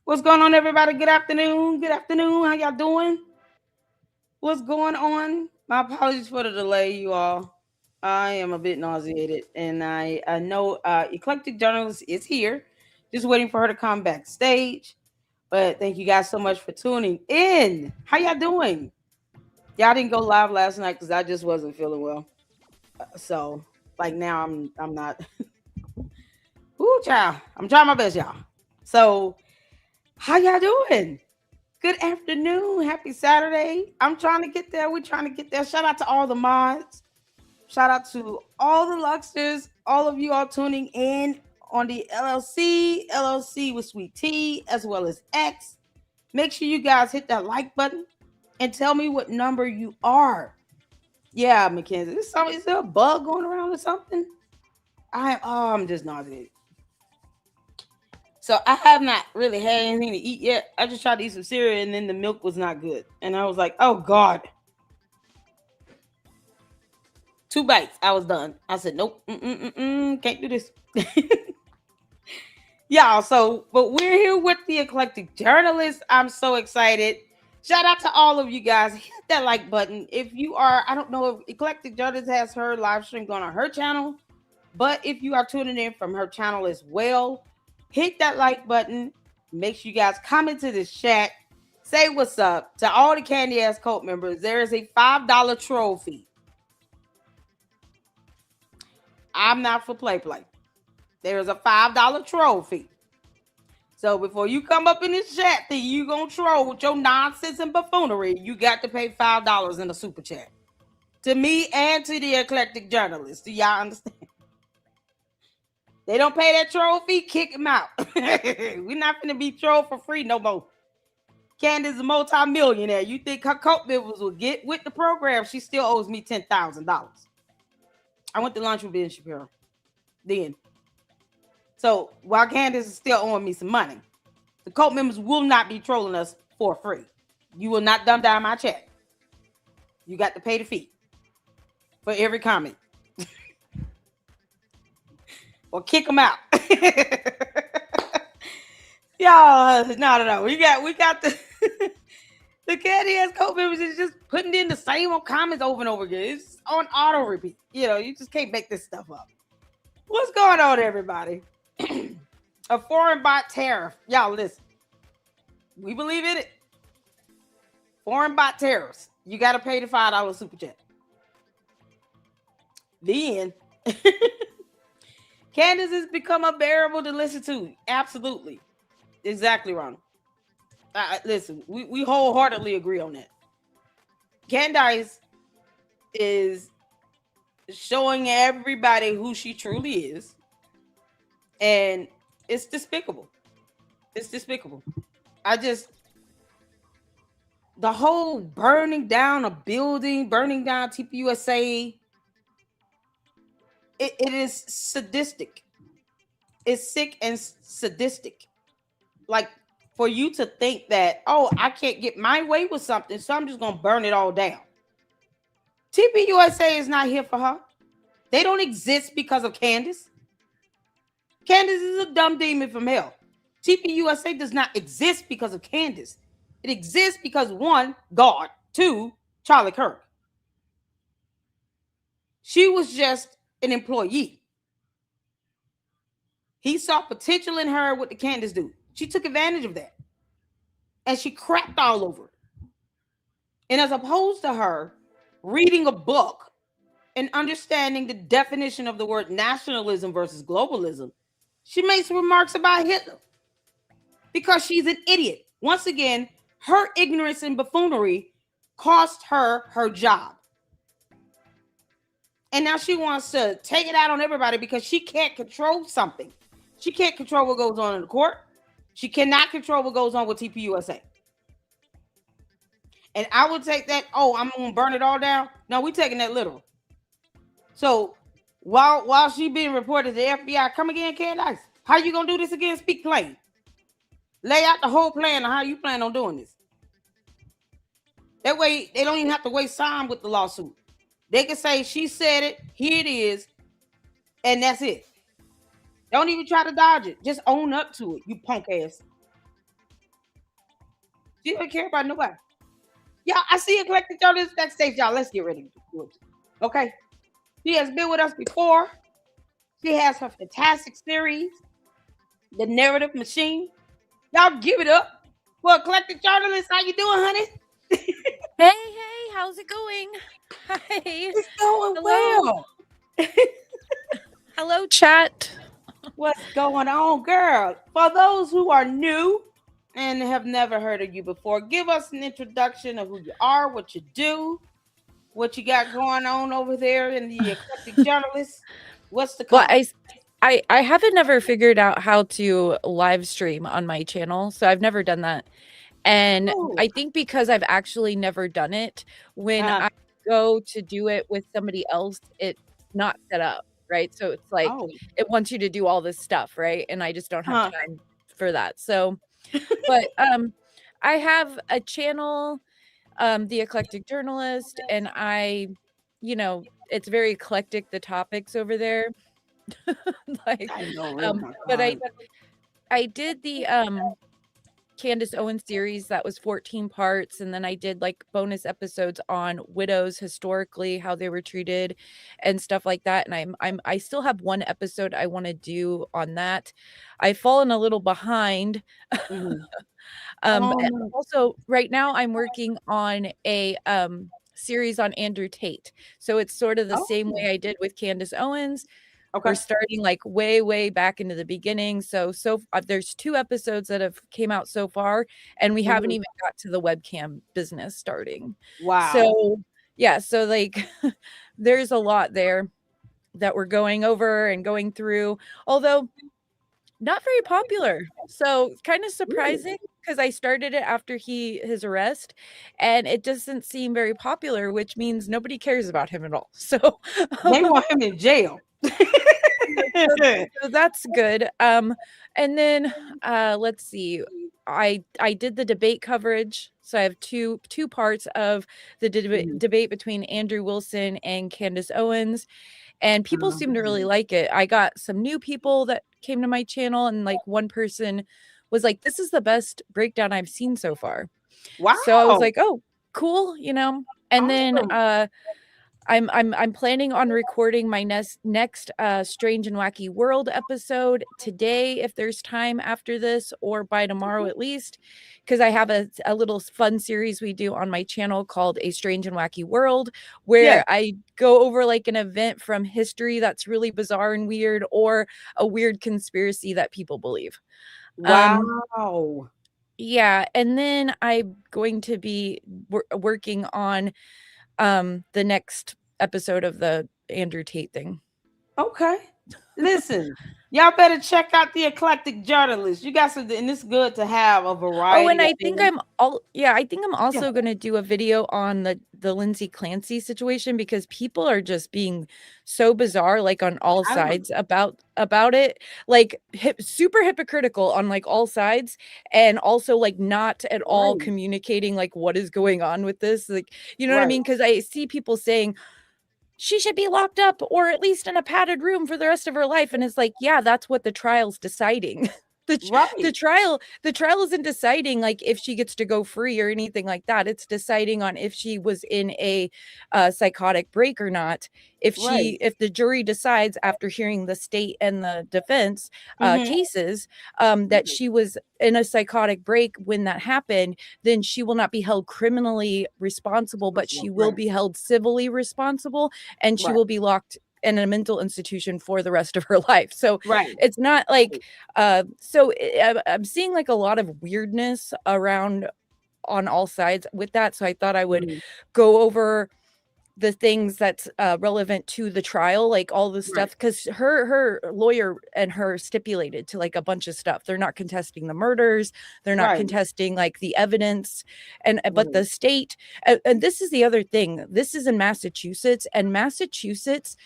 What's going on, everybody? Good afternoon. Good afternoon. How y'all doing? What's going on? My apologies for the delay, you all. I am a bit nauseated, and I know Eclectic Journalist is here, just waiting for her to come backstage. But thank you guys so much for tuning in. How y'all doing? Y'all didn't go live last night because I just wasn't feeling well. So, like now, I'm not. Ooh, child. I'm trying my best, y'all. So, how y'all doing? Good afternoon. Happy Saturday. I'm trying to get there. We're trying to get there. Shout out to all the mods. Shout out to all the Luxters, all of you all tuning in on the LLC with Sweet Tea, as well as X. Make sure you guys hit that like button and tell me what number you are. Yeah, Mackenzie. Is there a bug going around or something? I'm just nauseated. So I have not really had anything to eat yet. I just tried to eat some cereal and then the milk was not good. And I was like, oh God. 2 bites. I was done. I said, nope. Can't do this. Y'all, but we're here with the Eclectic Journalist. I'm so excited. Shout out to all of you guys. Hit that like button. If you are, I don't know if Eclectic Journalist has her live stream going on her channel, but if you are tuning in from her channel as well, hit that like button. Make sure you guys comment to this chat. Say what's up to all the Candy Ass Cult members. There is a $5 trophy. I'm not for play. There is a $5 trophy. So before you come up in this chat that you gonna troll with your nonsense and buffoonery, you got to pay $5 in a super chat. To me and to the Eclectic Journalist. Do y'all understand? They don't pay that trophy, kick them out. We're not going to be trolled for free no more. Candace is a multi-millionaire. You think her cult members will get with the program? She still owes me $10,000. I went to lunch with Ben Shapiro. Then. So while Candace is still owing me some money, the cult members will not be trolling us for free. You will not dumb down my chat. You got to pay the fee for every comment. Or kick them out. Y'all, no. We got the the Candy Ass Cult members is just putting in the same old comments over and over again. It's on auto repeat. You just can't make this stuff up. What's going on, everybody? A foreign bot tariff. Y'all listen. We believe in it. Foreign bot tariffs. You got to pay the $5 super chat. Then Candace has become unbearable to listen to. Absolutely. Exactly wrong. Listen, we wholeheartedly agree on that. Candace is showing everybody who she truly is. And it's despicable. It's despicable. The whole burning down a building, burning down TPUSA, it is sadistic. It's sick and sadistic. Like, for you to think that, oh, I can't get my way with something, so I'm just going to burn it all down. TPUSA is not here for her. They don't exist because of Candace. Candace is a dumb demon from hell. TPUSA does not exist because of Candace. It exists because, one, God, two, Charlie Kirk. She was just an employee. He saw potential in her with the Candace dude. She took advantage of that. And she crapped all over it. And as opposed to her reading a book and understanding the definition of the word nationalism versus globalism, she makes remarks about Hitler. Because she's an idiot. Once again, her ignorance and buffoonery cost her her job. And now she wants to take it out on everybody because she can't control something. She can't control what goes on in the court. She cannot control what goes on with TPUSA. And I would take that, oh, I'm going to burn it all down. No, we're taking that literal. So while she being reported to the FBI, come again, Candace. How you going to do this again? Speak plain. Lay out the whole plan on how you plan on doing this. That way, they don't even have to waste time with the lawsuit. They can say, she said it, here it is, and that's it. Don't even try to dodge it. Just own up to it, you punk ass. She don't care about nobody. Y'all, I see Eclectic Journalist backstage. Y'all, let's get ready to do it. Okay. She has been with us before. She has her fantastic series, The Narrative Machine. Y'all give it up for Eclectic Journalist. How you doing, honey? Hey, how's it going? Hi. It's going Hello. well. Hello, chat. What's going on, girl? For those who are new and have never heard of you before, give us an introduction of who you are, what you do, what you got going on over there in the Eclectic Journalist. What's the Well, con? I haven't never figured out how to live stream on my channel, so I've never done that. And Oh, I think because I've actually never done it, when uh, I go to do it with somebody else, it's not set up, right? So it's like oh, it wants you to do all this stuff, right? And I just don't have huh. time for that. So, but I have a channel, The Eclectic Journalist, and it's very eclectic, the topics over there. Like, I know. Oh my but God. I did the Candace Owens series that was 14 parts, and then I did like bonus episodes on widows historically, how they were treated and stuff like that. And I still have one episode I want to do on that. I've fallen a little behind. Mm-hmm. Oh no. Also right now I'm working on a series on Andrew Tate. So it's sort of the same Oh, way I did with Candace Owens. We're okay. starting like way back into the beginning. So there's 2 episodes that have came out so far, and we haven't Mm-hmm. even got to the webcam business starting. Wow. So yeah, so like there's a lot there that we're going over and going through, although not very popular. So kind of Really? surprising because I started it after his arrest, and it doesn't seem very popular, which means nobody cares about him at all. So They want him in jail. so so that's good. And then, let's see. I did the debate coverage, so I have two parts of the Mhm. debate between Andrew Wilson and Candace Owens, and people seem to really Mhm. like it. I got some new people that came to my channel, and like one person was like, "This is the best breakdown I've seen so far." So I was Wow. like, "Oh, cool," you know. And then Awesome. I'm planning on recording my next Strange and Wacky World episode today if there's time after this, or by tomorrow at least, because I have a little fun series we do on my channel called A Strange and Wacky World, Yes. where I go over like an event from history that's really bizarre and weird, or a weird conspiracy that people believe. Um Wow. yeah, and then I'm going to be working on the next episode of the Andrew Tate thing. Okay. Listen, y'all better check out the Eclectic Journalist. You got something, and it's good to have a Oh, variety and of I think things. I think I'm Yeah, also gonna do a video on the Lindsay Clancy situation, because people are just being so bizarre, like on all I don't. sides about it, like super hypocritical on like all sides, and also like not at all Right. communicating like what is going on with this, like, you know what I Right. mean? Because I see people saying, she should be locked up or at least in a padded room for the rest of her life, and it's like, yeah, that's what the trial's deciding. The Right. trial isn't deciding like if she gets to go free or anything like that. It's deciding on if she was in a psychotic break or not. Right. If the jury decides after hearing the state and the defense Mm-hmm. cases, that she was in a psychotic break when that happened, then she will not be held criminally responsible, but she will Right. be held civilly responsible, and she Right. will be locked in a mental institution for the rest of her life. So Right. it's not like I'm seeing like a lot of weirdness around on all sides with that. So I thought I would Mhm. go over the things that's relevant to the trial, like all the Right. stuff, because her lawyer and her stipulated to like a bunch of stuff. They're not contesting the murders, they're not Right. contesting like the evidence, and but Right. the state, and this is the other thing. This is in Massachusetts, and Massachusetts,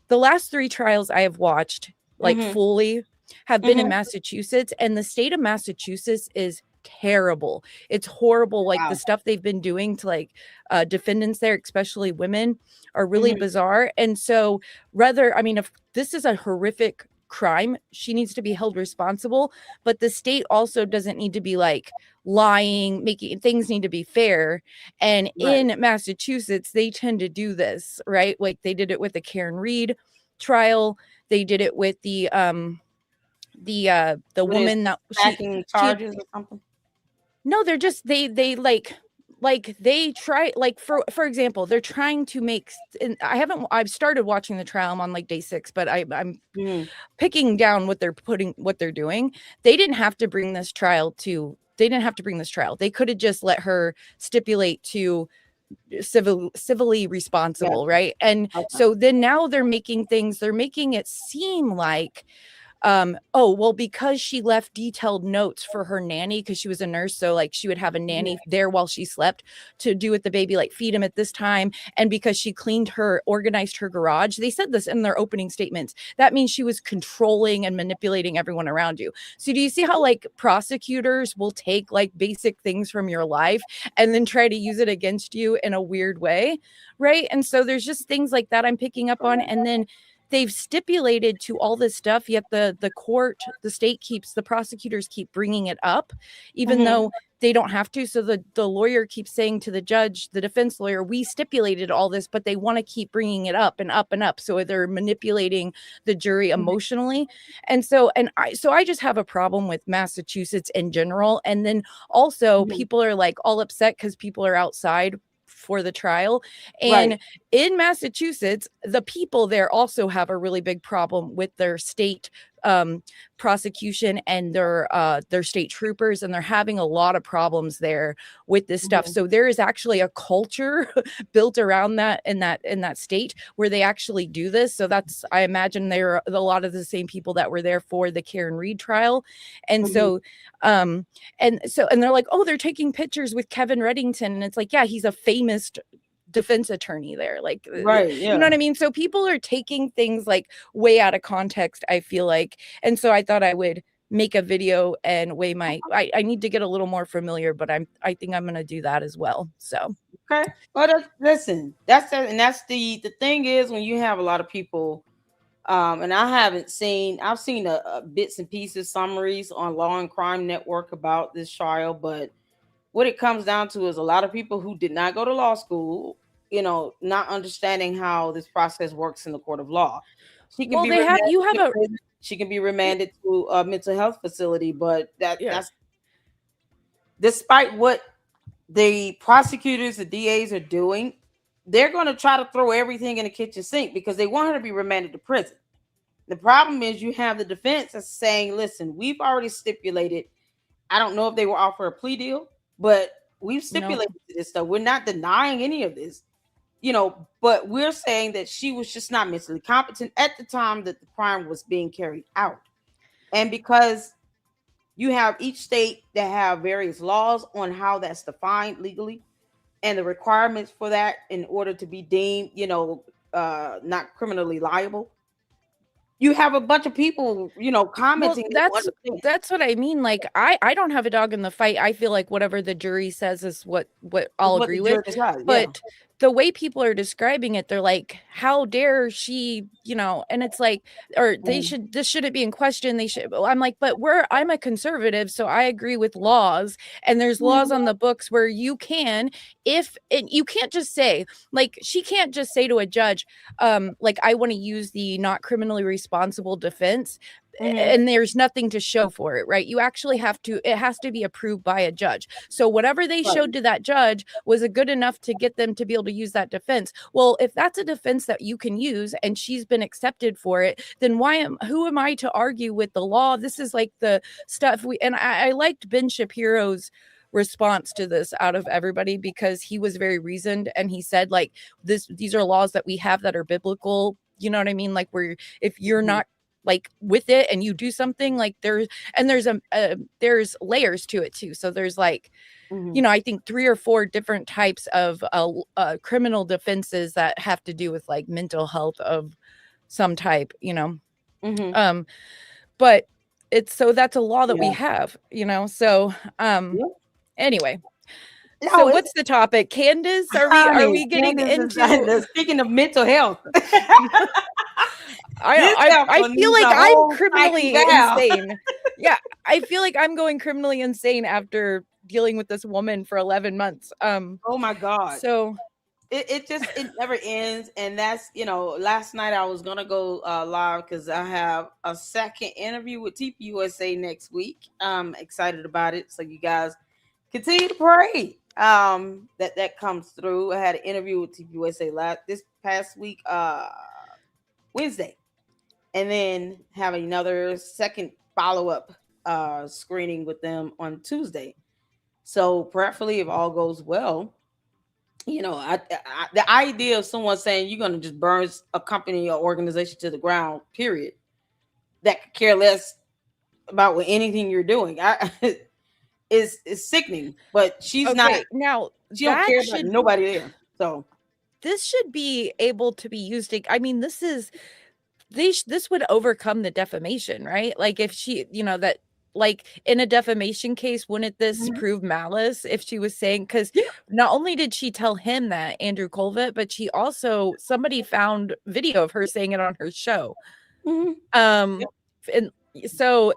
the last 3 trials I have watched like Mm-hmm. fully have been in Mm-hmm. Massachusetts, and the state of Massachusetts is terrible. It's horrible. Like the Wow. stuff they've been doing to like defendants there, especially women, are really Mm-hmm. bizarre. And so, rather, I mean, if this is a horrific crime, she needs to be held responsible, but the state also doesn't need to be like lying, making things need to be fair. And Right. in Massachusetts, they tend to do this, right? Like they did it with the Karen Reed trial. They did it with the What is woman that stacking she charges or something? no, they're just they like they try like for example, they're trying to make and I've started watching the trial. I'm on like day 6, but I'm Mm-hmm. picking down what they're doing. They didn't have to bring this trial. They could have just let her stipulate to civilly responsible, Gotcha. right? And Okay. so then now they're making it seem like oh well, because she left detailed notes for her nanny because she was a nurse, so like she would have a Mhm. nanny there while she slept to do with the baby, like feed him at this time. And because she organized her garage, they said this in their opening statements, that means she was controlling and manipulating everyone around you. So do you see how like prosecutors will take like basic things from your life and then try to use it against you in a weird way, right? And so there's just things like that I'm picking up on. And then they've stipulated to all this stuff, yet the prosecutors keep bringing it up even Mhm. though they don't have to. So the lawyer keeps saying to the judge, the defense lawyer, we stipulated all this, but they want to keep bringing it up and up and up, so they're manipulating the jury Mhm. emotionally. And so I just have a problem with Massachusetts in general. And then also Mhm. people are like all upset because people are outside for the trial. Right. And in Massachusetts, the people there also have a really big problem with their state um, prosecution and their state troopers, and they're having a lot of problems there with this stuff. Mhm. So there is actually a culture built around that state where they actually do this. So that's, I imagine, they're a lot of the same people that were there for the Karen Reed trial. And Mhm. so um and they're like, oh, they're taking pictures with Kevin Reddington, and it's like, yeah, he's a famous defense attorney there, like Right. you know Yeah. what I mean? So people are taking things like way out of context, I feel like. And so I thought I would make a video and weigh I need to get a little more familiar, but I think I'm gonna do that as well. So Okay. Well, listen. That's the thing is when you have a lot of people. And I haven't seen. I've seen a bits and pieces summaries on Law and Crime Network about this trial, but what it comes down to is a lot of people who did not go to law school, not understanding how this process works in the court of law. She can well, be they have remanded you have to a prison. She can be remanded to a mental health facility, but yeah. that's despite what the prosecutors, the DAs are doing, they're going to try to throw everything in the kitchen sink because they want her to be remanded to prison. The problem is you have the defense that's saying, listen, we've already stipulated. I don't know if they will offer a plea deal, but we've No. stipulated to this stuff. We're not denying any of this, but we're saying that she was just not mentally competent at the time that the crime was being carried out. And because you have each state that have various laws on how that's defined legally and the requirements for that in order to be deemed, not criminally liable. You have a bunch of people, Well, commenting they don't understand that's what I mean. Like I don't have a dog in the fight. I feel like whatever the jury says is what is I'll what the agree with. jury decides. Yeah. But the way people are describing it, they're like, how dare she, and it's like, or Mhm. this shouldn't be in question. They should. I'm like, but I'm a conservative, so I agree with laws, and there's laws on Mhm. the books where you can, if and you can't just say, like, she can't just say to a judge, like, I want to use the not criminally responsible defense, Mhm. and there's nothing to show for it, right? You actually it has to be approved by a judge. So whatever they Right. showed to that judge was a good enough to get them to be able to use that defense. Well, if that's a defense that you can use and she's been accepted for it, then who am I to argue with the law? This is like the stuff and I liked Ben Shapiro's response to this out of everybody, because he was very reasoned, and he said, like, these are laws that we have that are biblical, you know what I mean? Like, where if you're Mhm. not like with it and you do something, like, there's layers to it too. So there's like, Mhm. I think 3 or 4 different types of criminal defenses that have to do with like mental health of some type. Mhm. um but it's so that's a law that we Yeah. have. So Yeah. anyway, So No, it's what's the topic? Candace? Are honey. we getting Candace is into speaking of mental health. This I heifer feel needs like a I'm whole psyche criminally valve. insane. Yeah, I feel like I'm going criminally insane after dealing with this woman for 11 months. Oh my god. So It never ends, and that's last night I was gonna go live because I have a second interview with TPUSA next week. I'm excited about it, so you guys continue to pray that comes through. I had an interview with TPUSA last this past week Wednesday, and then have another second follow-up screening with them on Tuesday. So prayerfully, if all goes well, the idea of someone saying you're going to just burn a company or organization to the ground, period, that could care less about what anything you're doing, is sickening. But she's not. okay, now She don't that care about should nobody there. So this should be able to be used I mean, this would overcome the defamation, right? Like if she, that like in a defamation case, wouldn't this mhm. prove malice if she was saying, because Yeah. not only did she tell him that, Andrew Colvett, but she also somebody found video of her saying it on her show. Mhm. Um Yep. and so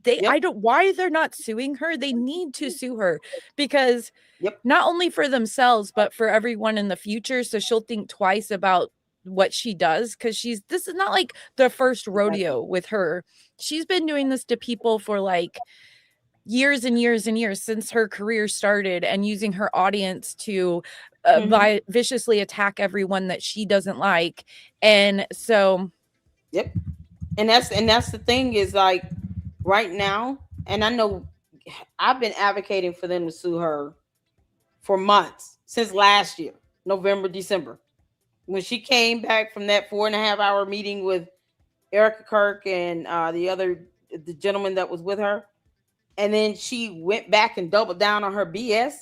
they Yep. I don't why they're not suing her. They need to sue her because Yep. not only for themselves, but for everyone in the future. So she'll think twice about what she does because this is not like the first Exactly. rodeo with her. She's been doing this to people for like years and years and years since her career started and using her audience to Mhm. viciously attack everyone that she doesn't like. And so, Yep. And that's the thing is like right now, and I know I've been advocating for them to sue her for months since last year, November, December, when she came back from that 4.5 hour meeting with Erica Kirk and the gentleman that was with her, and then she went back and doubled down on her BS.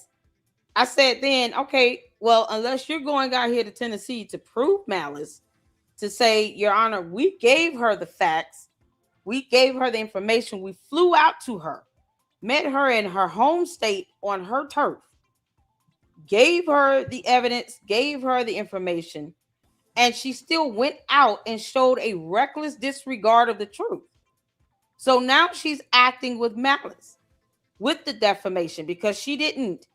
I said then, okay, well, unless you're going out here to Tennessee to prove malice, to say, Your Honor, we gave her the facts, we gave her the information, we flew out to her, met her in her home state on her turf, gave her the evidence, gave her the information, and she still went out and showed a reckless disregard of the truth. So now she's acting with malice with the defamation because she didn't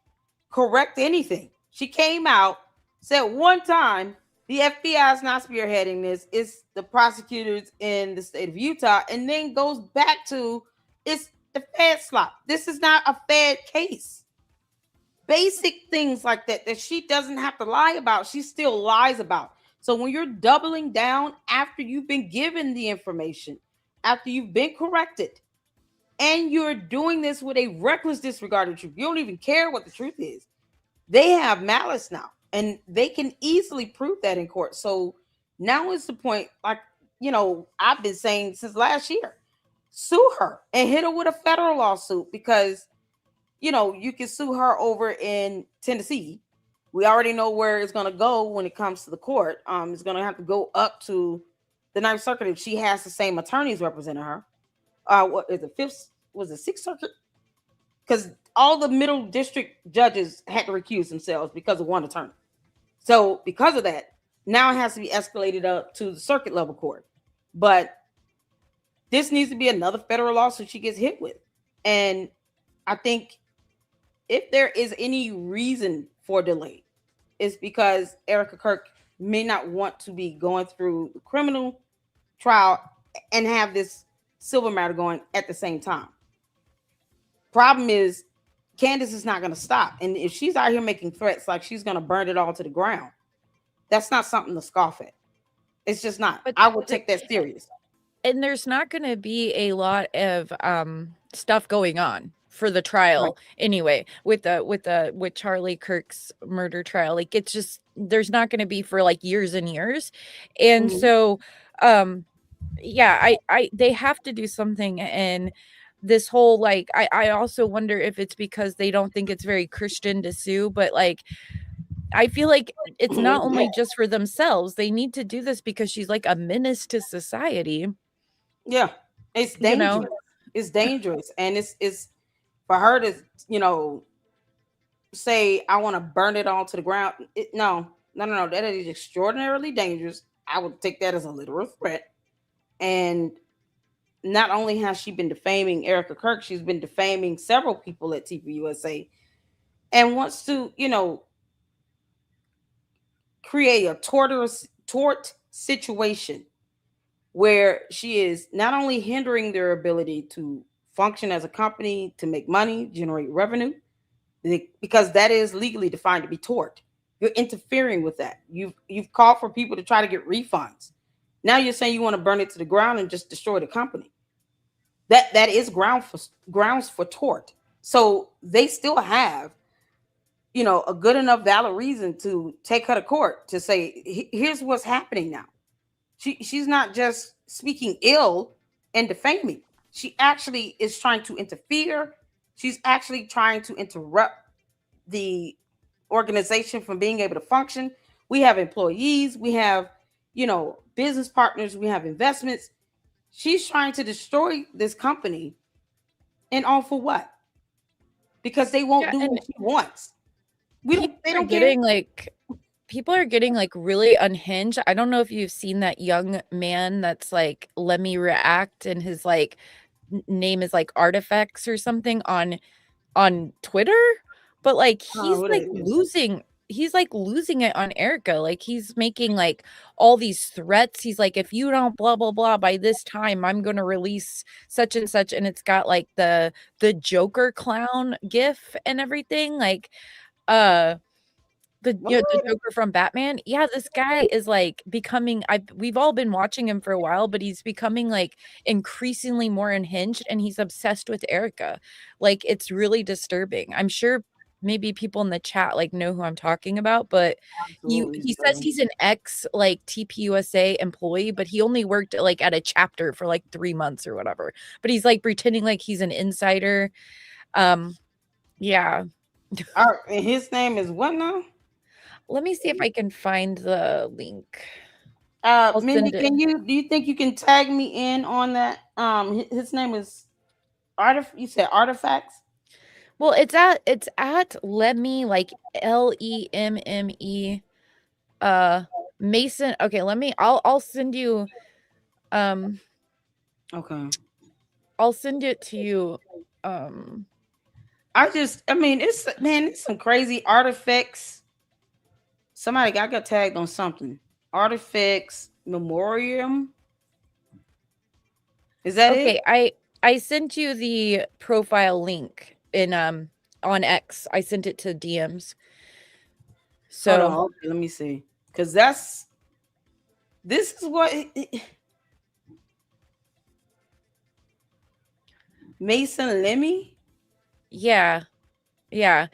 correct anything. She came out, said one time, the FBI is not spearheading this, it's the prosecutors in the state of Utah, and then goes back to it's the Fed slop. This is not a Fed case. Basic things like that she doesn't have to lie about, she still lies about. So when you're doubling down after you've been given the information, after you've been corrected, and you're doing this with a reckless disregard of truth, you don't even care what the truth is. They have malice now, and they can easily prove that in court. So now is the point, like, I've been saying since last year, sue her and hit her with a federal lawsuit because you can sue her over in Tennessee. We already know where it's going to go when it comes to the court. It's going to have to go up to the Ninth Circuit if she has the same attorneys representing her. What is the fifth? Was it Sixth Circuit? Because all the middle district judges had to recuse themselves because of one attorney. So because of that, now it has to be escalated up to the circuit level court. But this needs to be another federal lawsuit she gets hit with. And I think if there is any reason for delay, it's because Erica Kirk may not want to be going through the criminal trial and have this civil matter going at the same time. Problem is, Candace is not going to stop. And if she's out here making threats like she's going to burn it all to the ground, that's not something to scoff at. It's just not. but I would the, take that serious. and there's not going to be a lot of stuff going on for the Right. trial anyway with Charlie Kirk's murder trial. Like it's just there's not going to be for like years and years. And Mhm. so um yeah, I they have to do something. And this whole like I also wonder if it's because they don't think it's very Christian to sue, but like I feel like it's not only just for themselves. They need to do this because she's like a menace to society, Yeah, it's you know. dangerous. It's dangerous, and it's for her to you know say I want to burn it all to the ground. No, no, no, no. That is extraordinarily dangerous. I would take that as a literal threat. And not only has she been defaming Erica Kirk, she's been defaming several people at TPUSA and wants to, create a tort situation where she is not only hindering their ability to function as a company, to make money, generate revenue, because that is legally defined to be tort. You're interfering with that. You've called for people to try to get refunds. Now you're saying you want to burn it to the ground and just destroy the company. That is grounds for tort. So they still have, a good enough valid reason to take her to court to say, here's what's happening now. She's not just speaking ill and defaming. She actually is trying to interfere. She's actually trying to interrupt the organization from being able to function. We have employees, we have, business partners, we have investments. She's trying to destroy this company, and all for what? Because they won't Yeah, do and what she wants. people They are don't care. getting like people are getting like really unhinged. I don't know if you've seen that young man that's like let me react and his like name is like artifacts or something on Twitter, but like Oh, what is it? he's like losing it on Erica. Like he's making like all these threats. He's like, if you don't blah blah blah by this time, I'm gonna release such and such, and it's got like the Joker clown gif and everything. Like uh the What? Joker from Batman. Yeah, this guy is like becoming we've all been watching him for a while, but he's becoming like increasingly more unhinged and he's obsessed with Erica. Like it's really disturbing. I'm sure maybe people in the chat like know who I'm talking about, but Absolutely he says disturbing. he's an ex like TPUSA employee, but he only worked like at a chapter for like 3 months or whatever. But he's like pretending like he's an insider. Um yeah. And his name is what now? Let me see if I can find the link. I'll Mindy, send it. do you think you can tag me in on that? His name is you said Artifacts? Well, it's at Lemme, like Lemme, uh, Mason. Okay, I'll send you, um, Okay. I'll send it to you, um, I mean, it's some crazy artifacts. Got tagged on something. Artifacts Memoriam. Is that okay, it? I sent you the profile link in, on X. I sent it to DMs. Hold So, on. Okay, let me see. Because this is what Mason Lemmy. yeah, yeah.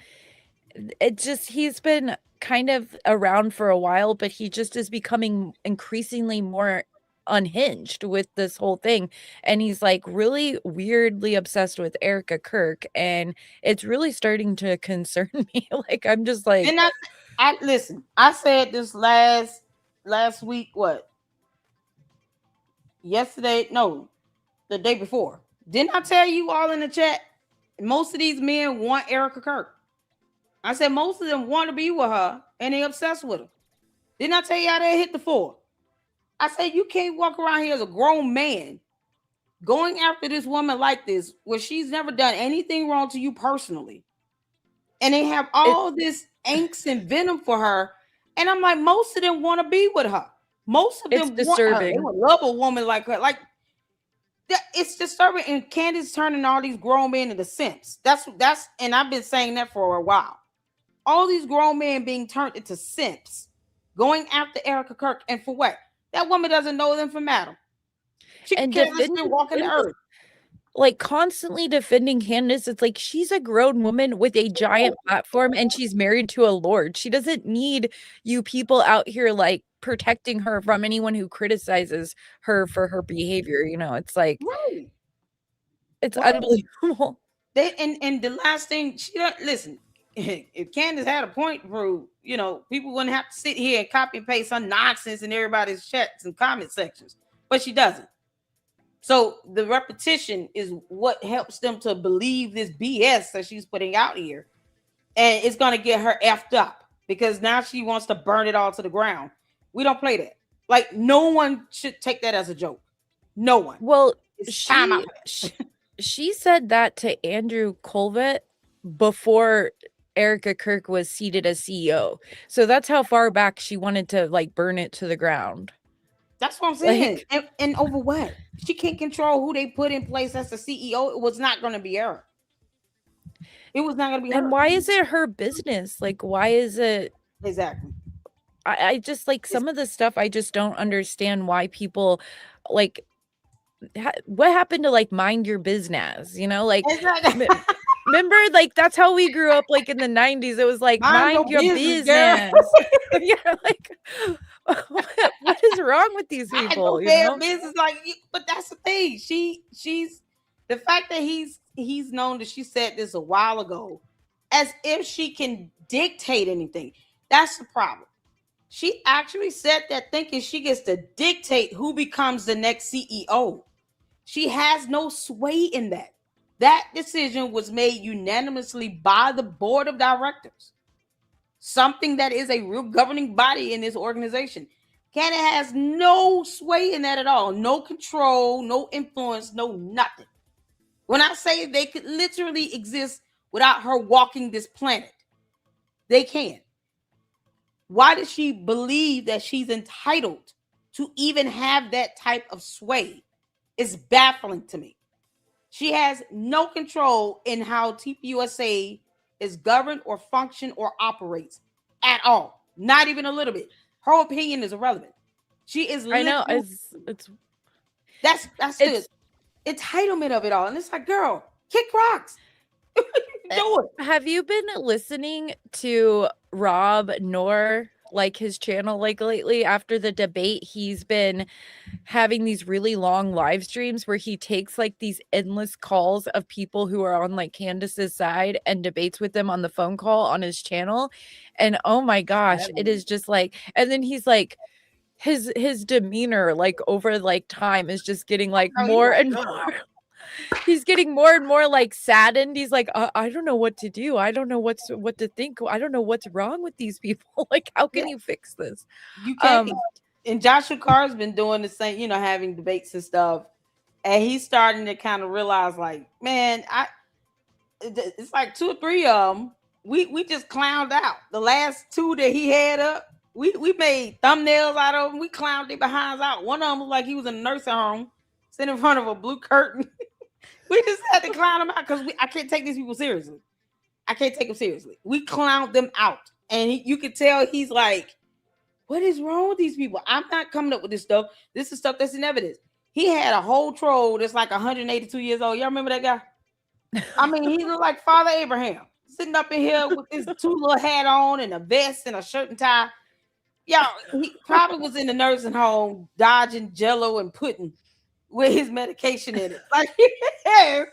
It just he's been kind of around for a while, but he just is becoming increasingly more unhinged with this whole thing. And he's like really weirdly obsessed with Erica Kirk. And it's really starting to concern me. Like, I'm just like, Then I listen. I said this last week. What, yesterday? No, the day before. Didn't I tell you all in the chat? Most of these men want Erica Kirk. I said most of them want to be with her and they obsessed with her. Didn't I tell you how they hit the floor? I said you can't walk around here as a grown man going after this woman like this where she's never done anything wrong to you personally. And they have it, all this angst and venom for her. And I'm like, most of them want to be with her. Most of it's them want her. They disturbing. would love a woman like her. Like that, it's disturbing. And Candace turning all these grown men into simps. And I've been saying that for a while. All these grown men being turned into simps, going after Erica Kirk, and for what? That woman doesn't know them from Adam. She And can't understand defending walking the Candace, earth. like constantly defending Candace, it's like she's a grown woman with a giant platform and she's married to a lord. She doesn't need you people out here like protecting her from anyone who criticizes her for her behavior. It's like Right. it's Right. unbelievable. And the last thing she don't listen. If Candace had a point to prove, people wouldn't have to sit here and copy and paste some nonsense in everybody's chats and comment sections. But she doesn't. So the repetition is what helps them to believe this BS that she's putting out here. and it's gonna get her effed up because now she wants to burn it all to the ground. We don't play that. Like no one should take that as a joke. No one. Well, It's time out she for sh that. she said that to Andrew Colvett before Erica Kirk was seated as CEO. So that's how far back she wanted to, like, burn it to the ground. That's what I'm saying. Like, And over what? She can't control who they put in place as the CEO. It was not gonna be her. It was not gonna be and her. why is it her business? Like, why is it Exactly. I just, like, It's some of the stuff I just don't understand why people, like, what happened to, like, mind your business, you know? Like, exactly. me remember, like, that's how we grew up, like, in the '90s, it was like, Mind "Mind your your business, girl. business." Yeah, like, what is wrong with these Mind people, your you damn know? business. But that's the thing. She's the fact that he's known that she said this a while ago, as if she can dictate anything. That's the problem. She actually said that thinking she gets to dictate who becomes the next CEO. She has no sway in that. That decision was made unanimously by the board of directors, something that is a real governing body in this organization. Canada has no sway in that at all, no control, no influence, no nothing. When I say they could literally exist without her walking this planet, they can. Why does she believe that she's entitled to even have that type of sway? It's baffling to me. She has no control in how TPUSA is governed or function or operates at all. Not even a little bit. Her opinion is irrelevant. She is I know, literally it's that's the it's entitlement of it all. And it's like, girl, kick rocks. Eh, Do it. have you been listening to Rob Noor, like, his channel, like, lately? After the debate, he's been having these really long live streams where he takes, like, these endless calls of people who are on, like, Candace's side and debates with them on the phone call on his channel, and, oh my gosh, it is just, like, and then he's, like, his demeanor, like, over, like, time is just getting, like, Oh, you more like, and girl. more he's getting more and more, like, saddened. He's like, I don't know what to do. I don't know what to think. I don't know what's wrong with these people. Like, how Yeah, can you fix this?" you can't. Um, And Joshua Carr's been doing the same, having debates and stuff. And he's starting to kind of realize, like, man, it's like two or three of them. We just clowned out. The last two that he had up, we made thumbnails out of them. We clowned their behinds out. One of them was like he was in a nursing home, sitting in front of a blue curtain. We just had to clown them out because I can't take these people seriously. I can't take them seriously. We clowned them out, and you could tell he's like, "What is wrong with these people? I'm not coming up with this stuff. This is stuff that's in evidence." He had a whole troll that's like 182 years old. Y'all remember that guy? I mean, he looked like Father Abraham sitting up in here with his two little hat on and a vest and a shirt and tie. Y'all, he probably was in the nursing home dodging jello and pudding with his medication in it. Like, yes,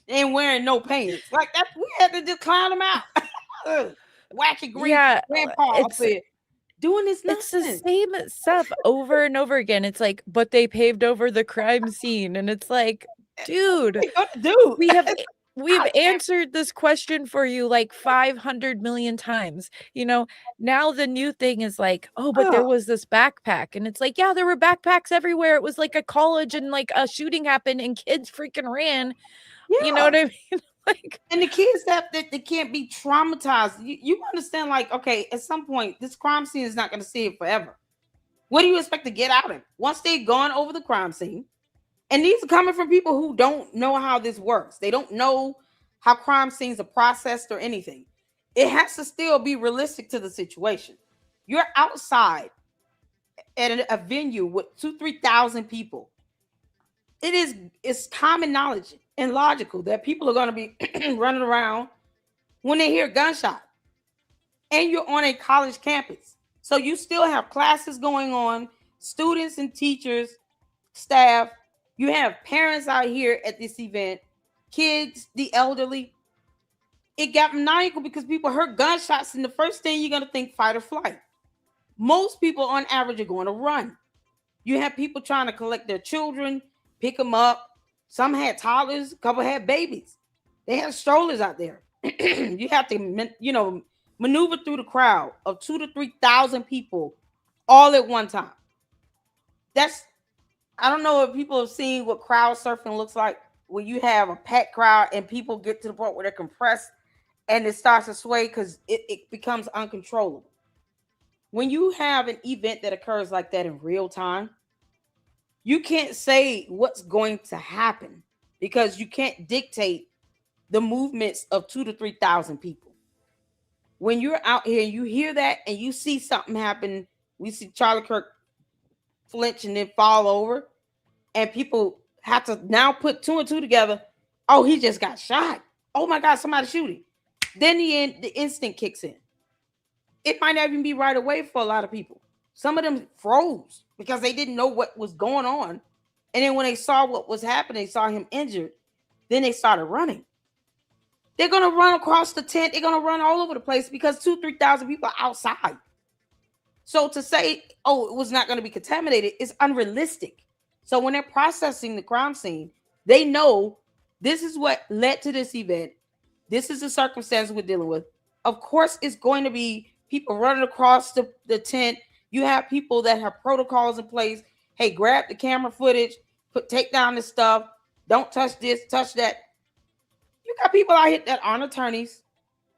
and wearing no pants. Like that, we had to just clown him out. Wacky green yeah, grandpa up there doing this it's the nonsense. same stuff over and over again. It's like, "But they paved over the crime scene," and it's like, What "Dude, they gonna do? we have we've Out there. answered this question for you like 500 million times." You know, now the new thing is like, "Oh, but Oh, there was this backpack." And it's like, "Yeah, there were backpacks everywhere. It was like a college and like a shooting happened and kids freaking ran." You know yeah. what I mean? Like, And the kids that they can't be traumatized. You understand, like, okay, at some point, this crime scene is not going to see it forever. What do you expect to get out of it? Once they've gone over the crime scene, and these are coming from people who don't know how this works. They don't know how crime scenes are processed or anything. It has to still be realistic to the situation. You're outside at a venue with 2,000 3,000 people. It's common knowledge and logical that people are going to be running around when they hear gunshot, and you're on a college campus, so you still have classes going on, students and teachers, staff. You have parents out here at this event, kids, the elderly. It got maniacal because people heard gunshots, and the first thing you're going to think fight or flight. Most people on average are going to run. You have people trying to collect their children, pick them up. Some had toddlers, a couple had babies. They had strollers out there. You have to, maneuver through the crowd of 2 to 3 thousand people all at one time. That's I don't know if people have seen what crowd surfing looks like, when you have a packed crowd and people get to the point where they're compressed and it starts to sway because it becomes uncontrollable. When you have an event that occurs like that in real time, you can't say what's going to happen because you can't dictate the movements of 2 to 3 thousand people. When you're out here and you hear that and you see something happen, we see Charlie Kirk flinch and then fall over, and people have to now put two and two together. Oh, he just got shot. Oh my God, somebody shooting. Then the instinct kicks in. It might not even be right away for a lot of people. Some of them froze because they didn't know what was going on. And then when they saw what was happening, they saw him injured, then they started running. They're going to run across the tent. They're going to run all over the place because 3,000 people are outside. So to say, oh, it was not going to be contaminated is unrealistic. So when they're processing the crime scene, they know this is what led to this event. This is the circumstance we're dealing with. Of course, it's going to be people running across the tent. You have people that have protocols in place. Hey, grab the camera footage, take down this stuff. Don't touch this, touch that. You got people out here that aren't attorneys.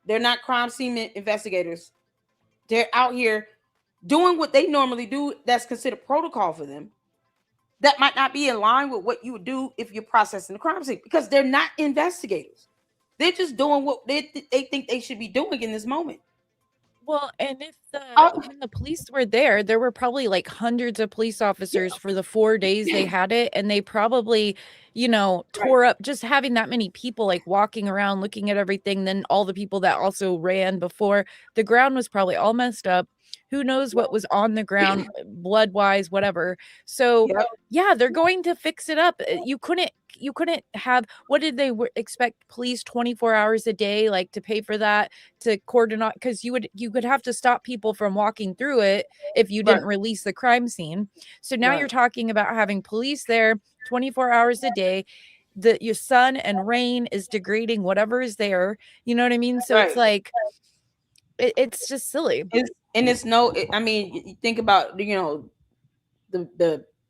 They're not crime scene investigators. They're out here doing what they normally do that's considered protocol for them. That might not be in line with what you would do if you're processing the crime scene because they're not investigators. They're just doing what they think they should be doing in this moment. Well, and if Oh, when the police were there were probably like hundreds of police officers for the 4 days they had it, and they probably, right, tore up just having that many people like walking around looking at everything. Then all the people that also ran before, the ground was probably all messed up. Who knows what was on the ground, blood wise, whatever. So yep, yeah, they're going to fix it up. You couldn't have, what did they expect, police 24 hours a day, like, to pay for that, to cordon off, because you could have to stop people from walking through it if you right, didn't release the crime scene. So now you're right, talking about having police there 24 hours a day. Your sun and rain is degrading whatever is there. You know what I mean? So it's right. like it's just silly. It's no. I mean, you think about the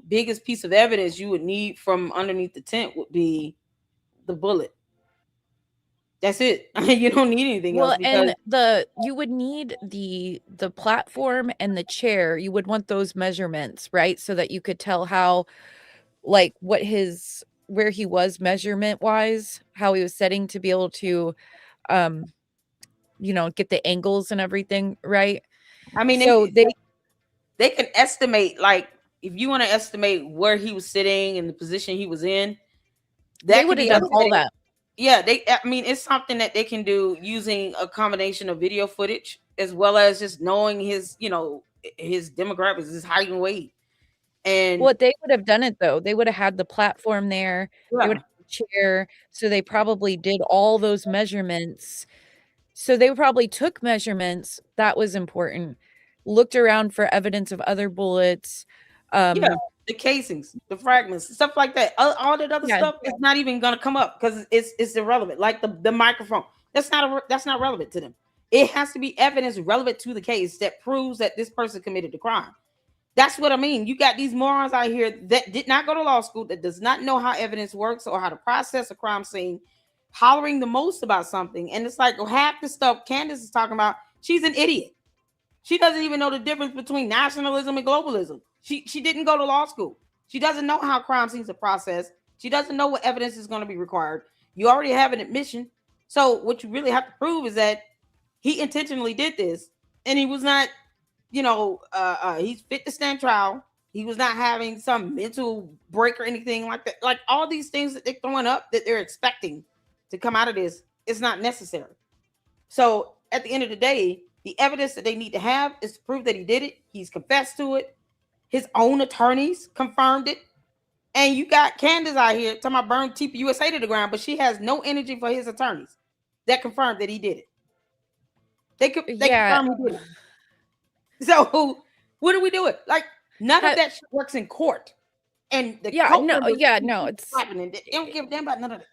biggest piece of evidence you would need from underneath the tent would be the bullet. That's it. You don't need anything else Well, because and you would need the platform and the chair. You would want those measurements, right? So that you could tell how, like, where he was measurement wise, how he was setting to be able to um get the angles and everything right. I mean So they can estimate, like, if you want to estimate where he was sitting and the position he was in, they that could would have be done all estimated. that. Yeah, I mean, it's something that they can do using a combination of video footage as well as just knowing his demographics, his height and weight. And What they would have done it though. They would have had the platform there. They would yeah, have the chair. So they probably did all those measurements. So they probably took measurements, that was important, looked around for evidence of other bullets. yeah, Um, the casings, the fragments, stuff like that. All that other yeah, stuff is not even gonna come up because it's irrelevant. Like the microphone, that's not relevant to them. It has to be evidence relevant to the case that proves that this person committed the crime. That's what I mean. You got these morons out here that did not go to law school, that does not know how evidence works or how to process a crime scene, hollering the most about something. And it's like, well, half the stuff Candace is talking about, she's an idiot. She doesn't even know the difference between nationalism and globalism. She didn't go to law school. She doesn't know how crime scenes are processed. She doesn't know what evidence is going to be required. You already have an admission. So what you really have to prove is that he intentionally did this, and he was not, he's fit to stand trial. He was not having some mental break or anything like that. Like all these things that they're throwing up that they're expecting to come out of this, it's not necessary. So at the end of the day, the evidence that they need to have is to prove that he did it. He's confessed to it. His own attorneys confirmed it. And you got Candace out here talking about burn TPUSA to the ground, but she has no energy for his attorneys that confirmed that he did it. They yeah. confirmed he did it. So what do we do it? Like, none of Ha that shit works in court. And the yeah, court no, members yeah, no, it's happening. They don't give a damn about none of that.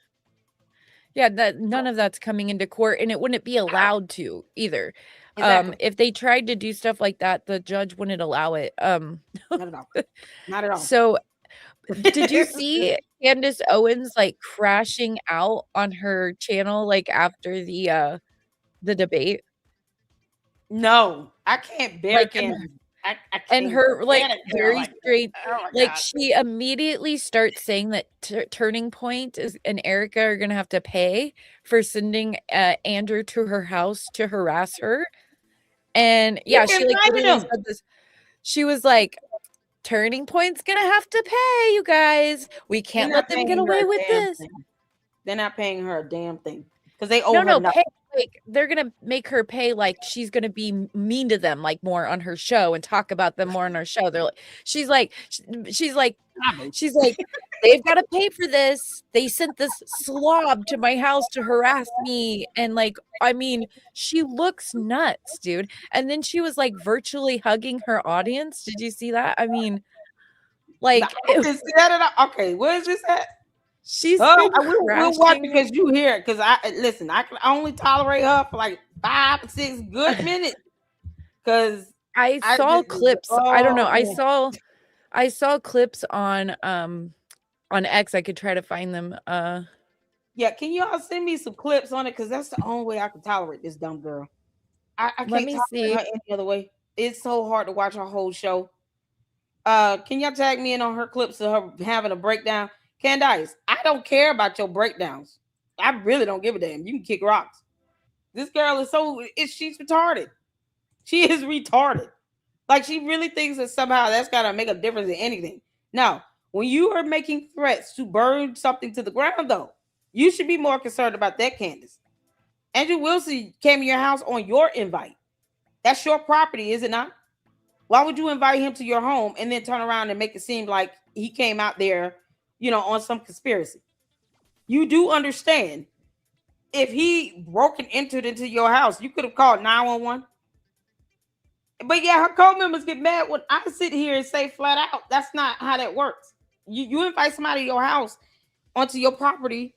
Yeah, that none of that's coming into court, and it wouldn't be allowed to either. Exactly. If they tried to do stuff like that, the judge wouldn't allow it. Not at all. Not at all. So did you see Candace Owens, like, crashing out on her channel, like, after the debate? No, I can't bear Like, Candace. I and can't her, bear like, that girl very like that. straight Oh my like, god. she immediately starts saying that Turning Point is and Erica are gonna have to pay for sending, Andrew to her house to harass her, and, You yeah, she, like, invited literally them. said this. She was like, "Turning Point's gonna have to pay, you guys. We They're can't not let them get paying her away a with damn this." thing. They're not paying her a damn thing because they owe No, her no, pay nothing. like, they're gonna make her pay, like, she's gonna be mean to them, like, more on her show and talk about them more on her show. They're like she's like sh she's like Probably. she's like, "They've gotta pay for this. They sent this slob to my house to harass me," and, like, I mean, she looks nuts, dude, and then she was, like, virtually hugging her audience. Did you see that? I mean, No, like, I didn't see that at all. Okay, where is this at? she's Oh, been we'll watch crashing. because you hear it. Because I listen, I can only tolerate her for like 5 or 6 good minutes. Because I I saw just clips. I don't know. oh I man. saw clips on X. I could try to find them. Yeah, can y'all send me some clips on it? Because that's the only way I can tolerate this dumb girl. I Let can't me tolerate see. her any other way. It's so hard to watch her whole show. Can y'all tag me in on her clips of her having a breakdown? Candace, I don't care about your breakdowns. I really don't give a damn. You can kick rocks. This girl is she's retarded. She is retarded. Like she really thinks that somehow that's gotta make a difference in anything. Now, when you are making threats to burn something to the ground, though, you should be more concerned about that, Candace. Andrew Wilson came to your house on your invite. That's your property, is it not? Why would you invite him to your home and then turn around and make it seem like he came out there, on some conspiracy? You do understand if he broke and entered into your house, you could have called 911. But yeah, her co-members get mad when I sit here and say flat out, that's not how that works. You invite somebody to your house onto your property.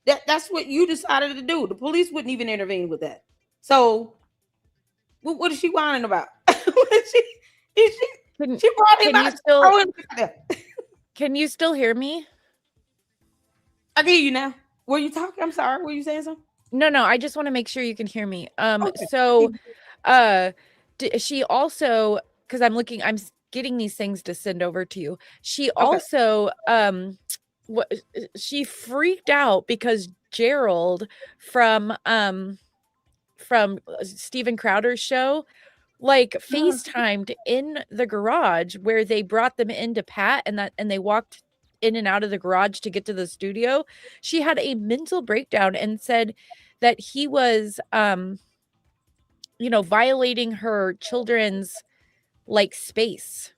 That's what you decided to do. The police wouldn't even intervene with that. So what is she whining about? What is she? Is she? Can She brought him can you out. still Throw him out there. can you still hear me? I get you now. Were you talking? I'm sorry. Were you saying something? No, I just want to make sure you can hear me. Okay. So, uh, she also because getting these things to send over to you. She Okay. also what she freaked out because Gerald from Steven Crowder's show, like, FaceTimed in the garage where they brought them in to Pat and they walked in and out of the garage to get to the studio. She had a mental breakdown and said that he was, violating her children's, like, space.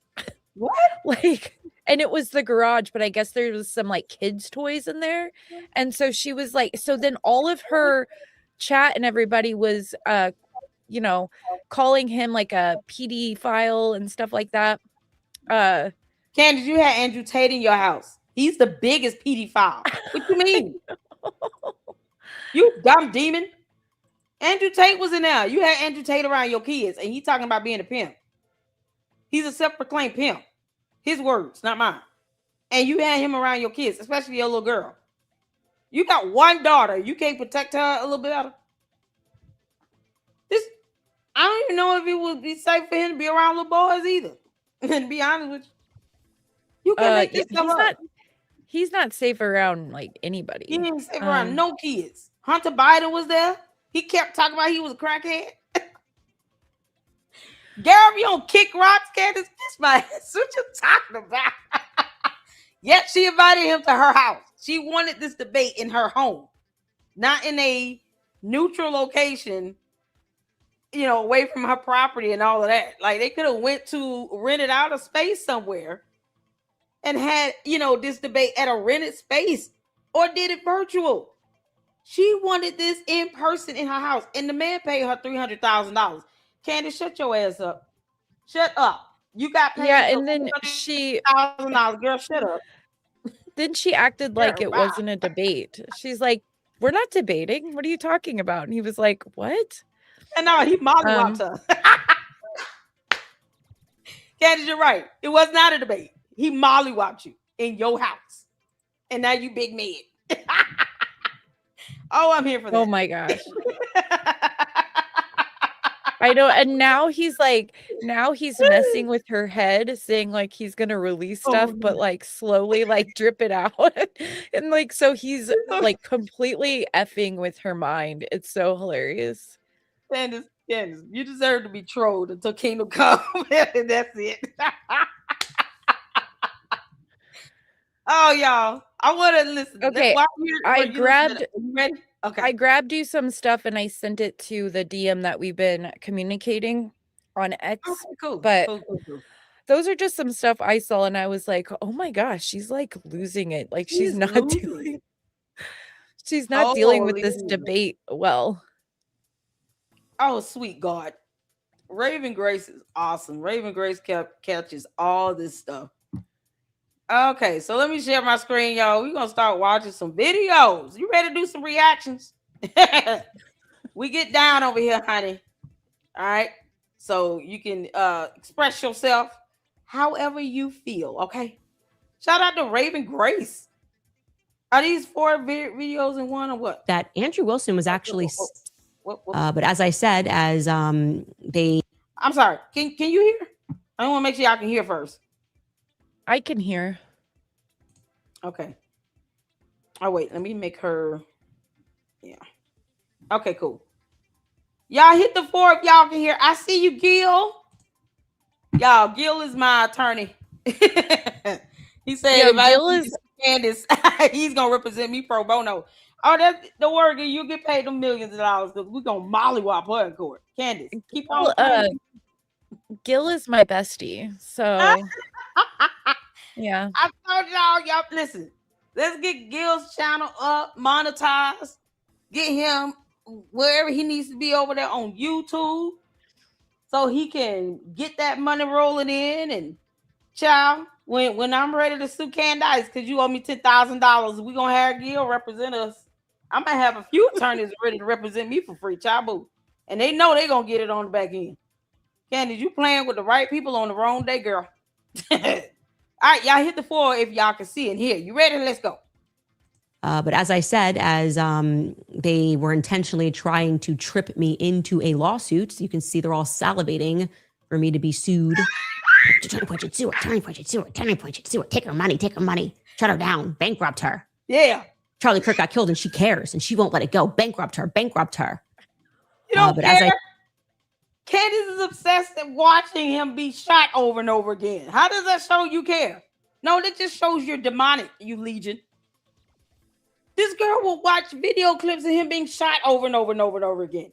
What? Like and it was the garage, but I guess there was some, like, kids' toys in there, and so she was like so then all of her chat and everybody was, you know, calling him, like, a PD file and stuff like that. Candace, you had Andrew Tate in your house. He's the biggest pedophile. What you mean? You dumb demon. Andrew Tate was in there. You had Andrew Tate around your kids, and he talking about being a pimp. He's a self-proclaimed pimp. His words, not mine. And you had him around your kids, especially your little girl. You got one daughter. You can't protect her a little bit better. This, I don't even know if it would be safe for him to be around little boys either. And to be honest with you can make Yeah, this stuff up. he's not safe around, like, He anybody. ain't safe around no kids. Hunter Biden was there. He kept talking about he was a crackhead. Gary, you don't kick rocks, Candace. Kiss my ass. What you talking about? Yet she invited him to her house. She wanted this debate in her home, not in a neutral location, away from her property and all of that. Like they could have went to rented out a space somewhere and had, this debate at a rented space or did it virtual. She wanted this in person in her house, and the man paid her $300,000. Candace, shut your ass up. Shut up. You got paid Yeah, for and then $300,000. Girl, shut up. then she acted like it Wow. wasn't a debate. She's like, we're not debating. What are you talking about? And he was like, what? And no, he mollywopped her. Candace, you're right. It was not a debate. He mollywopped you in your house. And now you big mad. Oh, I'm here for that. Oh my gosh. I know. And now he's messing with her head, saying like he's gonna release stuff, but like slowly like drip it out. And like so he's like completely effing with her mind. It's so hilarious. Candace, you deserve to be trolled until Kingdom Come. And that's it. Oh, y'all. I want to listen. Okay. I grabbed you ready? Okay. I grabbed you some stuff and I sent it to the DM that we've been communicating on X. Okay, cool. But Cool. those are just some stuff I saw and I was like, oh my gosh, she's like losing it. Like she's not dealing. She's not dealing with this debate well. Oh, sweet God. Raven Grace is awesome. Raven Grace catches all this stuff. Okay, so let me share my screen, y'all. We're going to start watching some videos. You ready to do some reactions? We get down over here, honey. All right? So you can express yourself however you feel, okay? Shout out to Raven Grace. Are these 4 videos in one or what? That Andrew Wilson was actually... but as I said, as they... I'm sorry. Can you hear? I want to make sure y'all can hear first. I can hear. Okay. Oh, wait. Let me make her... Yeah. Okay, cool. Y'all hit the 4 if y'all can hear. I see you, Gil. Y'all, Gil is my attorney. He said, if Gil is Candace, he's going to represent me pro bono. Oh, that's the word. You get paid them millions of dollars because we're going to mollywop her in court. Candace, keep on. Gil is my bestie. So, yeah. I told y'all, listen, let's get Gil's channel up, monetized, get him wherever he needs to be over there on YouTube so he can get that money rolling in. And child, when I'm ready to sue Candace because you owe me $10,000, we're going to have Gil represent us. I might have a few attorneys ready to represent me for free, child boo. And they know they're going to get it on the back end. Candace, you playing with the right people on the wrong day, girl. All right, y'all hit the 4 if y'all can see and hear. You ready? Let's go. But as I said, as they were intentionally trying to trip me into a lawsuit, you can see they're all salivating for me to be sued. Attorney point it, sue her. Attorney point it, sue her. Attorney point it, sue her. Take her money. Take her money. Shut her down. Bankrupt her. Yeah. Charlie Kirk got killed and she cares and she won't let it go. Bankrupt her. Bankrupt her. You don't care? Candace is obsessed at watching him be shot over and over again. How does that show you care? No, that just shows you're demonic, you legion. This girl will watch video clips of him being shot over and over and over and over again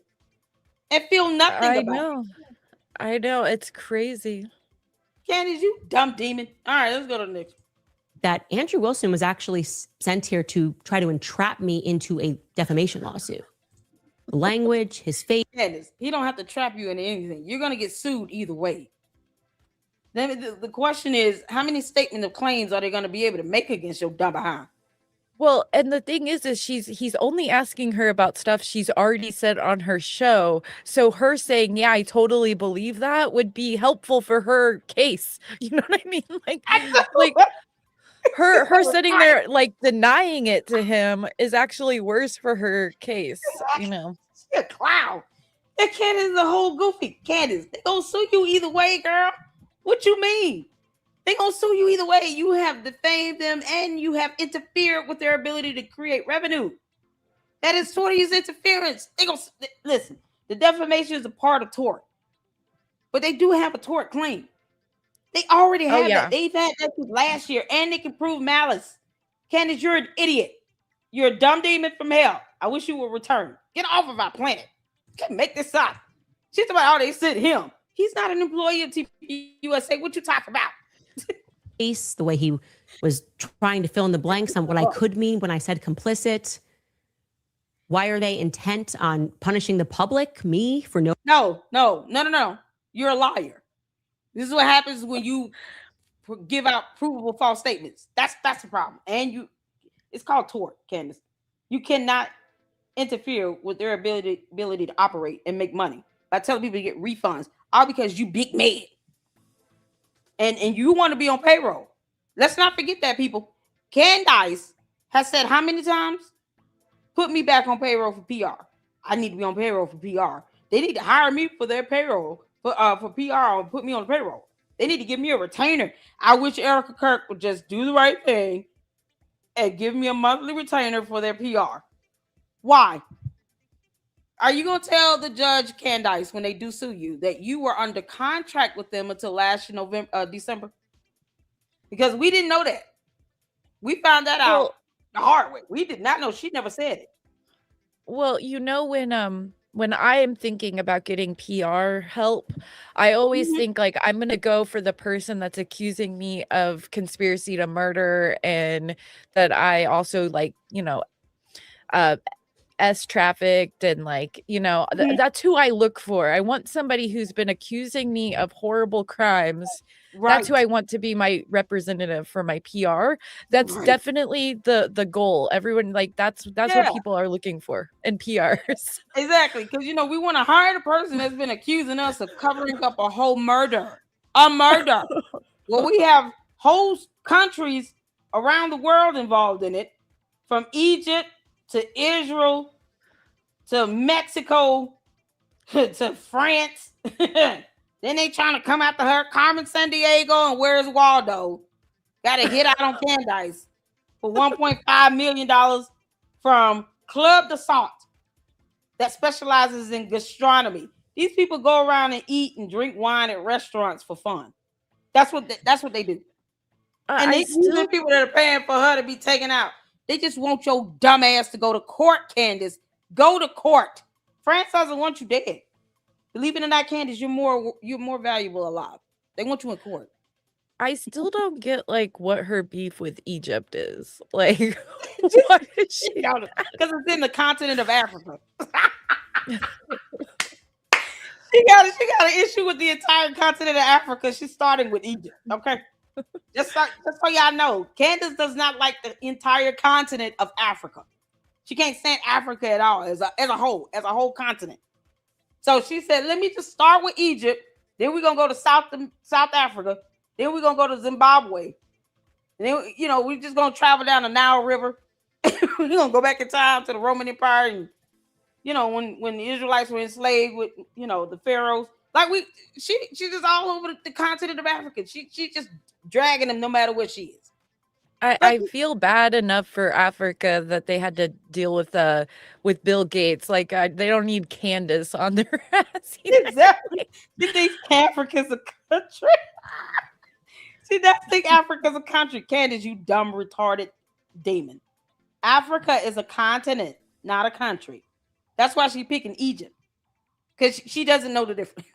and feel nothing about it. I know. It's crazy. Candace, you dumb demon. All right, let's go to the next. That Andrew Wilson was actually sent here to try to entrap me into a defamation lawsuit. Language, his face. Candace, he don't have to trap you into anything. You're going to get sued either way. Then the question is, how many statement of claims are they going to be able to make against your dumb behind? Well, and the thing is he's only asking her about stuff she's already said on her show. So her saying, yeah, I totally believe that would be helpful for her case. You know what I mean? Like her sitting there like denying it to him is actually worse for her case, you know. She a clown. That Candace is a whole goofy. Candace, they gonna sue you either way, girl. What you mean? They gonna sue you either way. You have defamed them and you have interfered with their ability to create revenue. That is tort use interference. They gonna listen. The defamation is a part of tort, but they do have a tort claim. They already have that. They've had that last year, and they can prove malice. Candace, you're an idiot. You're a dumb demon from hell. I wish you would return. Get off of our planet. Can't make this up. She's about, they sent him. He's not an employee of TPUSA. What you talking about? The way he was trying to fill in the blanks on what I could mean when I said complicit. Why are they intent on punishing the public? Me for no. No. You're a liar. This is what happens when you give out provable false statements. That's the problem. And it's called tort, Candace. You cannot interfere with their ability to operate and make money by telling people to get refunds, all because you big mad and you want to be on payroll. Let's not forget that, people. Candace has said how many times? Put me back on payroll for PR. I need to be on payroll for PR. They need to hire me for their payroll for PR or put me on the payroll. They need to give me a retainer. I wish Erica Kirk would just do the right thing and give me a monthly retainer for their PR. Why? Are you going to tell the judge, Candace, when they do sue you, that you were under contract with them until last December? Because we didn't know that. We found that out the hard way. We did not know. She never said it. Well, when I am thinking about getting PR help, I always think like I'm going to go for the person that's accusing me of conspiracy to murder and that I also like, trafficked and like, that's who I look for. I want somebody who's been accusing me of horrible crimes. Right. That's who I want to be my representative for my PR. That's definitely the goal. Everyone like that's what people are looking for in PRs. Exactly, because we want to hire the person that's been accusing us of covering up a whole murder. A murder. Well, we have whole countries around the world involved in it, from Egypt to Israel to Mexico to France. Then they trying to come after her. Carmen Sandiego and Where's Waldo got a hit out on Candace for $1.5 million from Club de Salt that specializes in gastronomy. These people go around and eat and drink wine at restaurants for fun. That's what they do. And they still people that are paying for her to be taken out. They just want your dumb ass to go to court, Candace. Go to court. France doesn't want you dead. Believe it or not, Candace, you're more valuable alive. They want you in court. I still don't get like what her beef with Egypt is. Like, what is she? Because it's in the continent of Africa. She got an issue with the entire continent of Africa. She's starting with Egypt. Okay, just so y'all know, Candace does not like the entire continent of Africa. She can't stand Africa at all as a whole continent. So she said, let me just start with Egypt. Then we're going to go to South Africa. Then we're going to go to Zimbabwe. And then, we're just going to travel down the Nile River. We're going to go back in time to the Roman Empire. And, when the Israelites were enslaved with, the pharaohs. Like she's just all over the continent of Africa. She's just dragging them no matter where she is. I feel bad enough for Africa that they had to deal with Bill Gates. Like they don't need Candace on their ass. Exactly. You think Africa's a country? She does think Africa's a country. Candace, you dumb, retarded demon. Africa is a continent, not a country. That's why she's picking Egypt. Because she doesn't know the difference.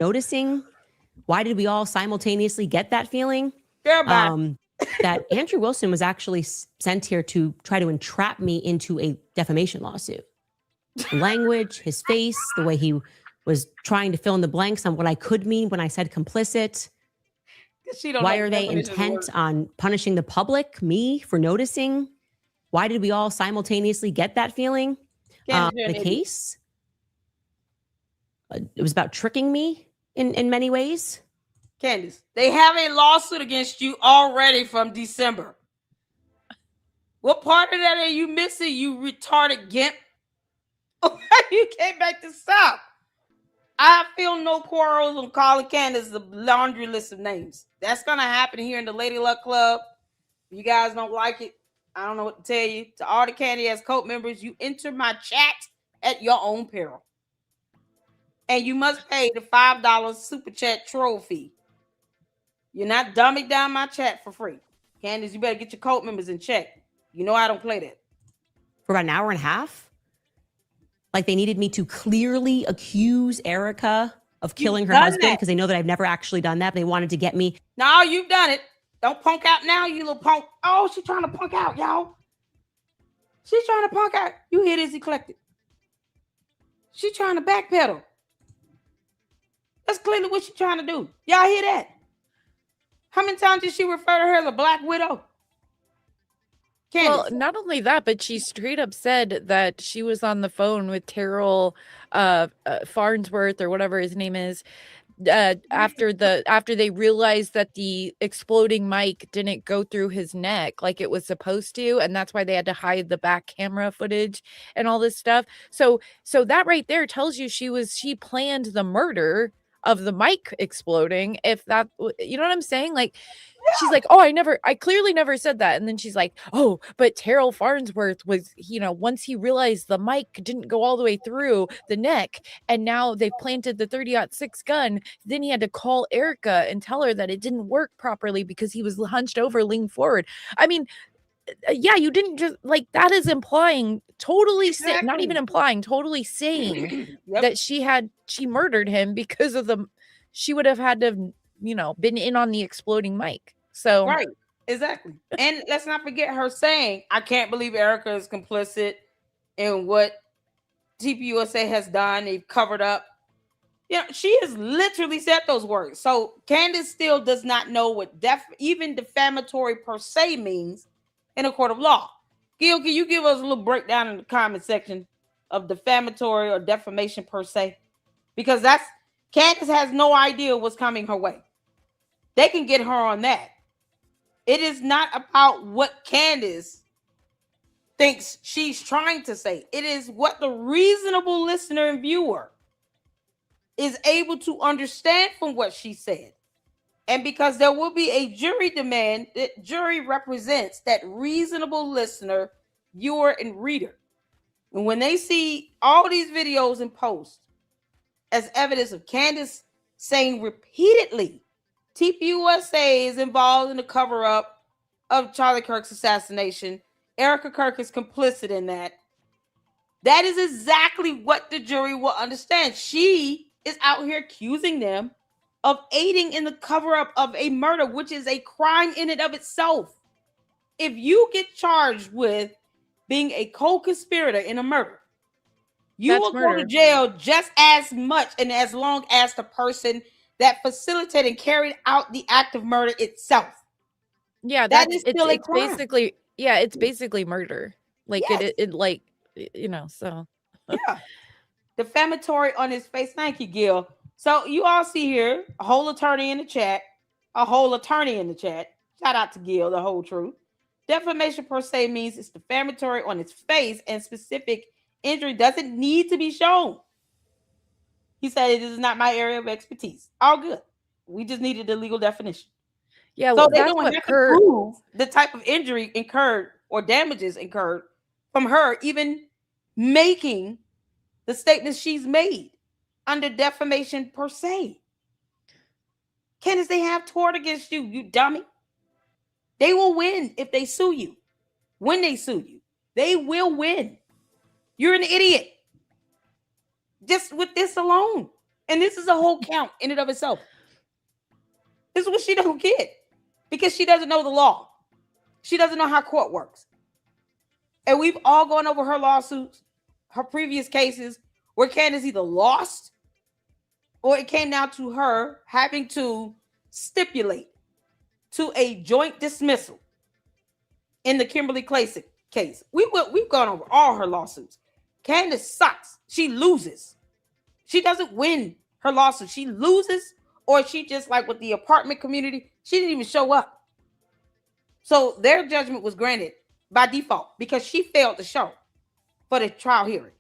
Noticing, why did we all simultaneously get that feeling? That Andrew Wilson was actually sent here to try to entrap me into a defamation lawsuit. Language, his face, the way he was trying to fill in the blanks on what I could mean when I said complicit. Why are they intent on punishing the public, me, for noticing? Why did we all simultaneously get that feeling? The case, it was about tricking me in many ways. Candace, they have a lawsuit against you already from December. What part of that are you missing, you retarded gimp? You came back to stop. I feel no quarrels on calling Candace the laundry list of names. That's going to happen here in the Lady Luck Club. If you guys don't like it, I don't know what to tell you. To all the Candy Ass Cult members, you enter my chat at your own peril. And you must pay the $5 super chat troll fee. You're not dumbing down my chat for free. Candace, you better get your cult members in check. You know I don't play that. For about an hour and a half? Like they needed me to clearly accuse Erica of killing her husband because they know that I've never actually done that. But they wanted to get me. No, you've done it. Don't punk out now, you little punk. Oh, she's trying to punk out, y'all. She's trying to punk out. You hear this, Eclectic? She's trying to backpedal. That's clearly what she's trying to do. Y'all hear that? How many times did she refer to her as a black widow? Well, Candace. not only that, but she straight up said that she was on the phone with Terrell Farnsworth or whatever his name is, after they realized that the exploding mic didn't go through his neck like it was supposed to, and that's why they had to hide the back camera footage and all this stuff. So that right there tells you she planned the murder of the mic exploding. If that, you know what I'm saying? Like, she's like, "Oh, I clearly never said that." And then she's like, "Oh, but Terrell Farnsworth was, once he realized the mic didn't go all the way through the neck, and now they've planted the 30-06 gun, then he had to call Erica and tell her that it didn't work properly because he was hunched over, leaned forward." I mean, yeah, you didn't just like that is implying totally not even Exactly. implying, totally saying Yep. that she murdered him because of she would have had to have, been in on the exploding mic. So Right. Exactly. And let's not forget her saying, I can't believe Erica is complicit in what TPUSA has done. They've covered up. Yeah, she has literally said those words. So Candace still does not know what even defamatory per se means in a court of law. Gil, can you give us a little breakdown in the comment section of defamatory or defamation per se? Because Candace has no idea what's coming her way. They can get her on that. It is not about what Candace thinks she's trying to say. It is what the reasonable listener and viewer is able to understand from what she said. And because there will be a jury demand, the jury represents that reasonable listener, viewer, and reader. And when they see all these videos and posts as evidence of Candace saying repeatedly, TPUSA is involved in the cover up of Charlie Kirk's assassination. Erica Kirk is complicit in that. That is exactly what the jury will understand. She is out here accusing them of aiding in the cover up of a murder, which is a crime in and of itself. If you get charged with being a co-conspirator in a murder, you That's will go to murder. jail just as much and as long as the person that facilitated and carried out the act of murder itself. Yeah, That that's is still a it's crime. basically, yeah, it's basically murder. Like Yes. it like, so Yeah. Defamatory on his face. Thank you, Gil. So you all see here a whole attorney in the chat, a whole attorney in the chat. Shout out to Gil, the whole truth. Defamation per se means it's defamatory on its face and specific injury doesn't need to be shown. He said it is not my area of expertise. All good. We just needed the legal definition. yeah, So well, they that's don't what have to Kirk. prove the type of injury incurred or damages incurred from her even making the statements she's made under defamation per se. Candace, they have tort against you, you dummy. They will win if they sue you. When they sue you, they will win. You're an idiot. Just with this alone. And this is a whole count in and of itself. This is what she don't get because she doesn't know the law. She doesn't know how court works. And we've all gone over her lawsuits, her previous cases, where Candace either lost or it came down to her having to stipulate to a joint dismissal in the Kimberly Classic case. We've gone over all her lawsuits. Candace sucks. She loses. She doesn't win her lawsuit. She loses, or she just like with the apartment community, she didn't even show up. So their judgment was granted by default because she failed to show for the trial hearing.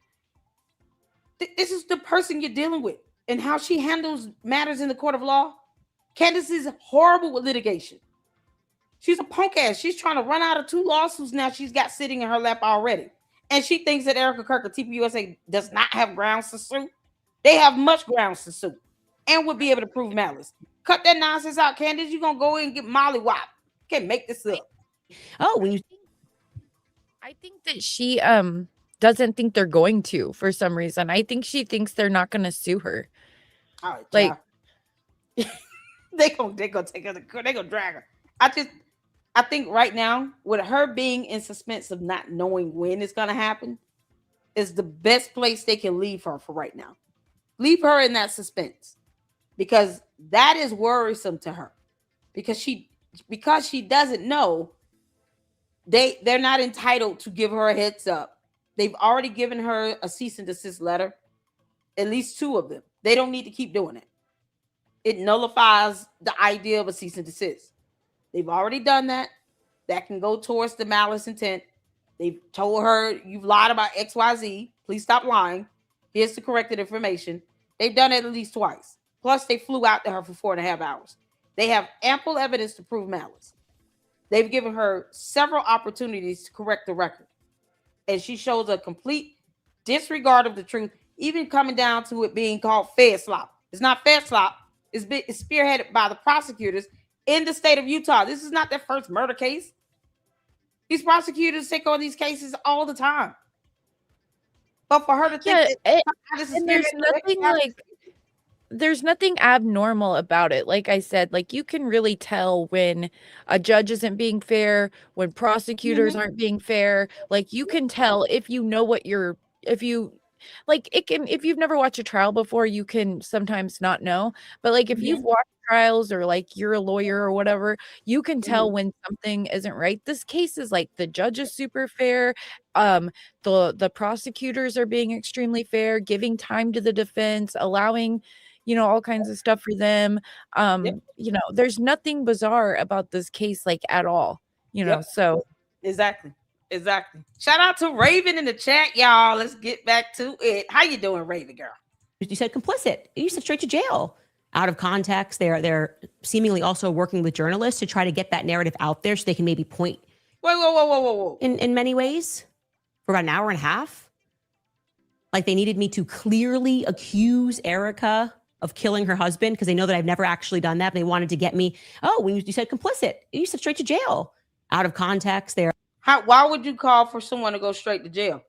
This is the person you're dealing with and how she handles matters in the court of law. Candace is horrible with litigation. She's a punk ass. She's trying to run out of 2 lawsuits now she's got sitting in her lap already. And she thinks that Erica Kirk or TPUSA does not have grounds to sue. They have much grounds to sue and would be able to prove malice. Cut that nonsense out, Candace. You're going to go in and get mollywop. Can't make this up. Oh, when you I think that she doesn't think they're going to for some reason. I think she thinks they're not going to sue her. All right, Like, they gonna take her. They gonna drag her. I think right now, with her being in suspense of not knowing when it's gonna happen, is the best place they can leave her for right now. Leave her in that suspense because that is worrisome to her because she doesn't know they're not entitled to give her a heads up. They've already given her a cease and desist letter, at least 2 of them. They don't need to keep doing it. It nullifies the idea of a cease and desist. They've already done that. That can go towards the malice intent. They've told her, you've lied about XYZ. Please stop lying. Here's the corrected information. They've done it at least twice. Plus, they flew out to her for 4.5 hours. They have ample evidence to prove malice. They've given her several opportunities to correct the record. And she shows a complete disregard of the truth, even coming down to it being called Fed slop. It's not Fed slop. It's spearheaded by the prosecutors in the state of Utah. This is not their first murder case. These prosecutors take on these cases all the time. But for her to think that this is and there's nothing abnormal about it. Like I said, like you can really tell when a judge isn't being fair, when prosecutors aren't being fair. Like you can tell if you know what if you've never watched a trial before, you can sometimes not know. But like if you've watched trials or like you're a lawyer or whatever, you can tell when something isn't right. This case is like the judge is super fair. The prosecutors are being extremely fair, giving time to the defense, allowing, all kinds of stuff for them. There's nothing bizarre about this case, like at all, so. Exactly. Shout out to Raven in the chat, y'all. Let's get back to it. How you doing, Raven girl? You said complicit. You said straight to jail. Out of context, they're seemingly also working with journalists to try to get that narrative out there so they can maybe point. Whoa. In many ways, for about an hour and a half. Like they needed me to clearly accuse Erica of killing her husband because they know that I've never actually done that. But they wanted to get me. Oh, when you said complicit, you said straight to jail. Out of context, why would you call for someone to go straight to jail?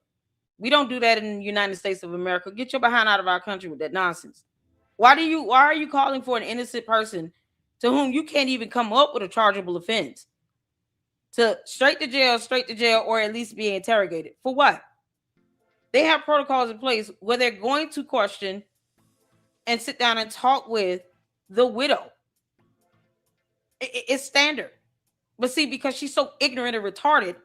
We don't do that in the United States of America. Get your behind out of our country with that nonsense. Why are you calling for an innocent person to whom you can't even come up with a chargeable offense to straight to jail, or at least be interrogated? For what? They have protocols in place where they're going to question and sit down and talk with the widow. It's standard. But see, because she's so ignorant and retarded,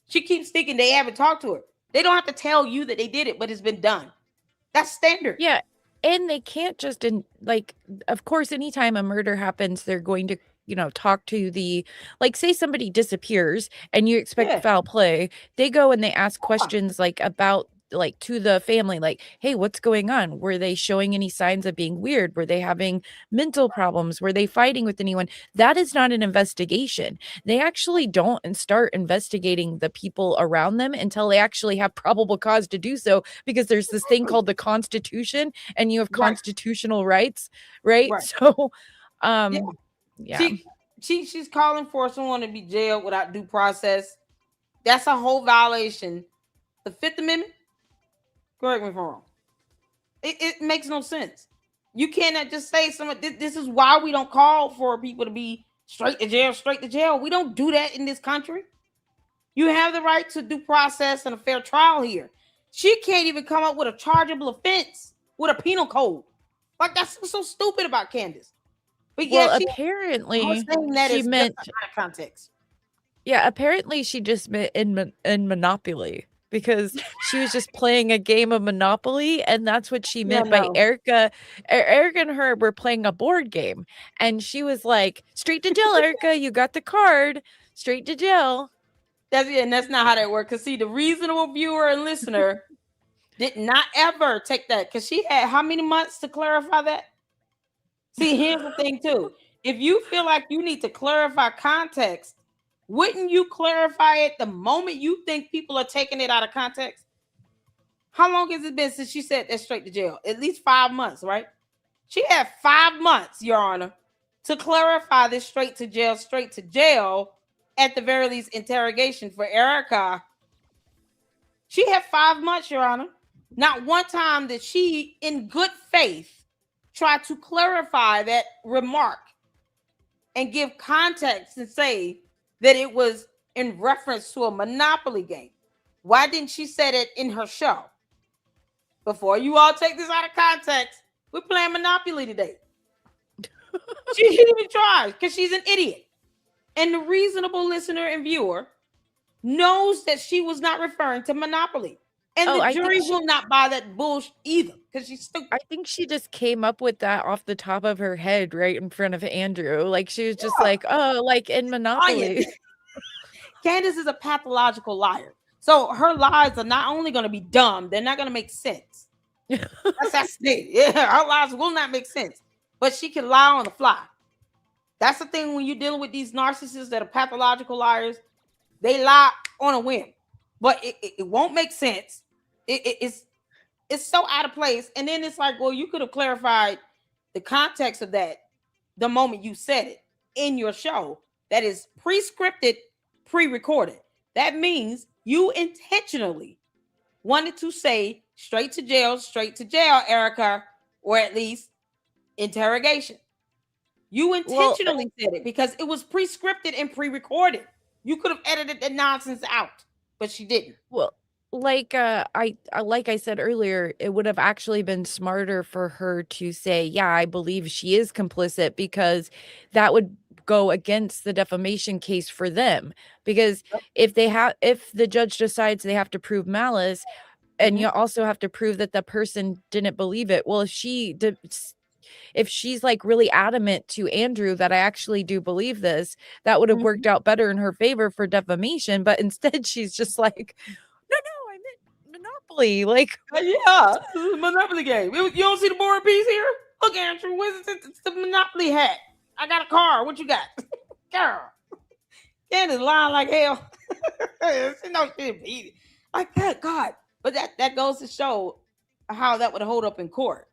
she keeps thinking they haven't talked to her. They don't have to tell you that they did it, but it's been done. That's standard. Yeah. And they can't just of course, anytime a murder happens, they're going to, talk to say somebody disappears and you expect foul play. They go and they ask questions about to the family, hey, what's going on? Were they showing any signs of being weird? Were they having mental problems? Were they fighting with anyone? That is not an investigation. They actually don't start investigating the people around them until they actually have probable cause to do so, because there's this thing called the Constitution and you have constitutional rights, right? So, yeah. She's calling for someone to be jailed without due process. That's a whole violation. The Fifth Amendment. Correct me if I'm wrong. It makes no sense. You cannot just say this is why we don't call for people to be straight to jail. We don't do that in this country. You have the right to due process and a fair trial here. She can't even come up with a chargeable offense with a penal code. Like, that's so stupid about Candace. But apparently she meant out of context. Yeah, apparently she just meant in Monopoly, because she was just playing a game of Monopoly, and that's what she meant by Erica. Erica and her were playing a board game, and she was like, straight to jail, Erica, you got the card, straight to jail. That's not how that works. Because see, the reasonable viewer and listener did not ever take that, because she had how many months to clarify that? See, here's the thing too. If you feel like you need to clarify context, wouldn't you clarify it the moment you think people are taking it out of context? How long has it been since she said that straight to jail? At least 5 months, right? She had 5 months, Your Honor, to clarify this straight to jail, at the very least interrogation for Erica. She had 5 months, Your Honor. Not one time did she, in good faith, try to clarify that remark and give context and say that it was in reference to a Monopoly game. Why didn't she say it in her show? Before you all take this out of context, we're playing Monopoly today. She didn't even try, because she's an idiot. And the reasonable listener and viewer knows that she was not referring to Monopoly. And Oh, the I think jury will not buy that bullshit either because she's stupid. I think she just came up with that off the top of her head right in front of Andrew. Like she was just Yeah, like, "Oh, like in lying. Monopoly." Candace is a pathological liar. So her lies are not only going to be dumb, they're not going to make sense. That's the thing. Yeah, her lies will not make sense. But she can lie on the fly. That's the thing when you're dealing with these narcissists that are pathological liars. They lie on a whim, but it won't make sense. It's so out of place. And then it's like, well, you could have clarified the context of that the moment you said it in your show. That is pre-scripted, pre-recorded. That means you intentionally wanted to say straight to jail, Erica, or at least interrogation. You intentionally said it because it was pre-scripted and pre-recorded. You could have edited the nonsense out, but she didn't. Well, like like I said earlier, it would have actually been smarter for her to say, "Yeah, I believe she is complicit," because that would go against the defamation case for them. Because if the judge decides they have to prove malice, and you also have to prove that the person didn't believe it. Well, if she's like really adamant to Andrew that I actually do believe this, that would have worked out better in her favor for defamation. But instead, she's just like, no, I meant Monopoly. Like, yeah, this is a Monopoly game. You don't see the board piece here? Look, Andrew, it's the Monopoly hat. I got a car. What you got? Girl. Candace lying like hell. She knows she beat it. Like, good God. But that goes to show how that would hold up in court.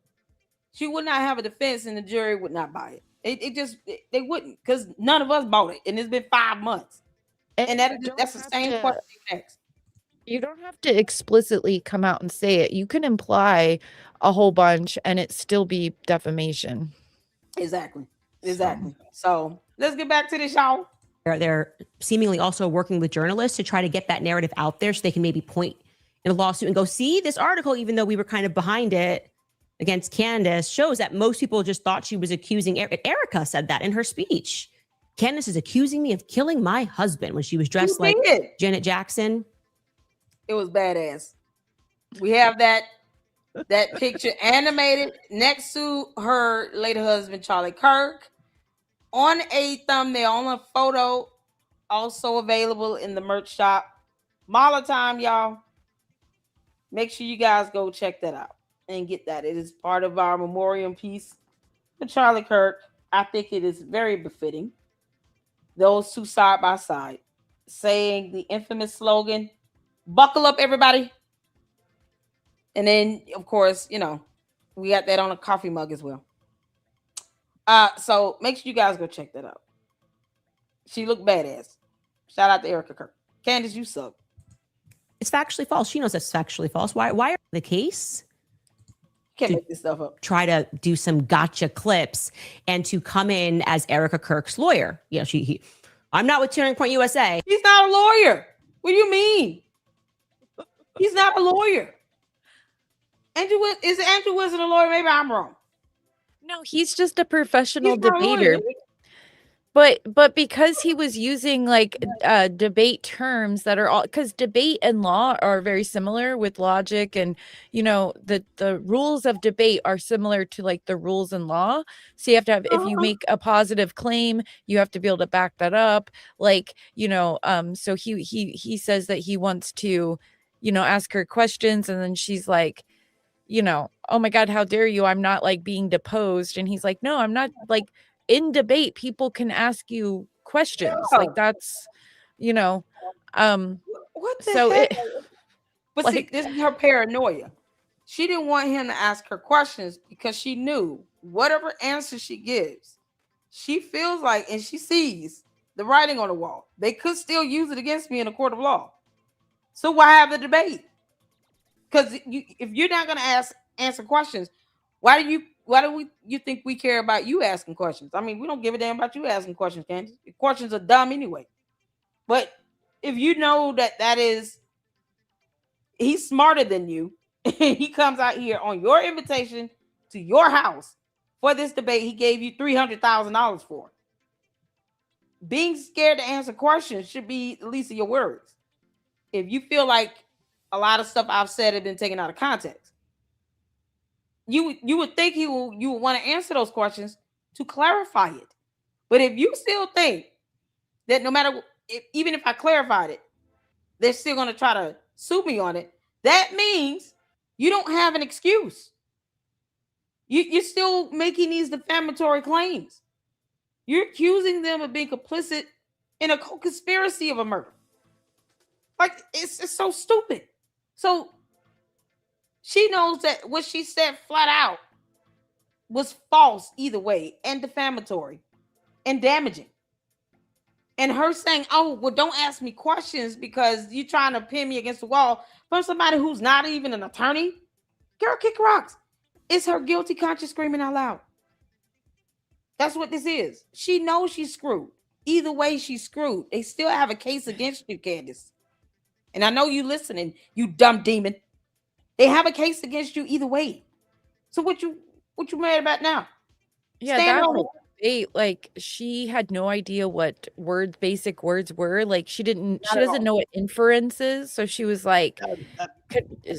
She would not have a defense and the jury would not buy it. They wouldn't, because none of us bought it. And it's been 5 months. And that's the same question next. You don't have to explicitly come out and say it. You can imply a whole bunch and it still be defamation. Exactly. So let's get back to this, y'all. They're seemingly also working with journalists to try to get that narrative out there so they can maybe point in a lawsuit and go, see, this article, even though we were kind of behind it against Candace, shows that most people just thought she was accusing Erica said that in her speech. Candace is accusing me of killing my husband when she was dressed like Janet Jackson. It was badass. We have that picture animated next to her late husband, Charlie Kirk, on a thumbnail, on a photo, also available in the merch shop. Mala time, y'all. Make sure you guys go check that out and get that. It is part of our memorial piece for Charlie Kirk. I think it is very befitting. Those two side by side, saying the infamous slogan, "Buckle up, everybody." And then, of course, we got that on a coffee mug as well. So make sure you guys go check that out. She looked badass. Shout out to Erica Kirk. Candace, you suck. It's factually false. She knows that's factually false. Why are the case? Can't make this stuff up. Try to do some gotcha clips and to come in as Erica Kirk's lawyer. I'm not with Turning Point USA. He's not a lawyer. What do you mean? He's not a lawyer. Andrew wasn't a lawyer? Maybe I'm wrong. No, he's just a professional debater. But because he was using like debate terms that are all, because debate and law are very similar with logic, and the rules of debate are similar to like the rules in law. So you have to have, if you make a positive claim, you have to be able to back that up. Like, so he says that he wants to, ask her questions, and then she's like, oh my God, how dare you? I'm not like being deposed. And he's like, no, I'm not. Like, in debate, people can ask you questions. Like, that's, what the heck? But see, this is her paranoia. She didn't want him to ask her questions because she knew whatever answer she gives, she feels like, and she sees the writing on the wall. They could still use it against me in a court of law. So why have the debate? Because if you're not going to answer questions, why do you think we care about you asking questions? I mean, we don't give a damn about you asking questions, Candace. Questions are dumb anyway. But if you know that is, he's smarter than you, and he comes out here on your invitation to your house for this debate he gave you $300,000 for. Being scared to answer questions should be the least of your worries. if you feel like a lot of stuff I've said have been taken out of context, you would think you would want to answer those questions to clarify it. But if you still think that no matter even if I clarified it, they're still going to try to sue me on it, that means you don't have an excuse. You're still making these defamatory claims. You're accusing them of being complicit in a co-conspiracy of a murder. Like, it's so stupid. So she knows that what she said flat out was false either way, and defamatory and damaging. And her saying, oh, well, don't ask me questions because you're trying to pin me against the wall from somebody who's not even an attorney. Girl, kick rocks. It's her guilty conscience screaming out loud. That's what this is. She knows she's screwed. Either way, she's screwed. They still have a case against you, Candace. And I know you listening, you dumb demon. They have a case against you either way. So what you mad about now? Yeah, Stand that on it. whole debate, like, she had no idea what basic words were. Like, she doesn't know what inference is. So she was like,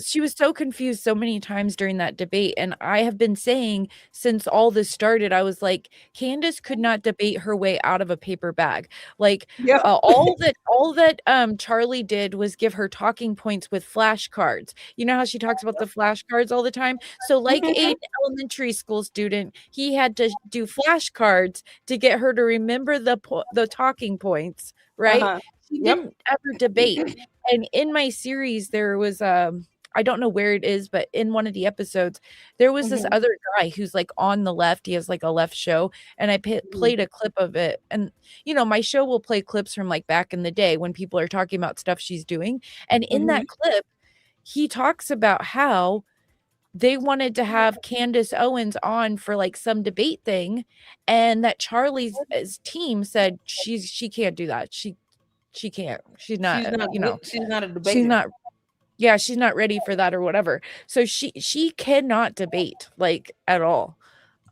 she was so confused so many times during that debate. And I have been saying since all this started, I was like, Candace could not debate her way out of a paper bag. Like, Yeah. all that Charlie did was give her talking points with flashcards. You know how she talks about the flashcards all the time? So like an elementary school student, he had to do flashcards to get her to remember the talking points, right? She Yep. didn't ever debate. And in my series, there was I don't know where it is, but in one of the episodes, there was this other guy who's like on the left. He has like a left show, and I played a clip of it. And my show will play clips from like back in the day when people are talking about stuff she's doing. And in that clip, he talks about how they wanted to have Candace Owens on for like some debate thing, and that Charlie's team said she can't do that. She can't. She's not, She's not a debater. she's not she's not ready for that or whatever. So she cannot debate like at all.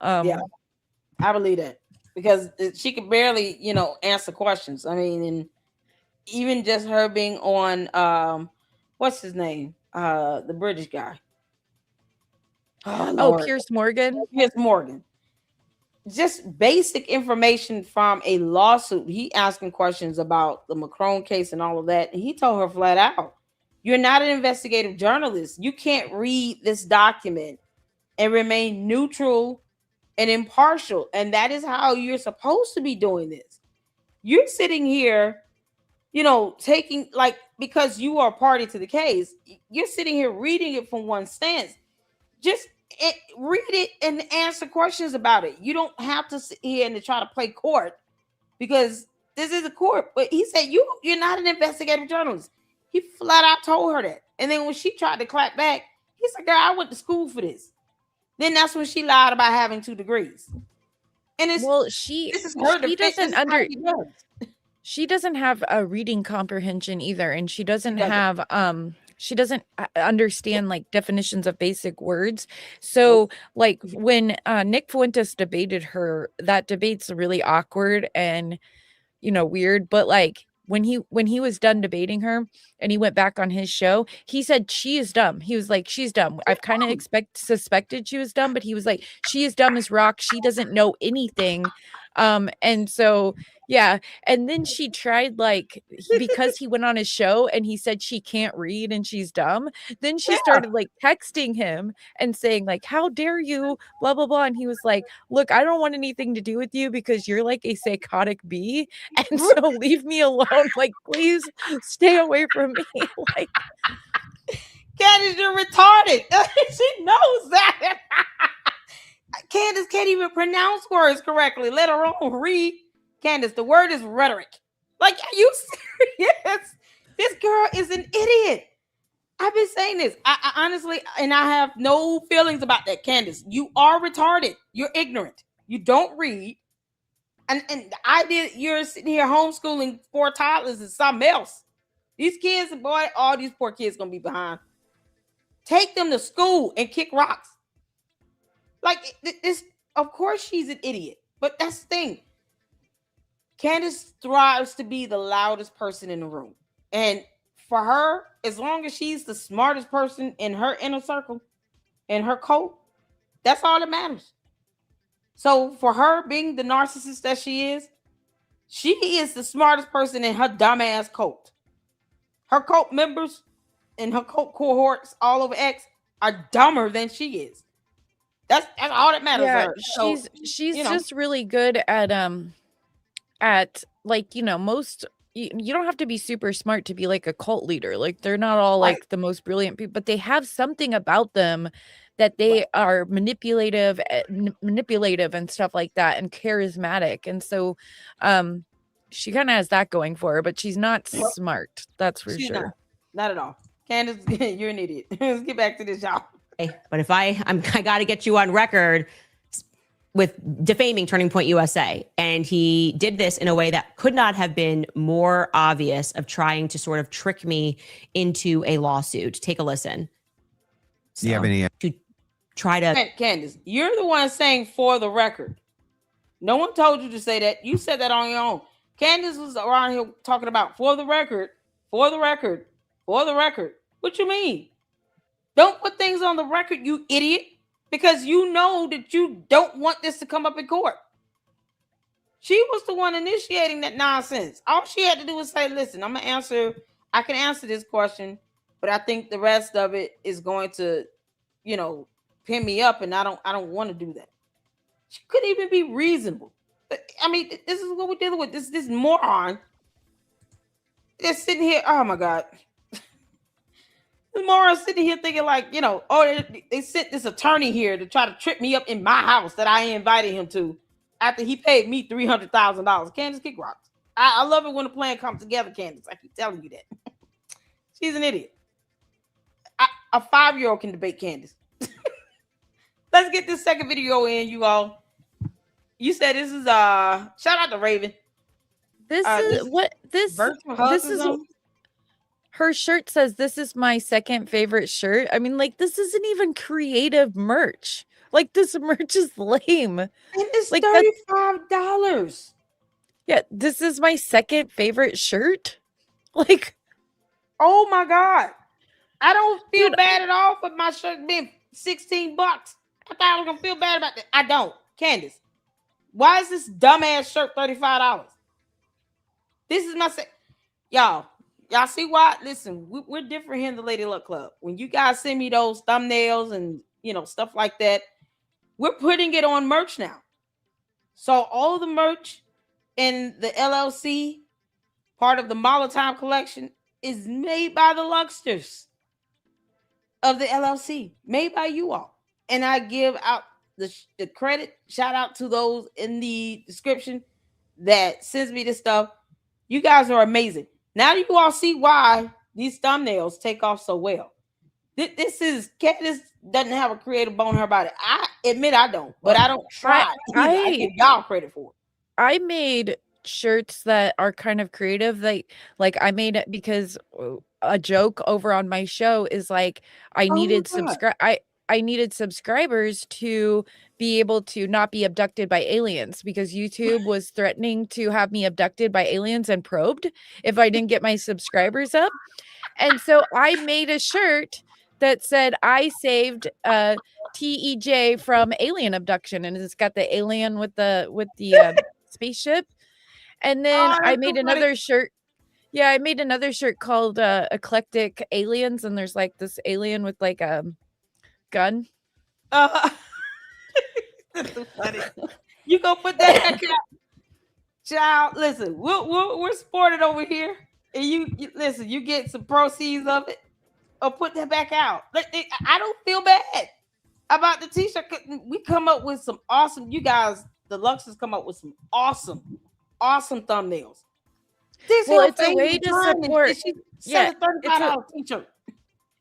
Yeah, I believe that because she could barely, answer questions. I mean, and even just her being on, what's his name? The British guy. Oh, Lord. Piers Morgan. Piers Morgan. Just basic information from a lawsuit. He asking questions about the Macron case and all of that. And he told her flat out, you're not an investigative journalist. You can't read this document and remain neutral and impartial. And that is how you're supposed to be doing this. You're sitting here, taking because you are party to the case, you're sitting here reading it from one stance. Just read it and answer questions about it. You don't have to sit here and try to play court because this is a court. But he said you're not an investigative journalist. He flat out told her that. And then when she tried to clap back, he said, girl, I went to school for this. Then that's when she lied about having 2 degrees. And she doesn't have a reading comprehension either, and she doesn't have she doesn't understand like definitions of basic words. So like when Nick Fuentes debated her, that debate's really awkward and weird, but like when he was done debating her and he went back on his show, he said she is dumb. He was like, she's dumb. I've kind of suspected she was dumb, but he was like, she is dumb as rock. She doesn't know anything. And so yeah. And then she tried because he went on his show and he said she can't read and she's dumb. Then she started like texting him and saying like, how dare you, blah, blah, blah. And he was like, look, I don't want anything to do with you because you're like a psychotic bee. And so leave me alone. Like, please stay away from me. Like, Candace, you're retarded. She knows that. Candace can't even pronounce words correctly, let alone read. Candace, the word is rhetoric. Like, are you serious? This girl is an idiot. I've been saying this. I honestly, and I have no feelings about that, Candace. You are retarded. You're ignorant. You don't read. And you're sitting here homeschooling 4 toddlers and something else. These kids, boy, all these poor kids gonna be behind. Take them to school and kick rocks. Like this, of course she's an idiot. But that's the thing. Candace thrives to be the loudest person in the room. And for her, as long as she's the smartest person in her inner circle, in her cult, that's all that matters. So for her being the narcissist that she is the smartest person in her dumbass cult. Her cult members and her cult cohorts all over X are dumber than she is. That's all that matters. Yeah, So, she's just really good at like, most you don't have to be super smart to be like a cult leader. Like they're not all right, like the most brilliant people, but they have something about them that they right. are manipulative and stuff like that and charismatic. And so she kind of has that going for her, but she's not smart. That's for She's sure. not at all. Candace, you're an idiot. Let's get back to this, y'all. But if I got to get you on record with defaming Turning Point USA. And he did this in a way that could not have been more obvious of trying to sort of trick me into a lawsuit. Take a listen. Do you have any? To try to... Candace, you're the one saying for the record. No one told you to say that. You said that on your own. Candace was around here talking about for the record, for the record, for the record. What you mean? Don't put things on the record, you idiot. Because you know that you don't want this to come up in court. She was the one initiating that nonsense. All she had to do was say, listen, I can answer this question, but I think the rest of it is going to, pin me up, and I don't want to do that. She couldn't even be reasonable. I mean, this is what we're dealing with. This moron is sitting here. Oh my God. Moron sitting here thinking like, they sent this attorney here to try to trip me up in my house that I invited him to after he paid me $300,000. Candace, kick rocks. I love it when the plan comes together, Candace. I keep telling you that. She's an idiot. A 5-year-old can debate Candace. Let's get this second video in, you all. You said this is shout out to Raven. This is her shirt says this is my second favorite shirt. I mean, like, this isn't even creative merch. Like, this merch is lame. And it's like $35. Yeah, this is my second favorite shirt. Like, oh my God. I don't feel bad at all for my shirt being $16. I thought I was gonna feel bad about that. I don't. Candace, why is this dumbass shirt $35? This is my y'all see why? Listen, we're different here in the Lady Luck Club. When you guys send me those thumbnails and stuff like that, we're putting it on merch now. So all the merch in the LLC, part of the Molotov collection, is made by the Lucksters of the LLC, made by you all. And I give out the credit, shout out to those in the description that sends me this stuff. You guys are amazing. Now you all see why these thumbnails take off so well. This is Candace doesn't have a creative bone in her body. I admit I don't, but I don't try. I give y'all credit for it. I made shirts that are kind of creative. Like I made it because a joke over on my show is like I needed I needed subscribers to be able to not be abducted by aliens because YouTube was threatening to have me abducted by aliens and probed if I didn't get my subscribers up. And so I made a shirt that said I saved TEJ from alien abduction, and it's got the alien with the spaceship. And then I made another shirt. Yeah, I made another shirt called Eclectic Aliens, and there's like this alien with like a gun. That's so funny. You go put that child. Listen, we're supported over here, and you listen. You get some proceeds of it, or put that back out. I don't feel bad about the t-shirt. We come up with some awesome. You guys, the Luxers, come up with some awesome thumbnails. It's a way to support. $35 t-shirt.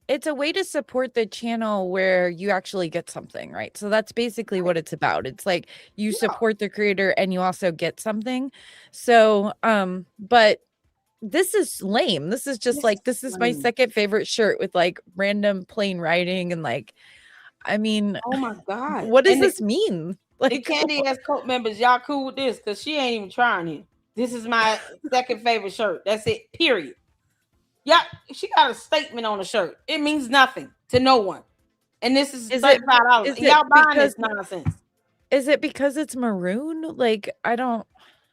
It's a way to support the channel where you actually get something, right? So that's basically what it's about. It's like you support the creator and you also get something. So, but this is lame. This is just this is my second favorite shirt with like random plain writing and like, I mean, oh my God, what does this mean? Like, Candy has cult members. Y'all cool with this? Because she ain't even trying here. This is my second favorite shirt. That's it. Period. Yeah, she got a statement on the shirt. It means nothing to no one. And this is Is it $35. is And it y'all buying because this nonsense. it's maroon? Like, I don't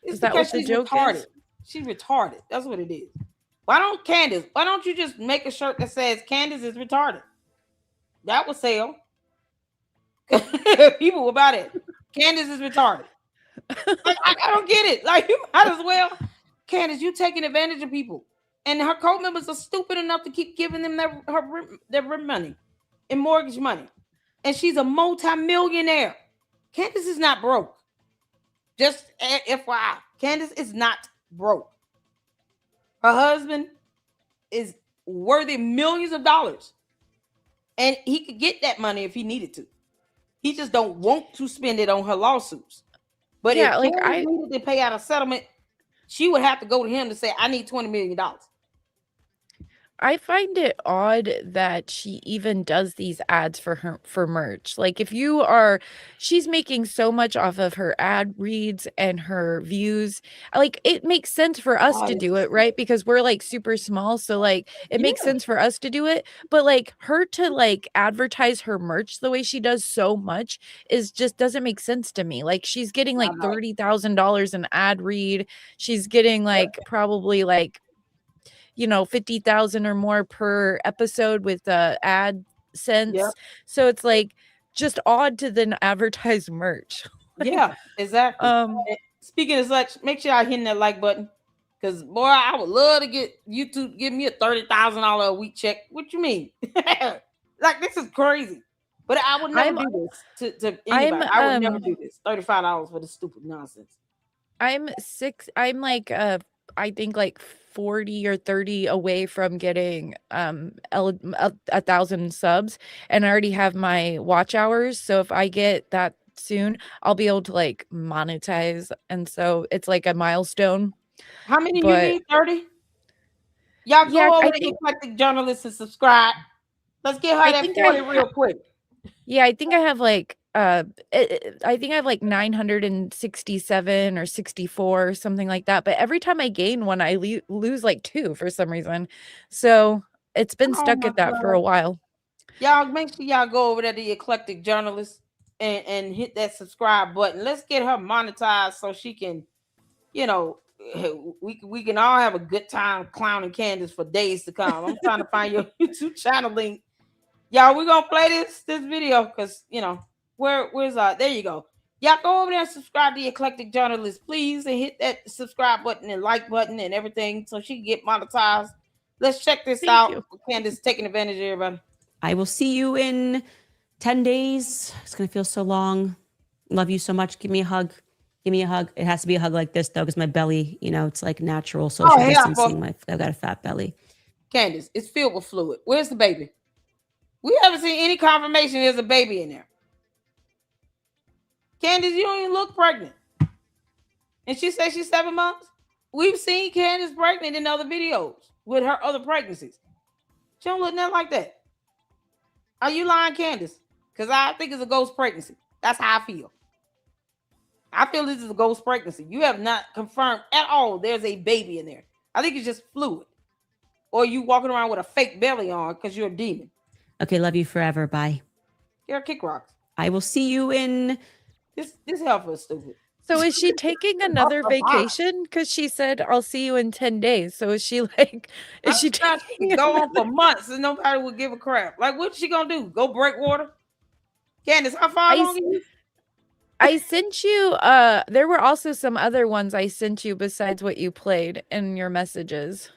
It's is that because what the she's joke retarded. is? She's retarded. That's what it is. Candace, why don't you just make a shirt that says Candace is retarded? That would sell. People will buy it. Candace is retarded. Like, I don't get it. Like, you might as well. Candace, you taking advantage of people. And her co-members are stupid enough to keep giving them their rent money and mortgage money. And she's a multi-millionaire. Candace is not broke. Just FYI, Candace is not broke. Her husband is worthy millions of dollars. And he could get that money if he needed to. He just don't want to spend it on her lawsuits. But Yeah, if like Candace needed to pay out a settlement, she would have to go to him to say, I need $20 million. I find it odd that she even does these ads for merch. Like, she's making so much off of her ad reads and her views. Like, it makes sense for us to do it, right? Because we're like super small, so like it makes sense for us to do it. But like her to like advertise her merch the way she does so much is just doesn't make sense to me. Like, she's getting like $30,000 an ad read. She's getting like probably like 50,000 or more per episode with ad sense. Yep. So it's like just odd to then advertise merch. Yeah, exactly. Speaking of such, make sure y'all hitting that like button. Because boy, I would love to get YouTube give me a $30,000 a week check. What you mean? Like, this is crazy. But I would never do this to anybody. I would never do this. $35 for this stupid nonsense. I'm like I think like 40 or 30 away from getting a 1,000 subs, and I already have my watch hours. So if I get that soon, I'll be able to like monetize, and so it's like a milestone. How many you need? 30? Y'all go over to Eclectic Journalist and subscribe. Let's get her that 40 real quick. Yeah, I think I have like I think I have like 967 or 64 or something like that. But every time I gain one, I lose like 2 for some reason. So it's been stuck at that for a while. Y'all make sure y'all go over there to the Eclectic Journalist and hit that subscribe button. Let's get her monetized so she can, we can all have a good time clowning Candace for days to come. I'm trying to find your YouTube channel link. Y'all, we're gonna play this video because where's there you go. Y'all go over there and subscribe to the Eclectic Journalist, please, and hit that subscribe button and like button and everything so she can get monetized. Let's check this out. Candace taking advantage of everybody. I will see you in 10 days. It's gonna feel so long. Love you so much. Give me a hug. Give me a hug. It has to be a hug like this though, because my belly, it's like natural social distancing. I've got a fat belly. Candace, it's filled with fluid. Where's the baby? We haven't seen any confirmation there's a baby in there. Candace, you don't even look pregnant. And she says she's 7 months. We've seen Candace pregnant in other videos with her other pregnancies. She don't look nothing like that. Are you lying, Candace? Because I think it's a ghost pregnancy. That's how I feel. I feel this is a ghost pregnancy. You have not confirmed at all there's a baby in there. I think it's just fluid. Or you walking around with a fake belly on because you're a demon. Okay, love you forever. Bye. You're kick rocks. I will see you in... This help is stupid. So is she taking another vacation? Because she said, I'll see you in 10 days. So is she like... Is she taking go on for months and nobody would give a crap? Like, what's she going to do? Go break water? Candace, how far along are you? I sent you... there were also some other ones I sent you besides what you played in your messages.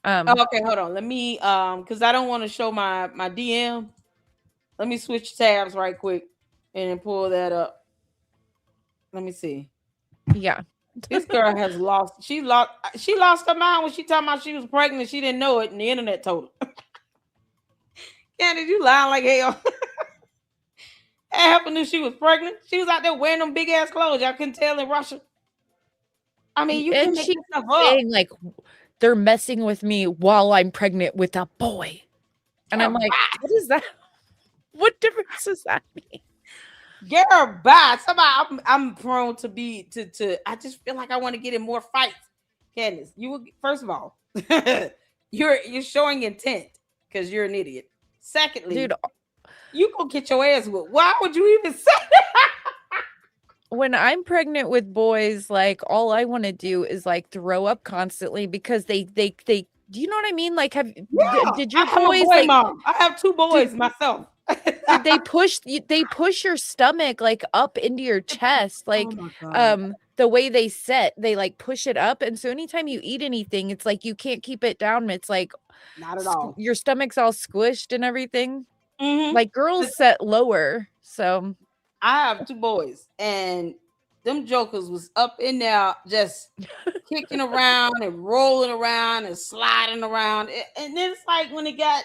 Okay, hold on. Let me because I don't want to show my DM. Let me switch tabs right quick and pull that up. Let me see. Yeah. This girl has she lost her mind when she talking about she was pregnant. She didn't know it, and the internet told her. Candace, you lying like hell. That happened when she was pregnant. She was out there wearing them big ass clothes. Y'all couldn't tell in Russia. I mean, you can make this stuff up. Saying like they're messing with me while I'm pregnant with a boy. And I'm like, what is that? What difference does that mean? Girl, bye. Somehow I'm prone to be I just feel like I want to get in more fights. Candace, you will first of all, you're showing intent because you're an idiot. Secondly, Dude, you gonna get your ass whooped. Why would you even say that? when I'm pregnant with boys, like all I want to do is like throw up constantly because they do you know what I mean? Like Yeah, did your I'm a boys boy like mom. I have 2 did boys myself. did they push your stomach like up into your chest Oh like my god, the way they set they like push it up, and so anytime you eat anything it's like you can't keep it down, it's like not at all. your stomach's all squished and everything. Mm-hmm. Like girls set lower, so I have 2 boys, and them jokers was up in there just kicking around and rolling around and sliding around. And then it's like when it got,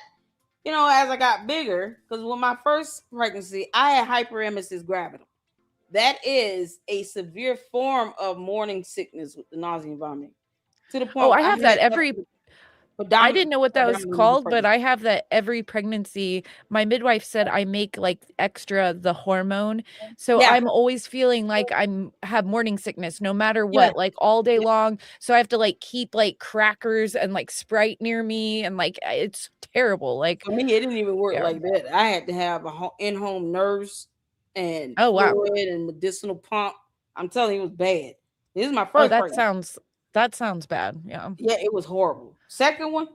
as I got bigger, because with my first pregnancy, I had hyperemesis gravidum. That is a severe form of morning sickness with the nausea and vomiting. To the point oh, where I have that every I didn't know what that was called, but I have that every pregnancy. My midwife said I make like extra the hormone. So Yeah. I'm always feeling like I'm have morning sickness no matter Yeah. what, like all day long. So I have to like keep like crackers and like Sprite near me, and like it's terrible. Like For me, it didn't even work yeah. like that. I had to have a in-home nurse and Oh wow. fluid and medicinal pump. I'm telling you, it was bad. This is my Oh, first pregnancy. that sounds bad. Yeah. Yeah, it was horrible. Second one,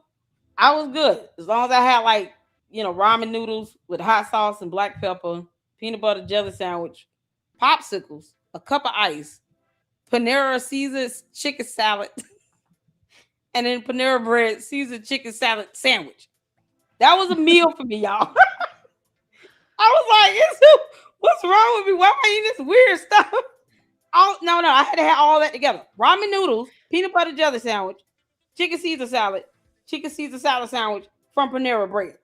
I was good. As long as I had like, ramen noodles with hot sauce and black pepper, peanut butter jelly sandwich, popsicles, a cup of ice, Panera Caesar's chicken salad, and then Panera bread Caesar chicken salad sandwich. That was a meal for me, y'all. I was like, what's wrong with me? Why am I eating this weird stuff? Oh, no, I had to have all that together. Ramen noodles, peanut butter jelly sandwich, chicken Caesar salad sandwich from Panera bread,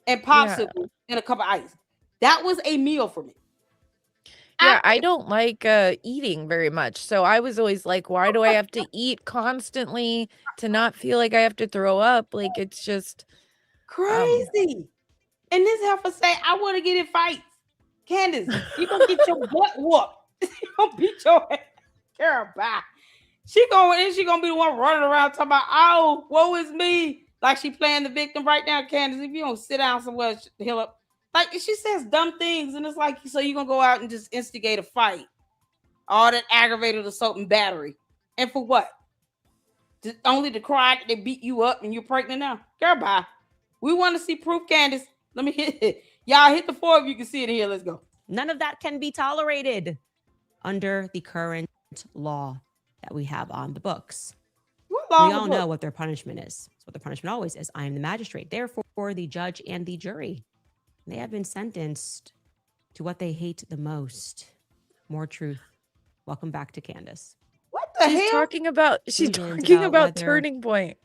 and popsicle and a cup of ice. That was a meal for me. Yeah, I don't like eating very much. So I was always like, why do I have to eat constantly to not feel like I have to throw up? Like it's just crazy. And this heifer say, I want to get in fights. Candace, you gonna get your butt whooped. You gonna beat your ass. Girl, bye. She gonna be the one running around talking about, oh, woe is me. Like she playing the victim right now, Candace. If you don't sit down somewhere, heal up. Like she says dumb things, and it's like, so you gonna go out and just instigate a fight. All that aggravated assault and battery. And for what? Only to cry that they beat you up and you're pregnant now. Girl, bye. We want to see proof, Candace. Let me hit it. Y'all hit the 4 if you can see it here. Let's go. None of that can be tolerated under the current law that we have on the books. What law? We all know what their punishment is. It's what their punishment always is. I am the magistrate. Therefore, the judge and the jury. They have been sentenced to what they hate the most. More truth. Welcome back to Candace. What the hell? She's talking about Turning Point.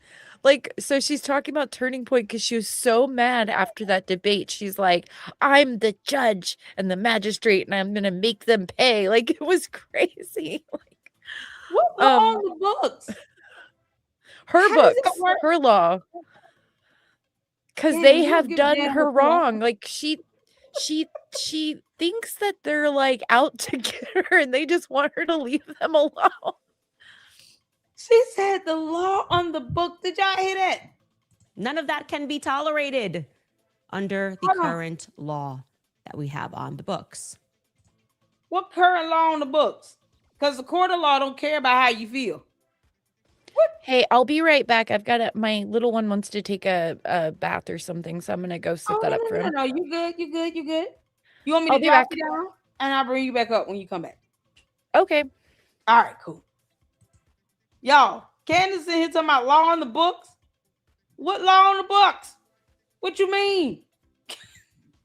Like, so she's talking about Turning Point because she was so mad after that debate. She's like, I'm the judge and the magistrate, and I'm gonna make them pay. Like, it was crazy. Like, what law on the books? Her law. Because they have done her wrong. Like she thinks that they're like out to get her and they just want her to leave them alone. She said the law on the book. Did y'all hear that? None of that can be tolerated under the current law that we have on the books. What current law on the books? Because the court of law don't care about how you feel. Hey, I'll be right back. I've got my little one wants to take a bath or something, so I'm gonna go set that up for him. No, you good. You want me to drop you down, and I'll bring you back up when you come back. Okay. All right, cool. Y'all, Candace in here talking about law on the books. What law on the books? What you mean?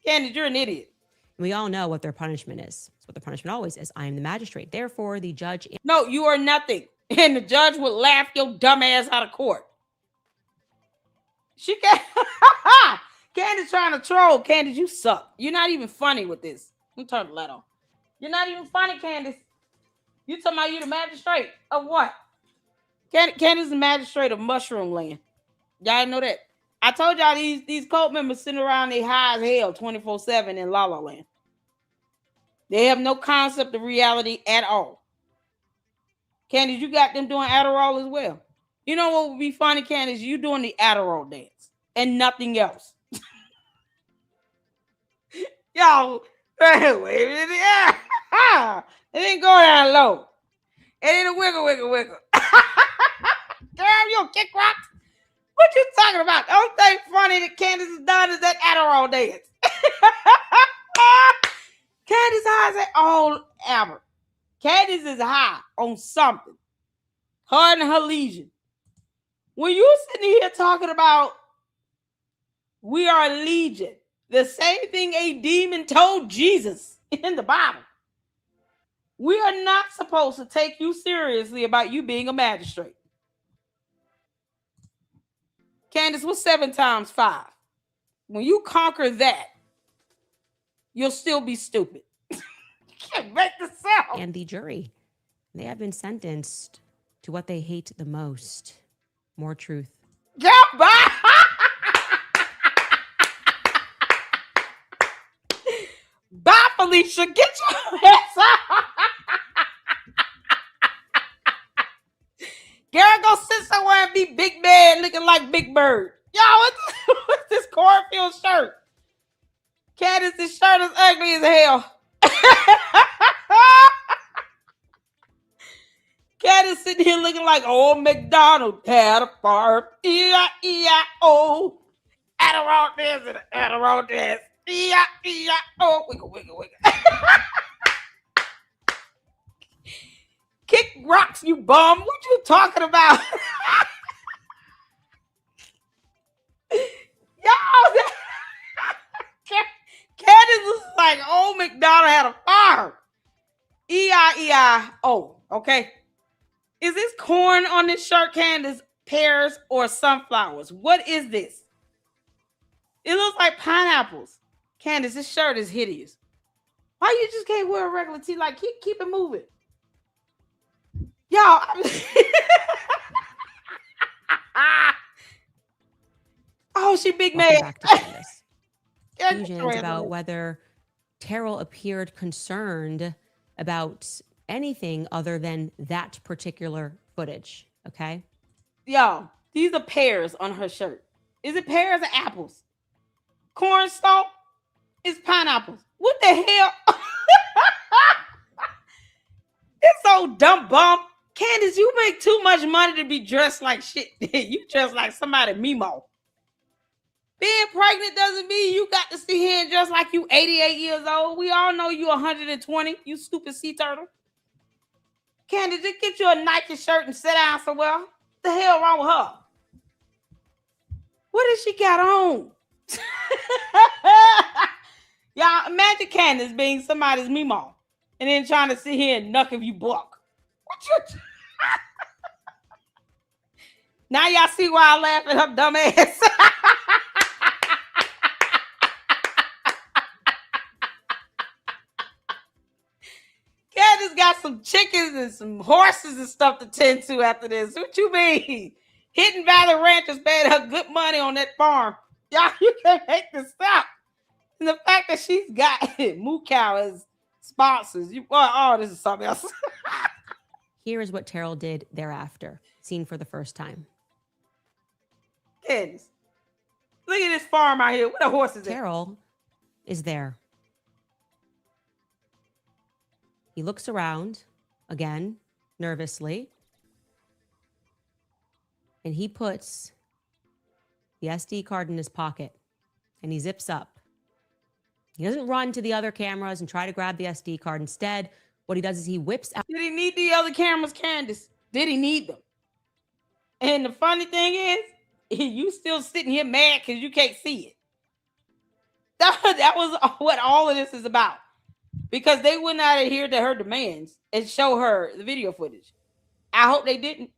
Candace, you're an idiot. We all know what their punishment is. It's what their punishment always is. I am the magistrate. Therefore, the judge. No, you are nothing. And the judge would laugh your dumb ass out of court. She can't. Candace trying to troll. Candace, you suck. You're not even funny with this. Let me turn the light on. You're not even funny, Candace. You talking about you the magistrate of what? Candace is the magistrate of Mushroom Land. Y'all know that. I told y'all these cult members sitting around they high as hell 24/7 in La La Land. They have no concept of reality at all. Candace, you got them doing Adderall as well. You know what would be funny, Candace? You doing the Adderall dance and nothing else. Yo, wave it in the air. It didn't go down low. It ain't a wiggle, wiggle, wiggle. Girl, you don't kick rocks? What you talking about? The only thing funny that Candace has done is that Adderall dance. Candace high as all ever. Candace is high on something. Her and her legion. When you sitting here talking about we are legion, the same thing a demon told Jesus in the Bible. We are not supposed to take you seriously about you being a magistrate. Candace, what's 7 times 5? When you conquer that, you'll still be stupid. You can't make this up. And the jury, they have been sentenced to what they hate the most. More truth. Get back! Bye, Felicia. Get your ass up. Girl, go sit somewhere and be Big Man looking like Big Bird. Yo, what's this cornfield shirt? Candace, this shirt is ugly as hell. Candace sitting here looking like old McDonald had a farm. E-I-E-I-O. Adderall dance and Adderall dance. E-I-E-I-O. Wiggle, wiggle, wiggle. Kick rocks, you bum. What you talking about? Yo, Candace was like old McDonald had a farm. E-I-E-I-O. Okay. Is this corn on this shirt, Candace? Pears or sunflowers? What is this? It looks like pineapples. Candace, this shirt is hideous. Why you just can't wear a regular tee? Like, keep it moving. Y'all. Oh, she big man. Back to Candace. Conclusions about whether Terrell appeared concerned about anything other than that particular footage. Okay. Y'all, these are pears on her shirt. Is it pears or apples? Corn stalk is pineapples. What the hell? It's so dumb bum. Candace, you make too much money to be dressed like shit. You dress like somebody Mimo. Being pregnant doesn't mean you got to sit here and dress like you 88 years old. We all know you 120, you stupid sea turtle. Candace, just get you a Nike shirt and sit down somewhere. What the hell wrong with her? What does she got on? Y'all, imagine Candace being somebody's Mimo and then trying to sit here and knuck if you buck. What you... Now y'all see why I laugh at her dumb ass. Candace got some chickens and some horses and stuff to tend to after this. What you mean? Hidden Valley Ranchers paid her good money on that farm. Y'all, you can't make this up. And the fact that she's got Moo Cow as sponsors. This is something else. Here is what Terrell did thereafter, seen for the first time. Candace, look at this farm out here. What the horses at? Terrell is there. He looks around again, nervously, and he puts the SD card in his pocket and he zips up. He doesn't run to the other cameras and try to grab the SD card. Instead, what he does is he whips out. Did he need the other cameras, Candace? Did he need them? And the funny thing is, you still sitting here mad because you can't see it. That was what all of this is about. Because they would not adhere to her demands and show her the video footage. I hope they didn't.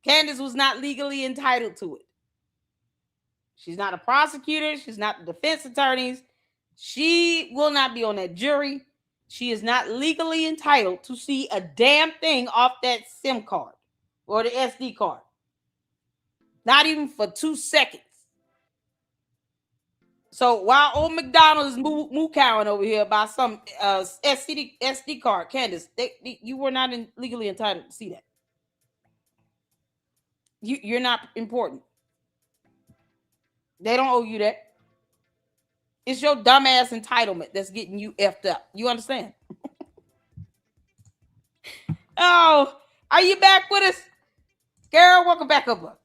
Candace was not legally entitled to it. She's not a prosecutor. She's not the defense attorneys. She will not be on that jury. She is not legally entitled to see a damn thing off that SIM card or the SD card. Not even for 2 seconds. So while old McDonald is moo cowing over here by some SD card, Candace, you were not legally entitled to see that. You're not important. They don't owe you that. It's your dumbass entitlement that's getting you effed up. You understand? Oh, are you back with us? Girl, welcome back up.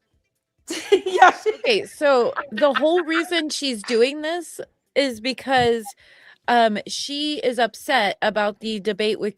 Yeah, Okay, so the whole reason she's doing this is because she is upset about the debate with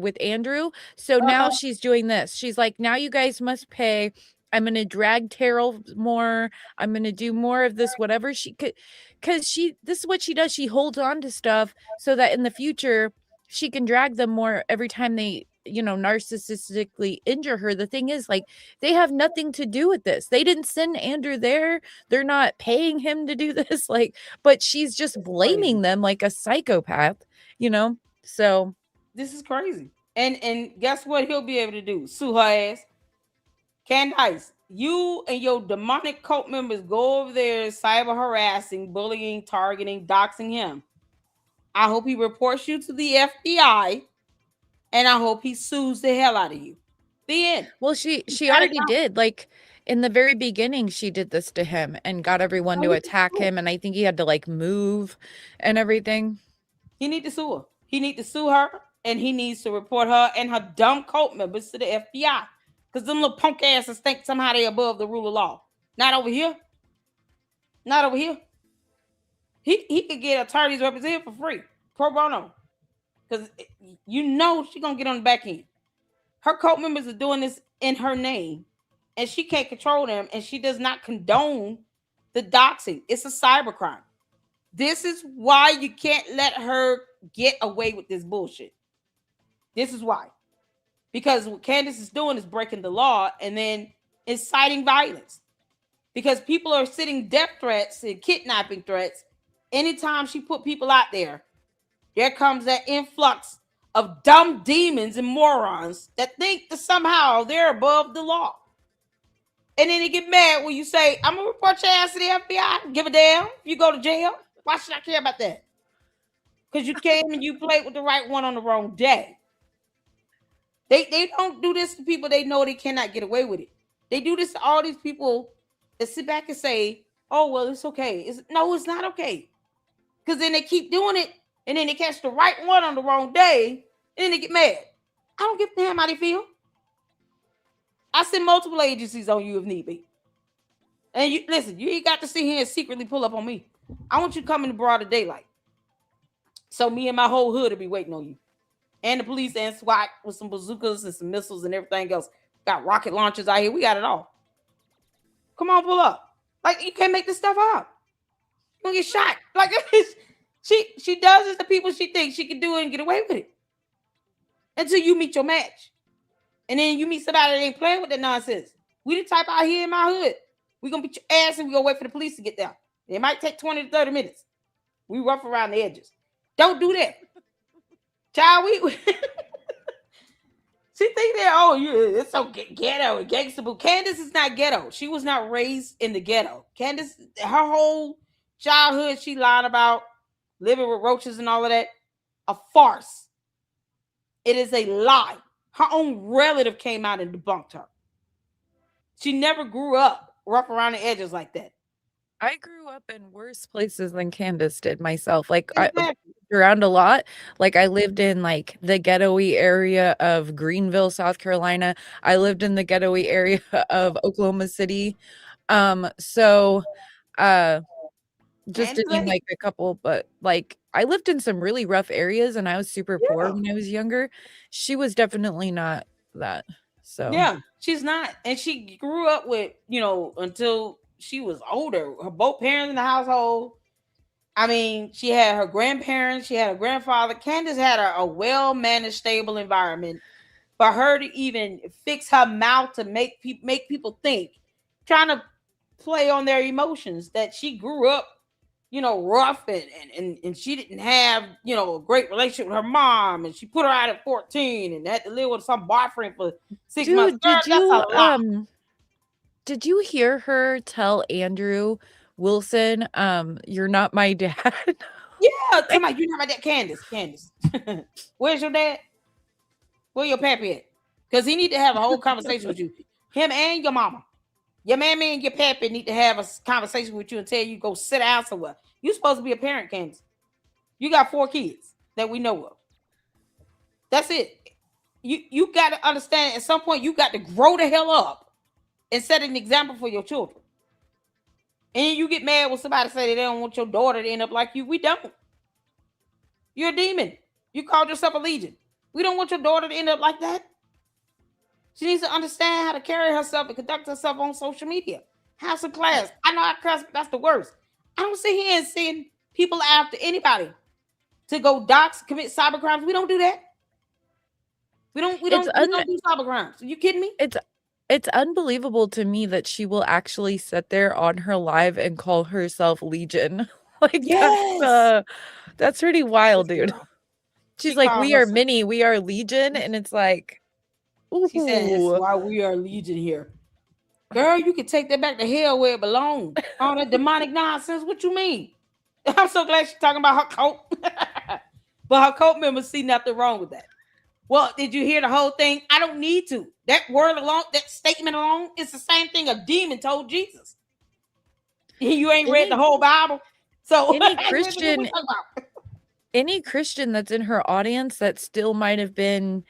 with Andrew. So now she's doing this. She's like, now you guys must pay. I'm gonna drag Terrell more. I'm gonna do more of this, whatever she could, because this is what she does. She holds on to stuff so that in the future she can drag them more every time they, narcissistically injure her. The thing is, like, they have nothing to do with this. They didn't send Andrew there. They're not paying him to do this. Like, but she's just blaming them like a psychopath, So this is crazy. And guess what he'll be able to do? Sue her ass. Candace, you and your demonic cult members go over there cyber harassing, bullying, targeting, doxing him. I hope he reports you to the FBI, and I hope he sues the hell out of you. The end. Well, she already did. Like, in the very beginning, she did this to him and got everyone to attack him, and I think he had to like move and everything. He need to sue her. He need to sue her, and he needs to report her and her dumb cult members to the FBI. Because them little punk asses think somehow they above the rule of law. Not over here. Not over here. He could get attorneys represented for free. Pro bono. Because she's going to get on the back end. Her cult members are doing this in her name. And she can't control them. And she does not condone the doxing. It's a cybercrime. This is why you can't let her get away with this bullshit. This is why. Because what Candace is doing is breaking the law and then inciting violence. Because people are sending death threats and kidnapping threats. Anytime she put people out there comes that influx of dumb demons and morons that think that somehow they're above the law. And then they get mad when you say, I'm going to report your ass to the FBI. Give a damn if you go to jail. Why should I care about that? Because you came and you played with the right one on the wrong day. They don't do this to people they know they cannot get away with it. They do this to all these people that sit back and say, oh, well, it's okay. No, it's not okay. Because then they keep doing it, and then they catch the right one on the wrong day, and then they get mad. I don't give a damn how they feel. I send multiple agencies on you if need be. And you listen, you ain't got to sit here and secretly pull up on me. I want you to come in the broader daylight. So me and my whole hood will be waiting on you. And the police and SWAT with some bazookas and some missiles and everything else. Got rocket launchers out here. We got it all. Come on, pull up. Like, you can't make this stuff up. You're gonna get shot. Like, she does this to people she thinks she can do it and get away with it. Until you meet your match. And then you meet somebody that ain't playing with that nonsense. We the type out here in my hood. We gonna beat your ass and we gonna wait for the police to get there. It might take 20 to 30 minutes. We rough around the edges. Don't do that. Child, she think that, it's so ghetto and gangster. But Candace is not ghetto. She was not raised in the ghetto. Candace, her whole childhood, she lied about living with roaches and all of that. A farce. It is a lie. Her own relative came out and debunked her. She never grew up rough around the edges like that. I grew up in worse places than Candace did myself. Like, exactly. I moved around a lot. Like, I lived in like the ghetto-y area of Greenville, South Carolina. I lived in the ghetto-y area of Oklahoma City. Just to name like a couple, but like I lived in some really rough areas and I was super poor when I was younger. She was definitely not that. So yeah, she's not. And she grew up with, until she was older, her both parents in the household. I mean, she had her grandparents, she had her grandfather. Candace had a well-managed, stable environment. For her to even fix her mouth to make people think, trying to play on their emotions, that she grew up, rough and she didn't have, a great relationship with her mom, and she put her out at 14 and had to live with some boyfriend for 6 months. Did you hear her tell Andrew Wilson, you're not my dad? Yeah, come on, you're not my dad. Candace. Where's your dad? Where your pappy at? Because he need to have a whole conversation with you. Him and your mama. Your mammy and your pappy need to have a conversation with you and tell you go sit down somewhere. You're supposed to be a parent, Candace. You got 4 kids that we know of. That's it. You got to understand at some point you got to grow the hell up and set an example for your children. And you get mad when somebody say they don't want your daughter to end up like you. We don't. You're a demon. You called yourself a legion. We don't want your daughter to end up like that. She needs to understand how to carry herself and conduct herself on social media. Have some class. I know I cuss, but that's the worst. I don't sit here and send people after anybody to go dox, commit cyber crimes. We don't do that. We don't do cyber crimes. Are you kidding me? It's unbelievable to me that she will actually sit there on her live and call herself Legion. Like, yes, that's pretty wild, dude. She's like, we are many, we are Legion, and it's like, ooh. She said, that's why we are Legion here. Girl, you can take that back to hell where it belongs. All that demonic nonsense. What you mean? I'm so glad she's talking about her cult. But her cult members see nothing wrong with that. Well, did you hear the whole thing? I don't need to. That word alone, that statement alone, it's the same thing a demon told Jesus. You ain't read the whole Bible. So any Christian that's in her audience that still might have been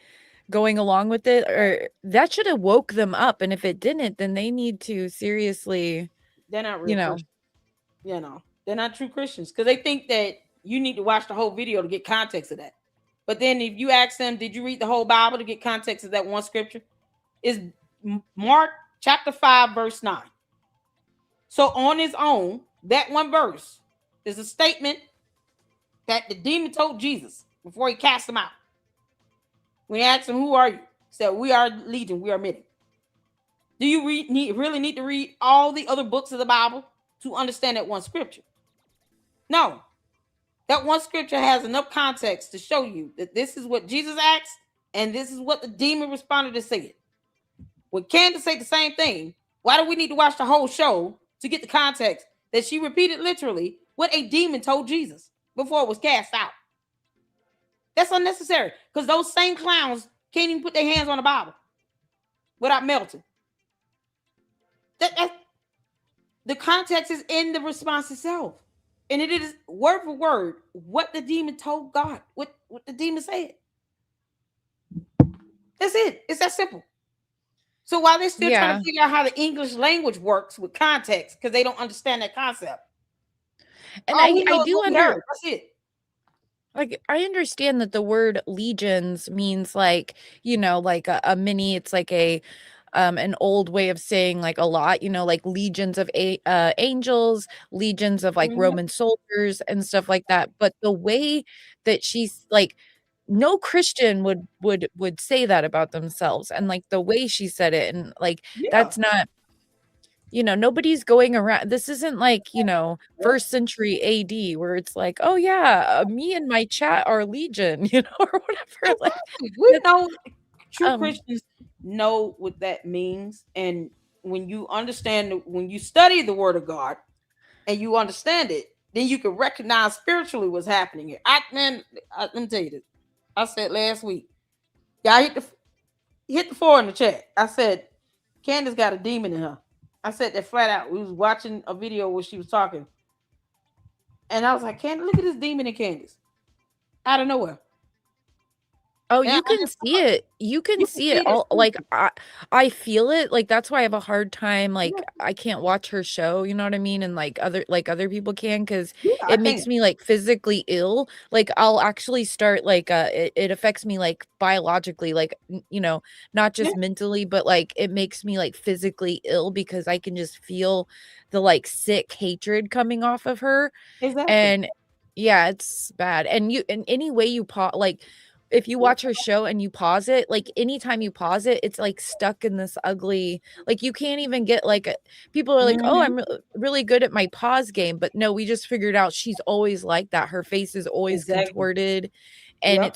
going along with it, or that should have woke them up. And if it didn't, then they need to seriously, they're not real Christians. They're not true Christians because they think that you need to watch the whole video to get context of that. But then if you ask them, did you read the whole Bible to get context of that one scripture? Is Mark chapter 5, verse 9. So on his own, that one verse is a statement that the demon told Jesus before he cast him out. When he asked him, who are you? He said, we are Legion, we are many. Do you really need to read all the other books of the Bible to understand that one scripture? No. That one scripture has enough context to show you that this is what Jesus asked and this is what the demon responded to say it. When Candace said the same thing, why do we need to watch the whole show to get the context that she repeated literally what a demon told Jesus before it was cast out? That's unnecessary because those same clowns can't even put their hands on the Bible without melting. The context is in the response itself. And it is word for word what the demon told God, what the demon said. That's it. It's that simple. So while they're still trying to figure out how the English language works with context, because they don't understand that concept. And I do understand. That's it. Like, I understand that the word legions means like, like a mini, it's like an old way of saying like a lot, like legions of angels, legions of like Roman soldiers and stuff like that. But the way that she's like, no Christian would say that about themselves, and like the way she said it, and like that's not, nobody's going around. This isn't like, first century AD where it's like, oh yeah, me and my chat are Legion, or whatever. Like, we know true Christians know what that means. And when you understand, when you study the word of God and you understand it, then you can recognize spiritually what's happening here. Let me tell you this. I said last week, y'all hit the 4 in the chat. I said, Candace got a demon in her. I said that flat out. We was watching a video where she was talking. And I was like, Candace, look at this demon in Candace. Out of nowhere. Oh, you can see it. You can see it all. Like, I feel it. Like, that's why I have a hard time. Like, I can't watch her show. You know what I mean? And like other people can, because it makes me like physically ill. Like, I'll actually start like it affects me like biologically, like, not just mentally, but like it makes me like physically ill because I can just feel the like sick hatred coming off of her. Exactly. And yeah, it's bad. And in any way you like, if you watch her show and you pause it, like anytime you pause it, it's like stuck in this ugly, like you can't even get like, people are like, oh, I'm really good at my pause game. But no, we just figured out she's always like that. Her face is always contorted and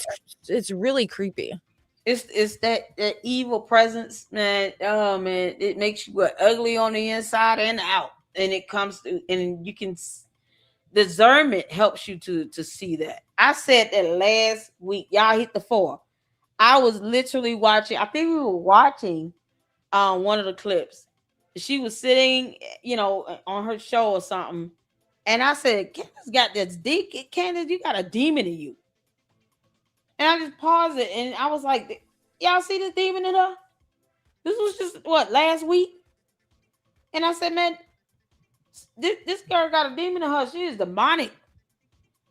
it's really creepy. It's that evil presence, man. Oh man, it makes you ugly on the inside and out. And it comes to, and you can, discernment helps you to see that. I said that last week. Y'all hit the 4. I was literally watching. I think we were watching one of the clips, she was sitting, on her show or something, and I said, Candace got this Candace, you got a demon in you. And I just paused it, and I was like, y'all see this demon in her? This was just what, last week? And I said, man, this girl got a demon in her. She is demonic.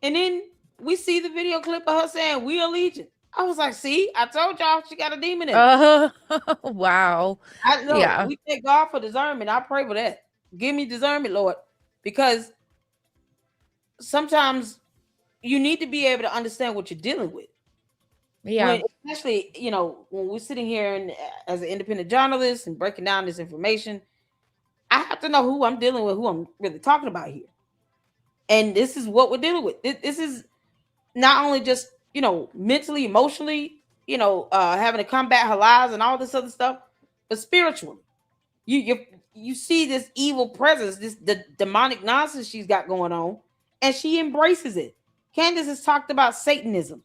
And then we see the video clip of her saying, we are legion. I was like, see, I told y'all she got a demon in her. Wow. I know. Yeah. We thank God for discernment. I pray for that. Give me discernment, Lord. Because sometimes you need to be able to understand what you're dealing with. Yeah. Especially, when we're sitting here and as an independent journalist and breaking down this information, I have to know who I'm dealing with, who I'm really talking about here. And this is what we're dealing with. This is not only just, mentally, emotionally, having to combat her lies and all this other stuff, but spiritually. You see this evil presence, the demonic nonsense she's got going on, and she embraces it. Candace has talked about Satanism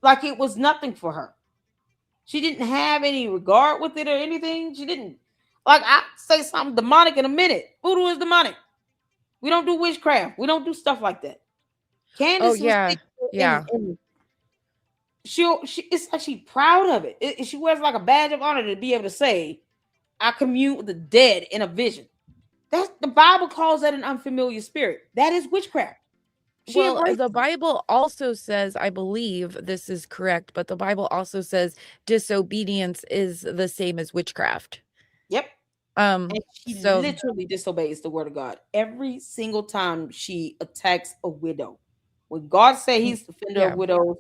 like it was nothing for her. She didn't have any regard with it or anything. She didn't, like, I say something demonic in a minute. Voodoo is demonic. We don't do witchcraft. We don't do stuff like that. Candace was Yeah. it's like she's proud of it. She wears like a badge of honor to be able to say, I commune with the dead in a vision. That's the Bible calls that an unfamiliar spirit. That is witchcraft. Well, the Bible also says, I believe this is correct, but the Bible also says disobedience is the same as witchcraft. Yep. And she literally disobeys the word of God every single time she attacks a widow. When God said he's the defender of widows,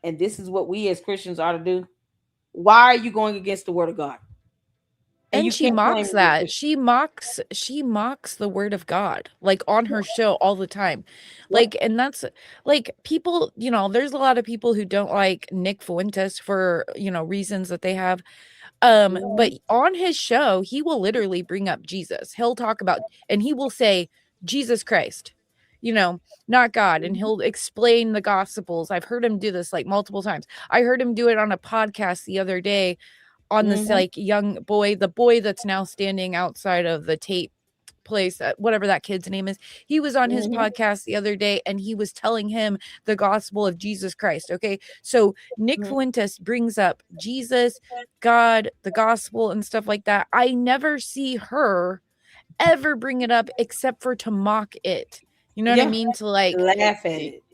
and this is what we as Christians are to do, why are you going against the word of God? And she mocks that. She mocks the word of God, like on her show all the time. Like, and that's like people, there's a lot of people who don't like Nick Fuentes for, reasons that they have. But on his show, he will literally bring up Jesus. He'll talk about, and he will say, Jesus Christ, not God. And he'll explain the gospels. I've heard him do this like multiple times. I heard him do it on a podcast the other day on this like young boy, the boy that's now standing outside of the Tate place, whatever that kid's name is. He was on his podcast the other day, and he was telling him the gospel of Jesus Christ. Okay, so Nick Fuentes brings up Jesus, God, the gospel, and stuff like that. I never see her ever bring it up except for to mock it. You know what I mean? To like laugh at it.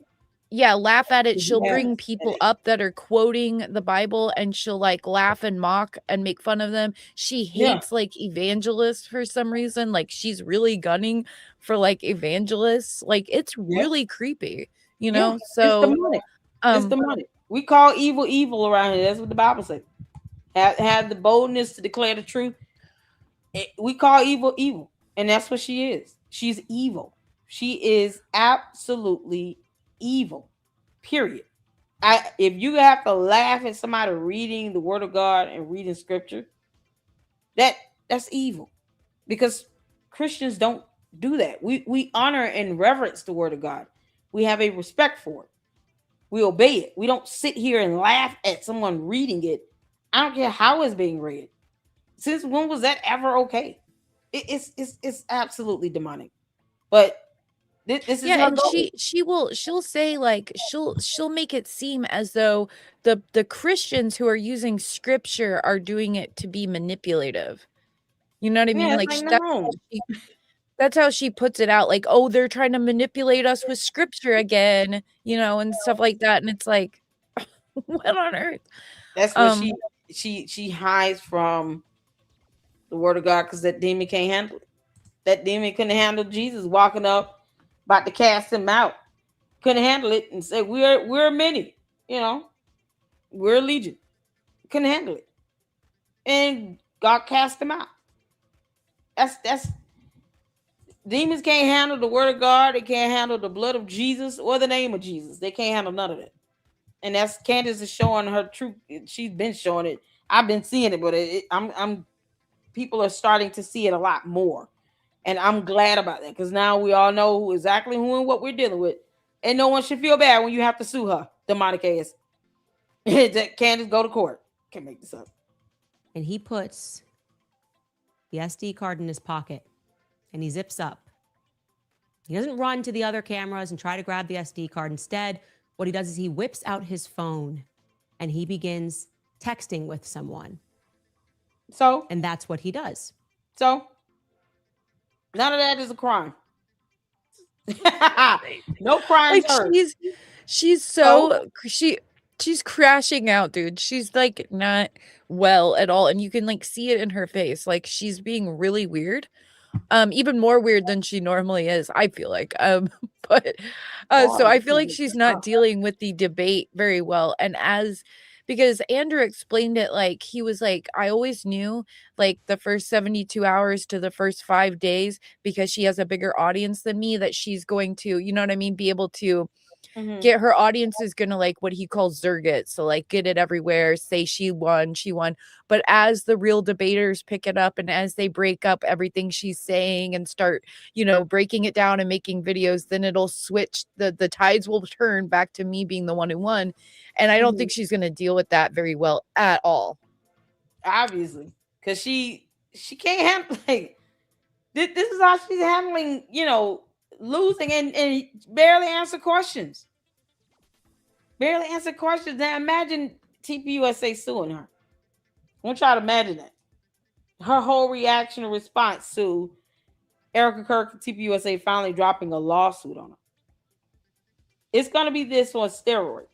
Yeah, laugh at it. She'll bring people up that are quoting the Bible, and she'll like laugh and mock and make fun of them. She hates like evangelists for some reason. Like she's really gunning for like evangelists. Like it's really creepy, So it's demonic. It's demonic. We call evil evil around here. That's what the Bible says. Have the boldness to declare the truth. We call evil evil, and that's what she is. She's evil. She is absolutely evil, period. If you have to laugh at somebody reading the word of God and reading scripture, that's evil, because Christians don't do that. We honor and reverence the word of God. We have a respect for it. We obey it. We don't sit here and laugh at someone reading it. I don't care how it's being read. Since when was that ever okay? It's absolutely demonic. But this is and she'll say like she'll make it seem as though the Christians who are using scripture are doing it to be manipulative. You know what I mean? Like that's how she puts it out. Like, oh, they're trying to manipulate us with scripture again, and stuff like that. And it's like, what on earth? That's what she hides from the word of God, because that demon can't handle it. That demon couldn't handle Jesus walking up, about to cast him out. Couldn't handle it and say, we're many, we're a legion. Couldn't handle it. And God cast him out. That's demons can't handle the word of God. They can't handle the blood of Jesus or the name of Jesus. They can't handle none of that. And that's Candace is showing her truth. She's been showing it. I've been seeing it, but I'm people are starting to see it a lot more. And I'm glad about that, because now we all know exactly who and what we're dealing with. And no one should feel bad when you have to sue her, demonic ass. Candace, go to court. Can't make this up. And he puts the SD card in his pocket, and he zips up. He doesn't run to the other cameras and try to grab the SD card. Instead, what he does is he whips out his phone and he begins texting with someone. So? And that's what he does. So? None of that is a crime. No crimes heard. She's so she's crashing out, dude. She's like not well at all, and you can like see it in her face. Like she's being really weird, even more weird than she normally is. I feel like, but so I feel like she's not dealing with the debate very well, and because Andrew explained it, like he was like, I always knew like the first 72 hours to the first 5 days, because she has a bigger audience than me, that she's going to, you know what I mean, be able to get her audience is gonna like what he calls zerg it, so like get it everywhere, say she won. But as the real debaters pick it up and as they break up everything she's saying and start, breaking it down and making videos, then it'll switch, the tides will turn back to me being the one who won. And I don't think she's gonna deal with that very well at all. Obviously, because she can't handle, like, this is how she's handling, losing and barely answer questions. Barely answer questions. Now imagine TPUSA suing her. I want y'all to imagine that. Her whole reaction or response to Erica Kirk and TPUSA finally dropping a lawsuit on her. It's gonna be this on steroids.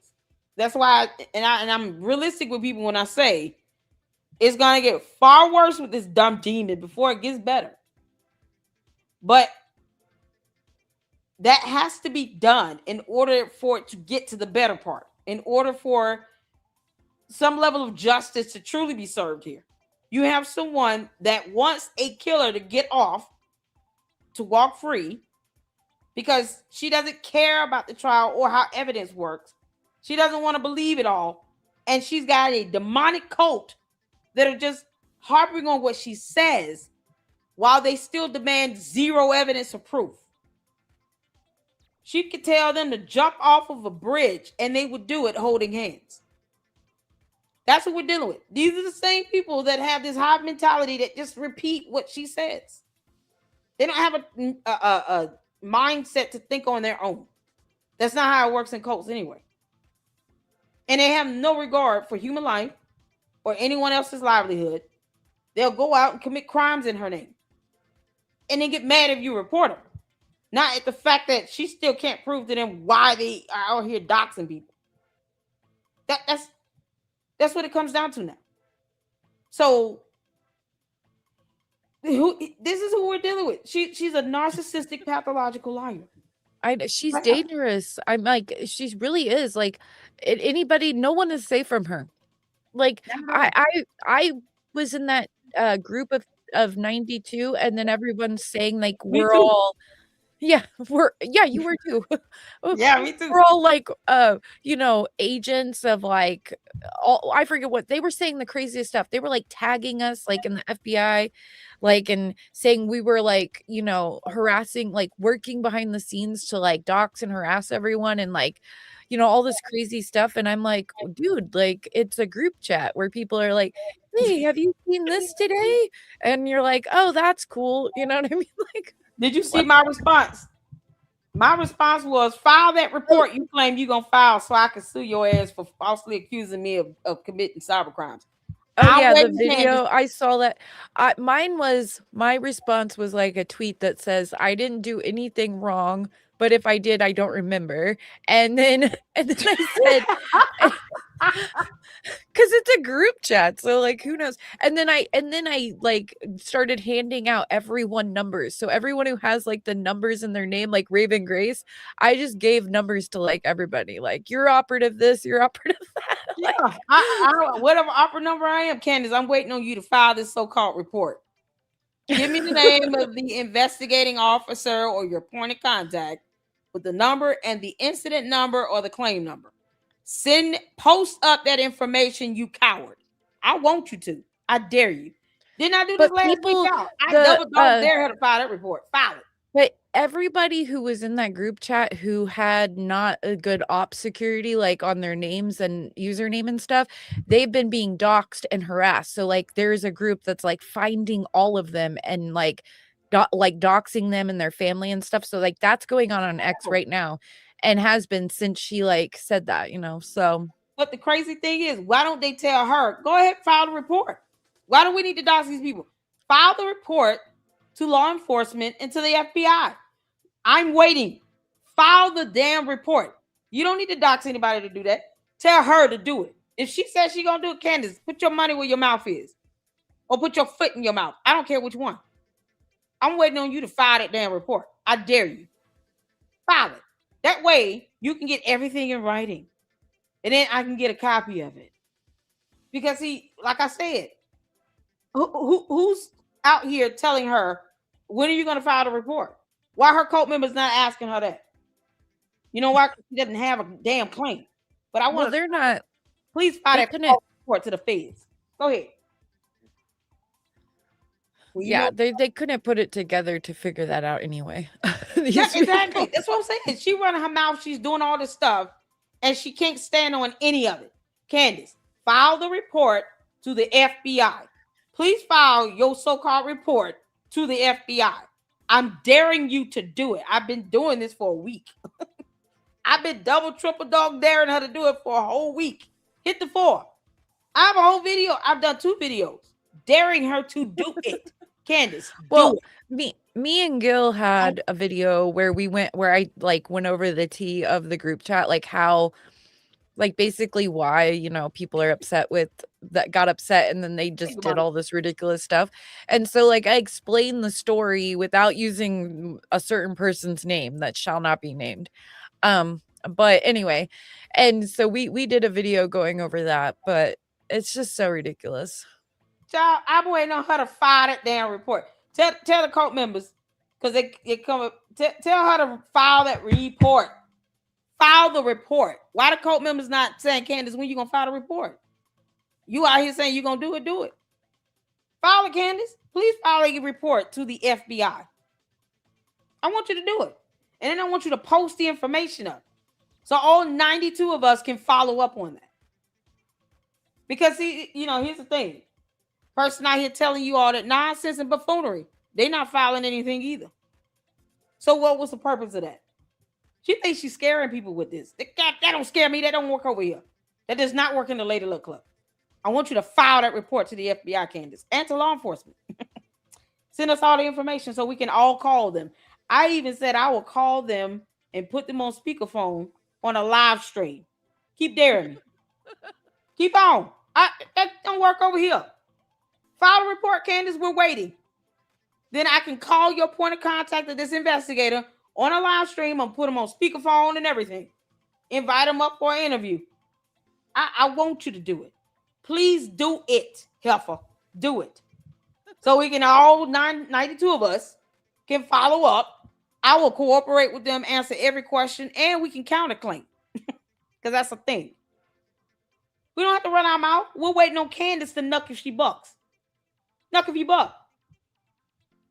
That's why, I'm realistic with people when I say it's gonna get far worse with this dumb demon before it gets better. But that has to be done in order for it to get to the better part, in order for some level of justice to truly be served here. You have someone that wants a killer to get off, to walk free, because she doesn't care about the trial or how evidence works. She doesn't want to believe it all. And she's got a demonic cult that are just harping on what she says while they still demand zero evidence or proof. She could tell them to jump off of a bridge and they would do it holding hands. That's what we're dealing with. These are the same people that have this hive mentality that just repeat what she says. They don't have a mindset to think on their own. That's not how it works in cults anyway. And they have no regard for human life or anyone else's livelihood. They'll go out and commit crimes in her name. And then get mad if you report them. Not at the fact that she still can't prove to them why they are out here doxing people. That's what it comes down to now. So this is who we're dealing with. She's a narcissistic, pathological liar. She's dangerous. I'm like, she really is. Like, anybody, no one is safe from her. Like, I was in that group of 92, and then everyone's saying like we're all. Yeah, you were too. Yeah, me too. We're all like, agents of like, I forget what they were saying, the craziest stuff. They were like tagging us like in the FBI, like, and saying we were like, harassing, like working behind the scenes to like dox and harass everyone and like, all this crazy stuff. And I'm like, dude, like it's a group chat where people are like, hey, have you seen this today? And you're like, oh, that's cool. You know what I mean? Like, did you see my response? My response was, file that report you claim you're going to file so I can sue your ass for falsely accusing me of committing cyber crimes. Oh, yeah, the video, I saw that. My response was like a tweet that says, I didn't do anything wrong, but if I did, I don't remember. And then I said, because it's a group chat, so like who knows. And then I like started handing out everyone numbers, so everyone who has like the numbers in their name, like Raven Grace, I just gave numbers to like everybody, like you're operative this, you're operative that. Yeah, I whatever operative number I am, Candace, I'm waiting on you to file this so-called report. Give me the name of the investigating officer or your point of contact with the number and the incident number or the claim number. Post up that information, you coward. I want you to. I dare you. Didn't I do this last week, y'all? I double dare her to file that report. File it. But everybody who was in that group chat who had not a good op security, like on their names and username and stuff, they've been being doxxed and harassed. So like there's a group that's like finding all of them and like doxing them and their family and stuff. So like that's going on X right now and has been since she like said that, so. But the crazy thing is, why don't they tell her, go ahead, file the report? Why do we need to dox these people? File the report to law enforcement and to the FBI. I'm waiting. File the damn report. You don't need to dox anybody to do that. Tell her to do it. If she says she's going to do it, Candace, put your money where your mouth is. Or put your foot in your mouth. I don't care which one. I'm waiting on you to file that damn report. I dare you. File it. That way, you can get everything in writing. And then I can get a copy of it. Because like I said, who's out here telling her, when are you going to file the report? Why her cult members not asking her that? You know why? She doesn't have a damn claim. But I want Well, they're not. Please file that report to the feds. Go ahead. Well, yeah, they couldn't put it together to figure that out anyway. Yeah, exactly. That's what I'm saying. She running her mouth. She's doing all this stuff. And she can't stand on any of it. Candace, file the report to the FBI. Please file your so-called report to the FBI. I'm daring you to do it. I've been doing this for a week. I've been double, triple dog daring her to do it for a whole week. Hit the 4. I have a whole video. I've done 2 videos daring her to do it. Candace, well, do it. Me and Gil had a video where I like went over the tea of the group chat, like how, like basically why, people are upset got upset and then they just did all this ridiculous stuff. And so like I explained the story without using a certain person's name that shall not be named. But anyway, and so we did a video going over that, but it's just so ridiculous. Child, I'm waiting on her to file that damn report. Tell the cult members, because they come. Tell her to file that report. File the report. Why the cult members not saying, Candace, when you gonna file the report? You out here saying you gonna do it, do it. File it, Candace. Please file a report to the FBI. I want you to do it. And then I want you to post the information up. So all 92 of us can follow up on that. Because here's the thing. Person out here telling you all that nonsense and buffoonery. They're not filing anything either. So what was the purpose of that? She thinks she's scaring people with this. That don't scare me. That don't work over here. That does not work in the Lady Luck Club. I want you to file that report to the FBI, Candace, and to law enforcement. Send us all the information so we can all call them. I even said I will call them and put them on speakerphone on a live stream. Keep daring me. Keep on. That don't work over here. File a report, Candace. We're waiting. Then I can call your point of contact of this investigator on a live stream and put them on speakerphone and everything. Invite them up for an interview. I want you to do it. Please do it, Heifer. Do it. So we can all 92 of us can follow up. I will cooperate with them, answer every question, and we can counterclaim. Because that's the thing. We don't have to run our mouth. We're waiting on Candace to knuck if she bucks. Knuck if you buck.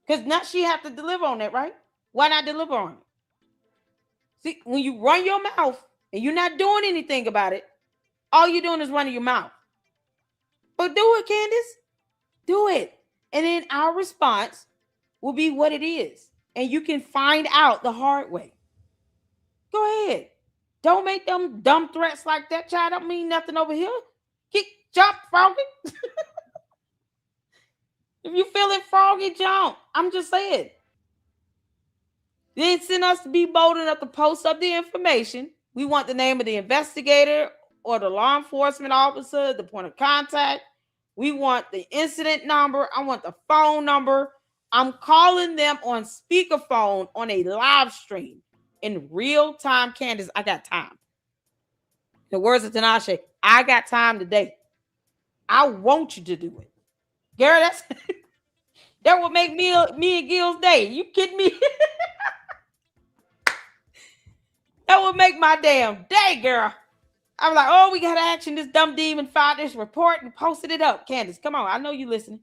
Because now she have to deliver on that, right? Why not deliver on it? See, when you run your mouth and you're not doing anything about it, all you're doing is running your mouth. But do it, Candace. Do it. And then our response will be what it is. And you can find out the hard way. Go ahead. Don't make them dumb threats like that, child. Don't mean nothing over here. Jump, froggy. If you feeling froggy, jump. I'm just saying. Then send us to be bold enough to post up the information. We want the name of the investigator or the law enforcement officer, the point of contact. We want the incident number. I want the phone number. I'm calling them on speakerphone on a live stream in real time. Candace, I got time. The words of Tinashe, I got time today. I want you to do it. Gary, that would make me and Gil's day. You kidding me? That would make my damn day, girl. I'm like, oh, we got to action. This dumb demon filed this report and posted it up. Candace, come on. I know you listening.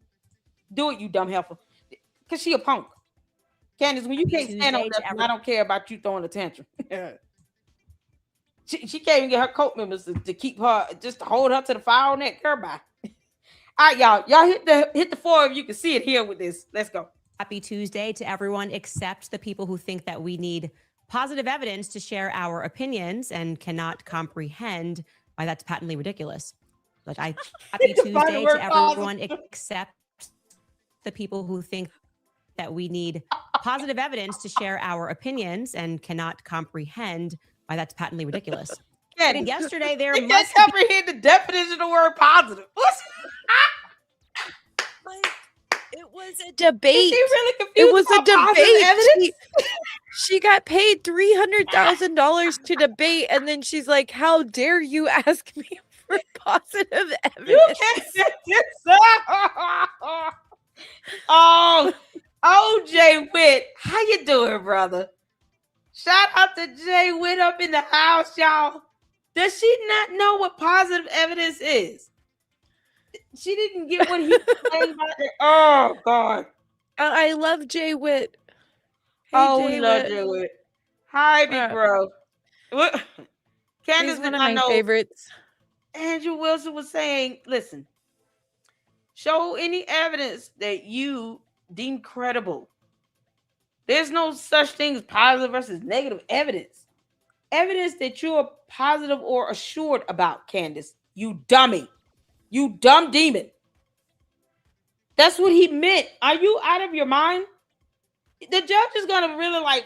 Do it, you dumb heifer. Because she a punk. Candace, when you can't stand on nothing, I don't care about you throwing a tantrum. She can't even get her coat members to keep her, just to hold her to the fire neck. Goodbye. All right, y'all hit the four of you can see it here with this. Let's go. Happy Tuesday to everyone except the people who think that we need positive evidence to share our opinions and cannot comprehend why that's patently ridiculous. Happy Tuesday to everyone except the people who think that we need positive evidence to share our opinions and cannot comprehend why that's patently ridiculous. Yesterday there must can't comprehend the definition of the word positive. It was a debate. Is she really confused? It was a debate. She got paid $300,000 to debate, and then she's like, "How dare you ask me for positive evidence?" You can't get this Oh, Jay Witt, how you doing, brother? Shout out to Jay Witt up in the house, y'all. Does she not know what positive evidence is? She didn't get what he was saying about it. Oh, God. I love Jay Witt. Hey, we love Jay Witt. Hi, big bro. Candace is one of my favorites. Andrew Wilson was saying, listen, show any evidence that you deem credible. There's no such thing as positive versus negative evidence. Evidence that you're positive or assured about, Candace. You dummy. You dumb demon. That's what he meant. Are you out of your mind? The judge is gonna really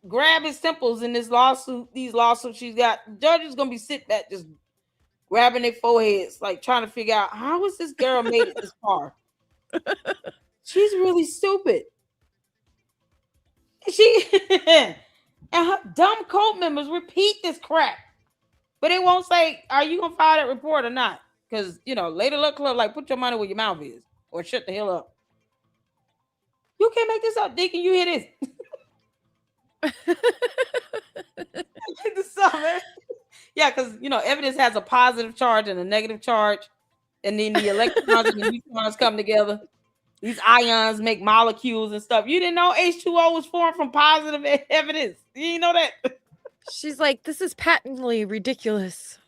grab his temples in this lawsuit. These lawsuits she's got. The judge is gonna be sitting back just grabbing their foreheads, trying to figure out how is this girl made it this far. She's really stupid. She and her dumb cult members repeat this crap, but it won't say, "Are you gonna file that report or not?" Because Lady Luck Club, put your money where your mouth is, or shut the hell up. You can't make this up, Dick, and you hear this. Yeah, because evidence has a positive charge and a negative charge, and then the electrons and the neutrons come together. These ions make molecules and stuff. You didn't know H2O was formed from positive evidence. You didn't know that. She's like, this is patently ridiculous.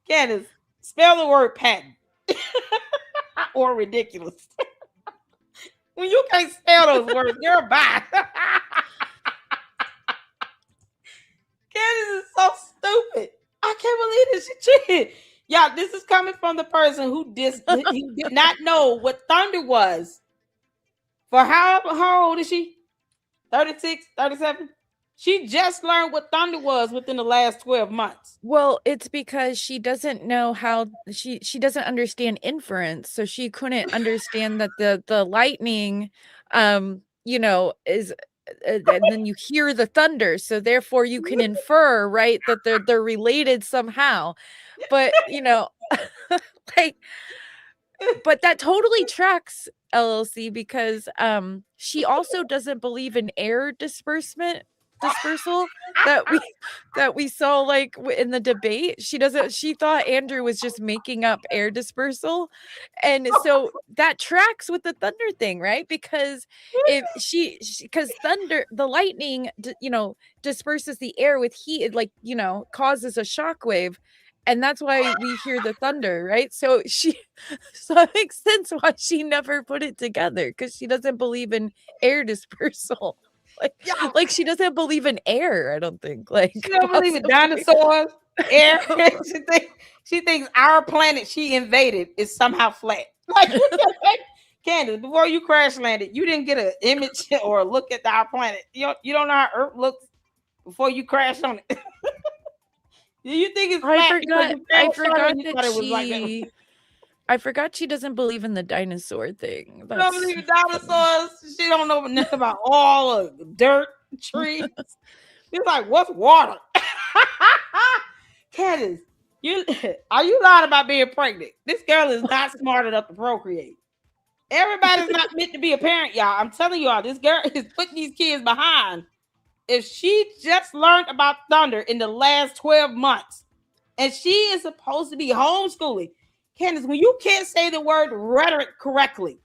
Candace, spell the word patent or ridiculous. When you can't spell those words, you're bad. Candace is so stupid. I can't believe this. She cheated. Yeah, this is coming from the person who did not know what thunder was. For how old is she? 36, 37? She just learned what thunder was within the last 12 months. Well, it's because she doesn't know how she doesn't understand inference, so she couldn't understand that the lightning is and then you hear the thunder, so therefore you can infer, right, that they're related somehow. But but that totally tracks, LLC, because she also doesn't believe in air dispersal that we saw in the debate. She thought Andrew was just making up air dispersal, and so that tracks with the thunder thing, right? Because if because thunder, the lightning disperses the air with heat, it causes a shock wave, and that's why we hear the thunder, right? So it makes sense why she never put it together, because she doesn't believe in air dispersal. She doesn't believe in air, I don't think. She don't believe in dinosaurs, air. She thinks our planet she invaded is somehow flat. Candace, before you crash landed, you didn't get an image or a look at our planet. You don't know how Earth looks before you crashed on it. Do you think it's flat? I forgot she doesn't believe in the dinosaur thing. She don't believe in dinosaurs. She don't know nothing about all of dirt, trees. She's like, what's water? Candace, are you lying about being pregnant? This girl is not smart enough to procreate. Everybody's not meant to be a parent, y'all. I'm telling y'all, this girl is putting these kids behind. If she just learned about thunder in the last 12 months, and she is supposed to be homeschooling, Candace, when you can't say the word rhetoric correctly,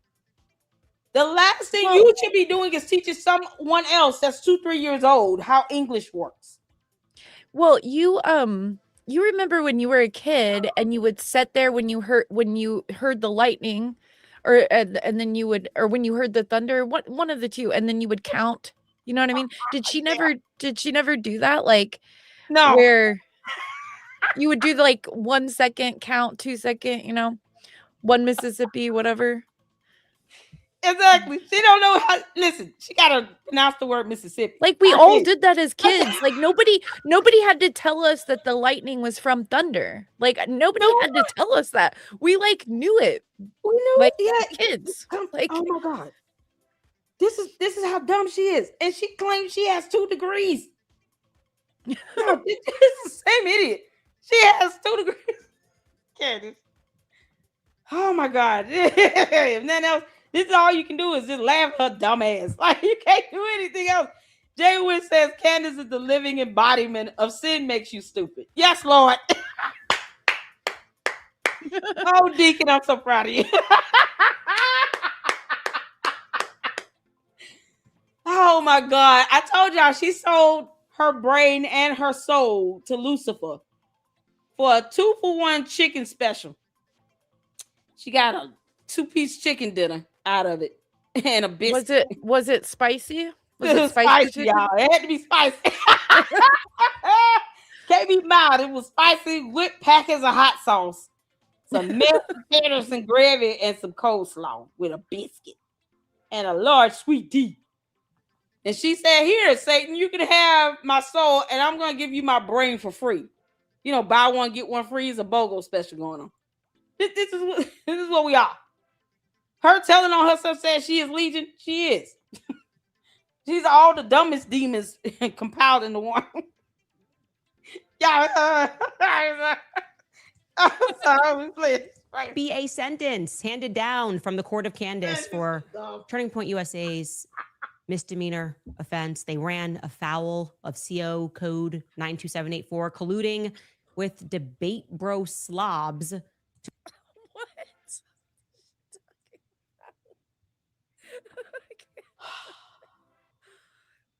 The last thing you should be doing is teaching someone else that's 2-3 years old how English works. Well, you remember when you were a kid and you would sit there when you heard the lightning, or and then you would, or when you heard the thunder, one of the two, and then you would count. You know what I mean? Did she never do that? Like, No. where you would do the, like, 1 second count, 2 second, 1 Mississippi, whatever. Exactly. She don't know how. Listen, she gotta pronounce the word Mississippi. Like, we all did that as kids. Like, nobody had to tell us that the lightning was from thunder. Like, nobody had to tell us that. We, like, knew it. We knew like, it. Yeah. Kids. Like, oh my God. This is how dumb she is, and she claims she has 2 degrees. No, this is the same idiot. She has 2 degrees. Candace. Oh my God. If nothing else, this is all you can do is just laugh at her dumb ass. Like, you can't do anything else. Jay Wynn says Candace is the living embodiment of sin makes you stupid. Yes, Lord. Oh, Deacon, I'm so proud of you. Oh my God. I told y'all she sold her brain and her soul to Lucifer for a 2-for-1 chicken special. She got a 2-piece chicken dinner out of it and a biscuit. Was it spicy? Was it spicy, y'all? It had to be spicy. Can't be mild. It was spicy with packets of hot sauce, some mashed potatoes and gravy, and some coleslaw with a biscuit and a large sweet tea. And she said, "Here, Satan, you can have my soul, and I'm going to give you my brain for free. Buy one, get one free is a BOGO special going on." This is what we are. Her telling on herself saying she is Legion. She is. She's all the dumbest demons compiled into one. Yeah. I'm sorry. Be a sentence handed down from the court of Candace for Turning Point USA's misdemeanor offense. They ran afoul of CO code 92784, colluding with debate bro slobs. What?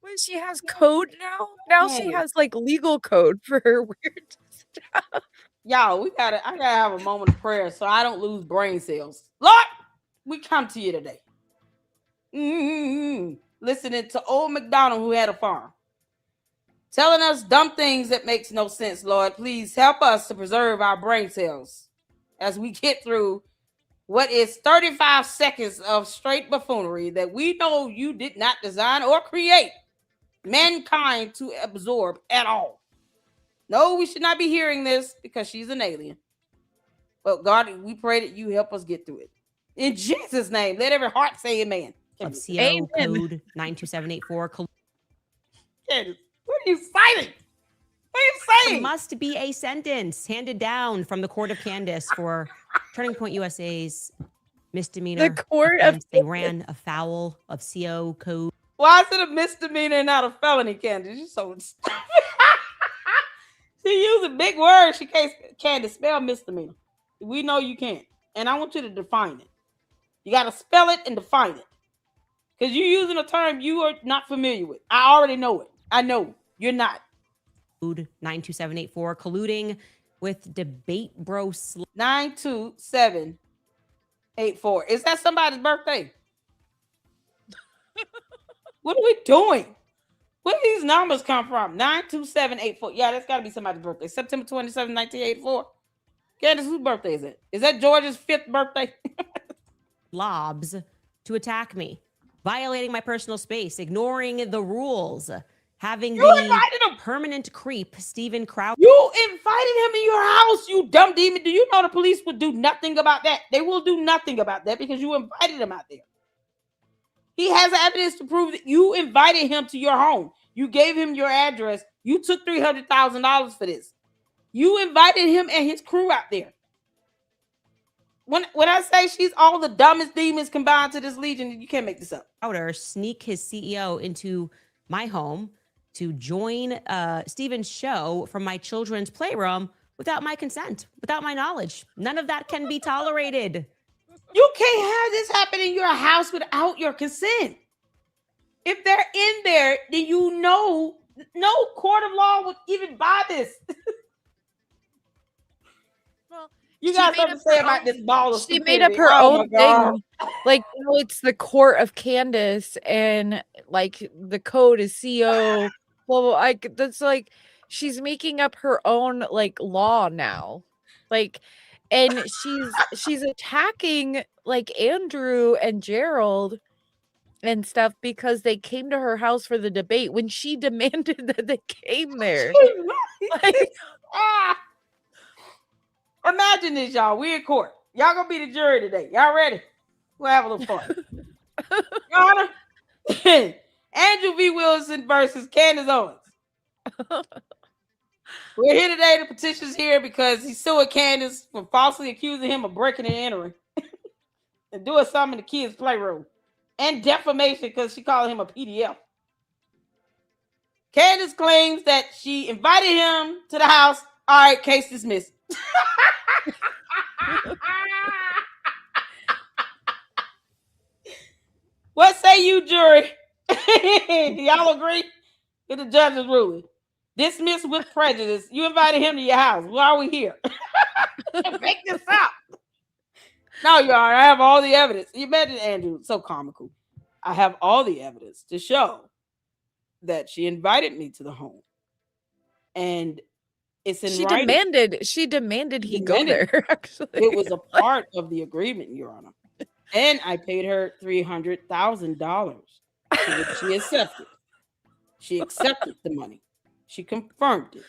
When she has code now? Now she has, like, legal code for her weird stuff. Y'all, I gotta have a moment of prayer so I don't lose brain cells. Lord, we come to you today. Listening to old McDonald who had a farm. Telling us dumb things that makes no sense, Lord. Please help us to preserve our brain cells as we get through what is 35 seconds of straight buffoonery that we know you did not design or create mankind to absorb at all. No, we should not be hearing this because she's an alien. But God, we pray that you help us get through it. In Jesus' name, let every heart say amen. Of CO code 92784. Candace, what are you fighting? What are you saying? There must be a sentence handed down from the court of Candace for Turning Point USA's misdemeanor. The court offense. They ran afoul of CO code. Why is it a misdemeanor and not a felony, Candace? You're so stupid. She using big words. She can't spell misdemeanor. We know you can't. And I want you to define it. You got to spell it and define it. Because you're using a term you are not familiar with. I already know it. I know you're not. 92784, colluding with debate bro 92784. Is that somebody's birthday? What are we doing? Where do these numbers come from? 92784. Yeah, that's got to be somebody's birthday. September 27, 1984. Candace, whose birthday is it? Is that George's 5th birthday? Lobs to attack me, violating my personal space, ignoring the rules, having the permanent creep, Stephen Crowder. You invited him in your house, you dumb demon. Do you know the police would do nothing about that? They will do nothing about that because you invited him out there. He has evidence to prove that you invited him to your home. You gave him your address. You took $300,000 for this. You invited him and his crew out there. When I say she's all the dumbest demons combined to this legion, you can't make this up. Crowder sneak his CEO into my home to join Stephen's show from my children's playroom without my consent, without my knowledge. None of that can be tolerated. You can't have this happen in your house without your consent. If they're in there, then you know no court of law would even buy this. Well, You she got made something up to say her about own. this ball of She made up stupidity. her Oh my own God. thing. Like, it's the court of Candace, and like the code is CO. Well, like that's like she's making up her own like law now. Like, and she's attacking like Andrew and Gerald and stuff because they came to her house for the debate when she demanded that they came there. Like, Ah. Imagine this, y'all. We're in court. Y'all gonna be the jury today. Y'all ready? We'll have a little fun. Your Honor, Andrew V. Wilson versus Candace Owens. We're here today. The petition's here because he's suing Candace for falsely accusing him of breaking and entering and doing something in the kids' playroom, and defamation because she called him a PDF. Candace claims that she invited him to the house. All right, case dismissed. What say you, jury? Y'all agree with the judge's ruling? Dismissed with prejudice. You invited him to your house. Why are we here? Make this up. No, Your Honor, I have all the evidence. You imagine Andrew, so comical. I have all the evidence to show that she invited me to the home. And it's in writing. she demanded he go demanded there, actually. It was a part of the agreement, Your Honor. And I paid her $300,000, which she accepted. She accepted the money. She confirmed it.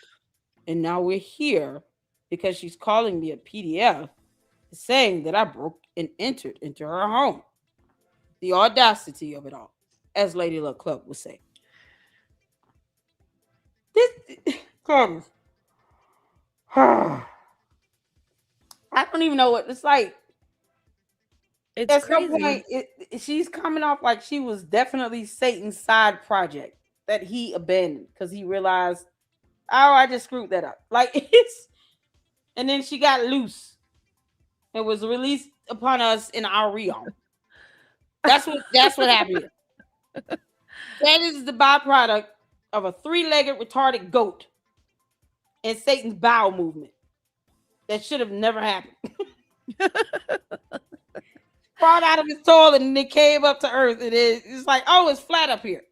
And now we're here because she's calling me a PDF, saying that I broke and entered into her home. The audacity of it all, as Lady Luck Club would say. This comes. I don't even know what it's like. It's At crazy. some point, she's coming off like she was definitely Satan's side project that he abandoned because he realized, oh, I just screwed that up. Like it's, and then she got loose. It was released upon us in our realm. That's what happened here. That is the byproduct of a three-legged retarded goat and Satan's bowel movement that should have never happened. Crawled out of his toilet and it came up to earth, and it's like, oh, it's flat up here.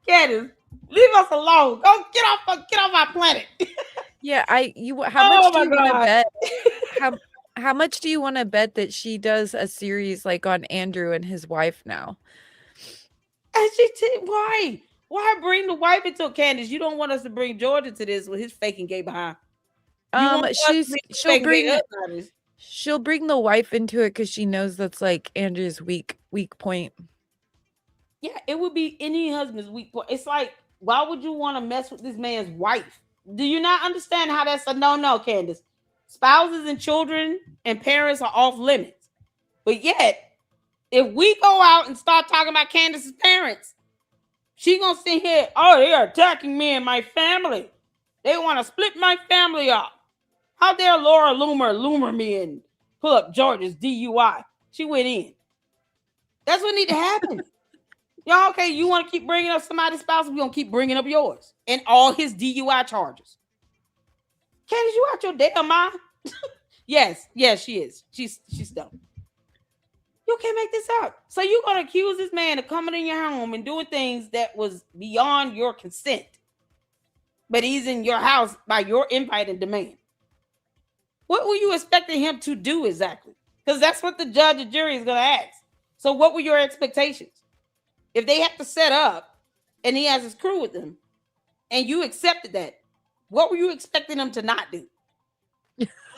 Candace, leave us alone. Go get off our planet. Yeah, how much do you want to bet? How much do you want to bet that she does a series like on Andrew and his wife now? And why? Why bring the wife into Candace? You don't want us to bring George into this with his faking gay behind. She'll bring the wife into it because she knows that's like Andrew's weak point. Yeah, it would be any husband's weak point. It's like, why would you want to mess with this man's wife? Do you not understand how that's a no, Candace? Spouses and children and parents are off limits. But yet, if we go out and start talking about Candace's parents, she gonna sit here, oh, they are attacking me and my family. They want to split my family up. How dare Laura Loomer me and pull up George's DUI? She went in. That's what need to happen. Y'all, okay, you want to keep bringing up somebody's spouse, we're going to keep bringing up yours and all his DUI charges. Candace, you out your damn mind? Yes, she is. She's dumb. You can't make this up. So you're going to accuse this man of coming in your home and doing things that was beyond your consent. But he's in your house by your invite and demand. What were you expecting him to do exactly? Because that's what the judge and jury is going to ask. So what were your expectations? If they have to set up and he has his crew with them and you accepted that, what were you expecting them to not do?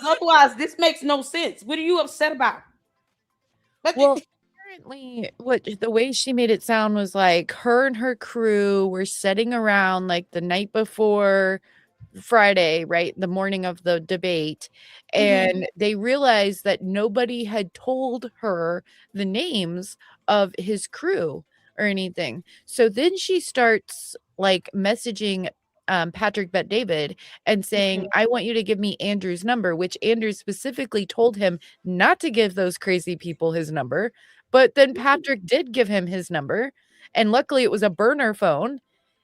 Otherwise, this makes no sense. What are you upset about? Well, apparently the way she made it sound was like her and her crew were sitting around like the night before Friday, right? The morning of the debate. And they realized that nobody had told her the names of his crew or anything. So then she starts like messaging Patrick Bet David and saying, I want you to give me Andrew's number, which Andrew specifically told him not to give those crazy people his number. But then Patrick did give him his number. And luckily it was a burner phone.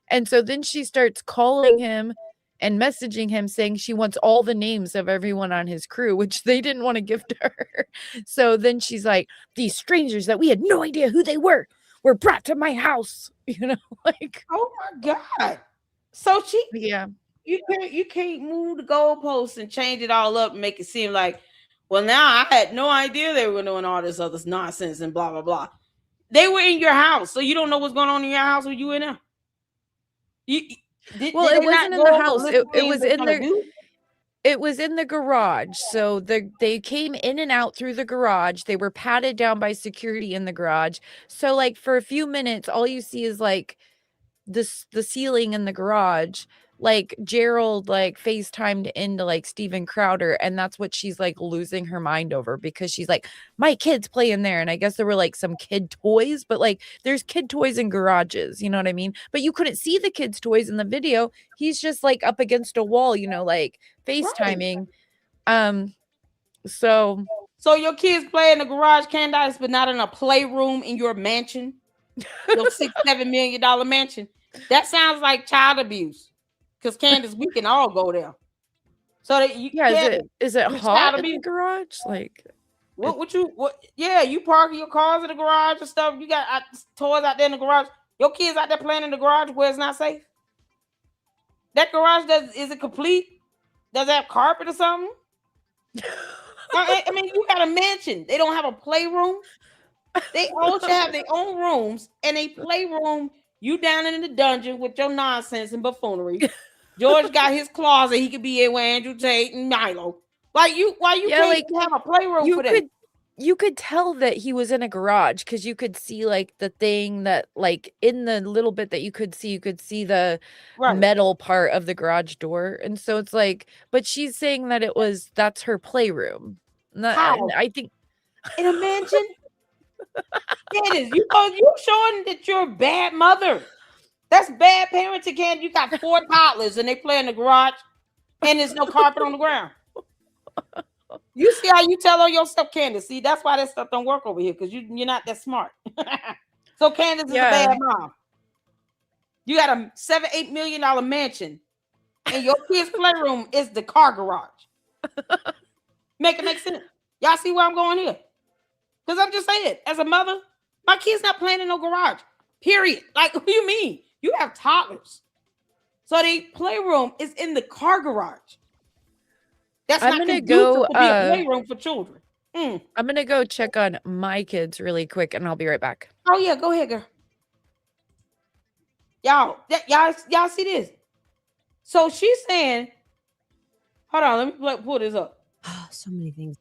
And so then she starts calling him and messaging him saying she wants all the names of everyone on his crew, which they didn't want to give to her. So then she's like, these strangers that we had no idea who they were brought to my house, like, oh my God. So yeah. You can't move the goalposts and change it all up and make it seem like, well, now I had no idea they were doing all this other nonsense and blah, blah, blah. They were in your house, so you don't know what's going on in your house when you in there. Well, it wasn't in the house. It was in their. It was in the garage. So they came in and out through the garage. They were patted down by security in the garage. So like for a few minutes, all you see is like the ceiling in the garage. Like Gerald like FaceTimed into like Steven Crowder, and that's what she's like losing her mind over, because she's like, my kids play in there. And I guess there were like some kid toys, but like there's kid toys in garages, you know what I mean? But you couldn't see the kids' toys in the video. He's just like up against a wall, like FaceTiming. Right. So your kids play in the garage, Candace, but not in a playroom in your mansion, your $6-7 million mansion. That sounds like child abuse. Because Candace, we can all go there. So that you is it hot in the garage? Like you park your cars in the garage and stuff. You got toys out there in the garage. Your kids out there playing in the garage where it's not safe. That garage is it complete? Does it have carpet or something? I mean, you got a mansion. They don't have a playroom. They all should have their own rooms and a playroom. You down in the dungeon with your nonsense and buffoonery. George got his closet. He could be in with Andrew Tate and Milo. Why you can't have a playroom for that? You could tell that he was in a garage because you could see like the thing that like in the little bit that you could see the metal part of the garage door. And so it's like, but she's saying that that's her playroom. How? I think in a mansion. Candace, you showing that you're a bad mother. That's bad parenting, Candace. You got 4 toddlers and they play in the garage and there's no carpet on the ground. You see how you tell on yourself, Candace. See, that's why that stuff don't work over here, because you're not that smart. So Candace is a bad mom. You got a $7-8 million mansion and your kid's playroom is the car garage. Make it make sense. Y'all see where I'm going here? Because I'm just saying, as a mother, my kid's not playing in no garage. Period. Like, what do you mean? You have toddlers. So the playroom is in the car garage. That's not conducive to be a playroom for children. I'm going to go check on my kids really quick, and I'll be right back. Oh, yeah. Go ahead, girl. Y'all see this? So she's saying, hold on, let me pull this up. So many things.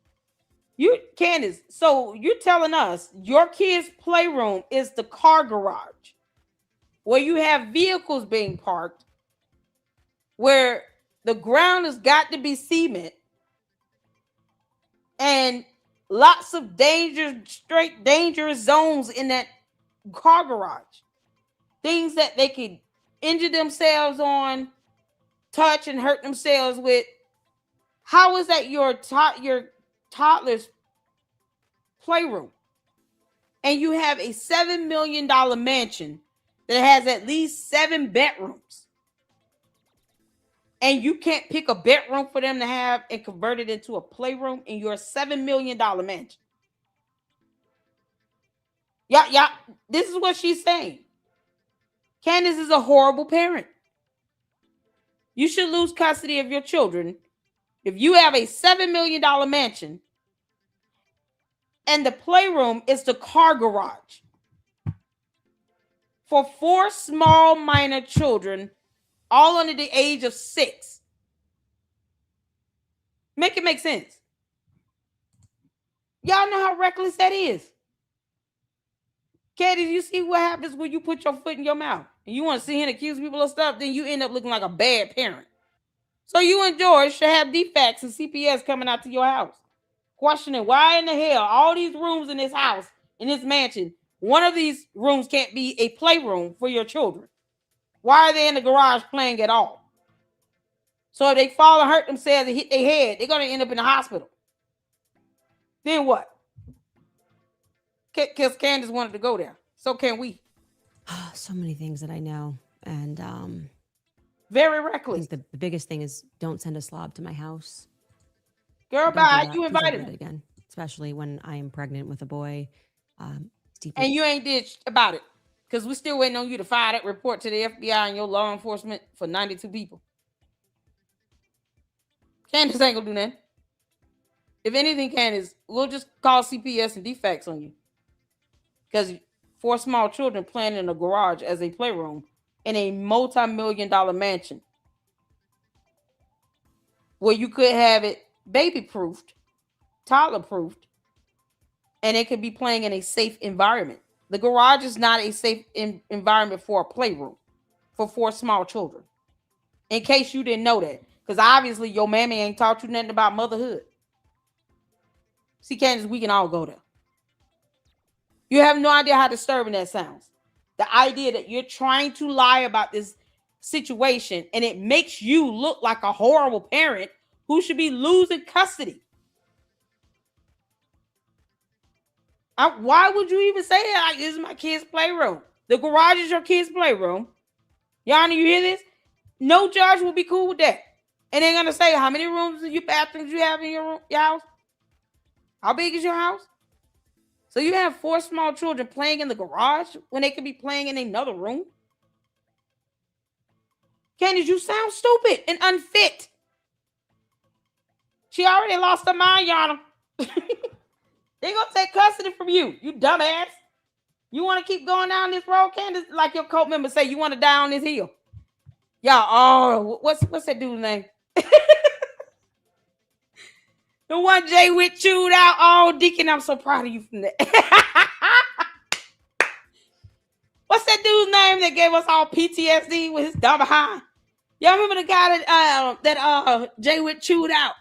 Candace, so you're telling us your kid's playroom is the car garage where you have vehicles being parked, where the ground has got to be cement and lots of dangerous zones in that car garage. Things that they could injure themselves on, touch and hurt themselves with. How is that your toddler's playroom? And you have a $7 million mansion that has at least 7 bedrooms. And you can't pick a bedroom for them to have and convert it into a playroom in your $7 million mansion. Yeah, this is what she's saying. Candace is a horrible parent. You should lose custody of your children if you have a $7 million mansion and the playroom is the car garage for 4 small minor children, all under the age of 6. Make it make sense. Y'all know how reckless that is. Katie, you see what happens when you put your foot in your mouth and you want to see him accuse people of stuff, then you end up looking like a bad parent. So you and George should have defects and CPS coming out to your house, questioning why in the hell all these rooms in this house, in this mansion, one of these rooms can't be a playroom for your children. Why are they in the garage playing at all? So if they fall and hurt themselves and hit their head, they're going to end up in the hospital. Then what? Because Candace wanted to go there. So can we. So many things that I know. And very I reckless. think the biggest thing is don't send a slob to my house. Girl, Don't do bye. that. You Please don't invited do him. it again, especially when I am pregnant with a boy. And you ain't did about it. Because we're still waiting on you to file that report to the FBI and your law enforcement for 92 people. Candace ain't gonna do nothing. If anything, Candace, we'll just call CPS and defects on you. Because 4 small children playing in a garage as a playroom in a multi-million-dollar mansion where you could have it baby-proofed, toddler-proofed, and it could be playing in a safe environment. The garage is not a safe environment for a playroom for 4 small children. In case you didn't know that. Because obviously your mammy ain't taught you nothing about motherhood. See, Candace, we can all go there. You have no idea how disturbing that sounds. The idea that you're trying to lie about this situation and it makes you look like a horrible parent who should be losing custody. Why would you even say that? Like, this is my kid's playroom. The garage is your kid's playroom. Yana, you hear this? No judge will be cool with that. And they're going to say, how many rooms and bathrooms you have in your house? How big is your house? So you have 4 small children playing in the garage when they could be playing in another room? Candace, you sound stupid and unfit. She already lost her mind, Yana. They're going to take custody from you, you dumbass. You want to keep going down this road, Candace? Like your cult members say, you want to die on this hill. Y'all, what's that dude's name? The one Jay Witt chewed out. Oh, Deacon, I'm so proud of you from that. What's that dude's name that gave us all PTSD with his dumb behind? Y'all remember the guy that Jay Witt chewed out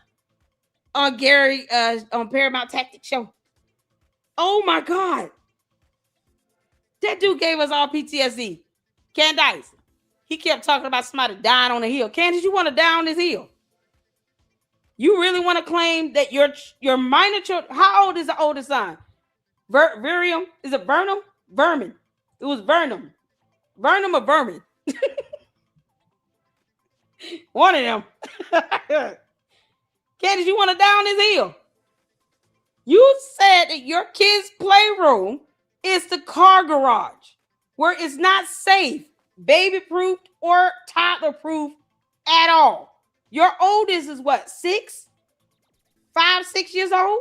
on Gary on Paramount Tactics show? Oh my God. That dude gave us all PTSD. Candace. He kept talking about somebody dying on the hill. Candace, you want to die on this hill? You really want to claim that your minor children? How old is the oldest son? Virium? Is it Vernum? Vermin. It was Vernum. Vernum or Vermin? One of them. Candace, you want to die on this hill? You said that your kid's playroom is the car garage where it's not safe, baby-proofed or toddler-proof at all. Your oldest is what, 6? 5, 6 years old?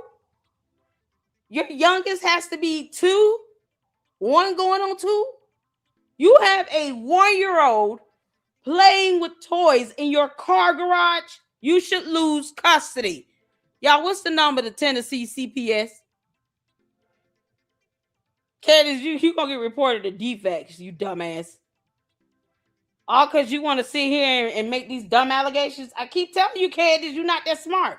Your youngest has to be 2, 1 going on 2. You have a 1-year-old playing with toys in your car garage. You should lose custody. Y'all, what's the number to Tennessee CPS? Candace, you gonna get reported to defects, you dumbass. All because you want to sit here and make these dumb allegations. I keep telling you, Candace, you're not that smart.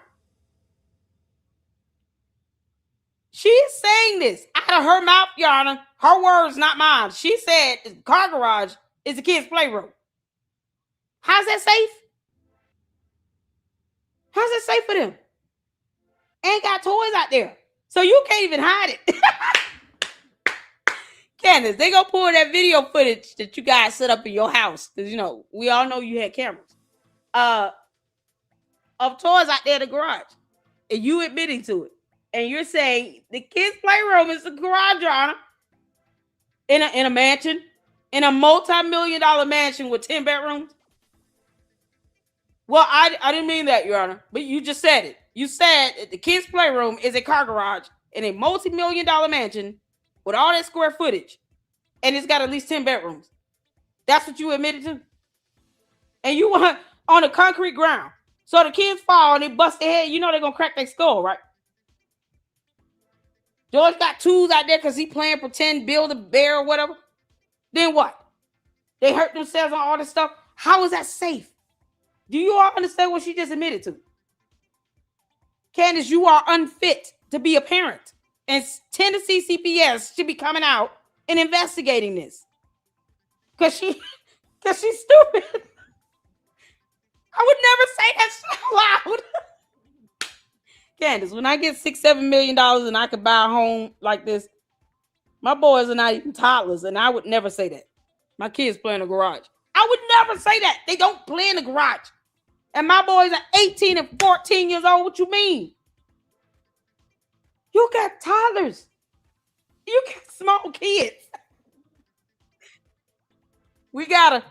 She's saying this out of her mouth, Yana. Her words, not mine. She said the car garage is the kid's playroom. How's that safe? How's that safe for them? Ain't got toys out there. So you can't even hide it. Candace, they gonna pull that video footage that you guys set up in your house. Because, you know, we all know you had cameras. Of toys out there in the garage. And you admitting to it. And you're saying the kids' playroom is the garage, Your Honor. In a mansion. In a multi-million-dollar mansion with 10 bedrooms. Well, I didn't mean that, Your Honor. But you just said it. You said that the kids' playroom is a car garage in a multi-million-dollar mansion with all that square footage. And it's got at least 10 bedrooms. That's what you admitted to? And you want on the concrete ground. So the kids fall and they bust their head. You know they're going to crack their skull, right? George got tools out there because he playing pretend build a bear or whatever. Then what? They hurt themselves on all this stuff. How is that safe? Do you all understand what she just admitted to? Candace, you are unfit to be a parent. And Tennessee CPS should be coming out and investigating this. Because she's stupid. I would never say that so loud. Candace, when I get $6-7 million and I could buy a home like this, my boys are not even toddlers, and I would never say that. My kids play in the garage. I would never say that. They don't play in the garage. And my boys are 18 and 14 years old. What you mean? You got toddlers. You got small kids. We gotta.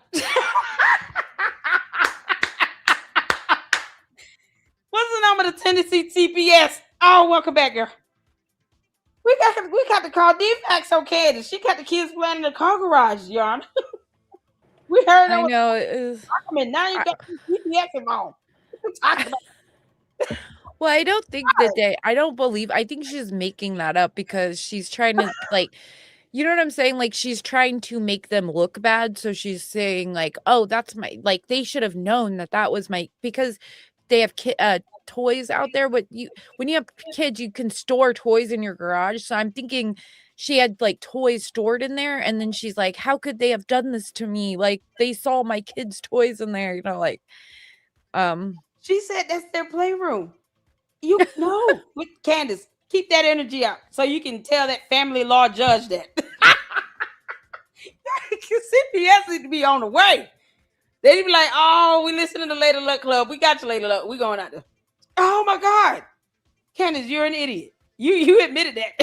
What's the number to Tennessee TPS? Oh, welcome back, girl. We got to call defects on Candace. She got the kids playing in the car garage, Yarn. We heard I know it is. Now you got TPS involved. Well, I don't think I don't believe, I think she's making that up because she's trying to, like, you know what I'm saying? Like, she's trying to make them look bad. So she's saying, like, oh, that's my, like, they should have known that was my, because they have toys out there. But when you have kids, you can store toys in your garage. So I'm thinking she had, like, toys stored in there. And then she's like, how could they have done this to me? Like, they saw my kids' toys in there, like, she said that's their playroom. You know, with Candace, keep that energy out so you can tell that family law judge that. CPS need to be on the way. They'd be like, oh, we listening to Lady Luck Club. We got you, Lady Luck. We going out there. Oh my God. Candace, you're an idiot. You admitted that.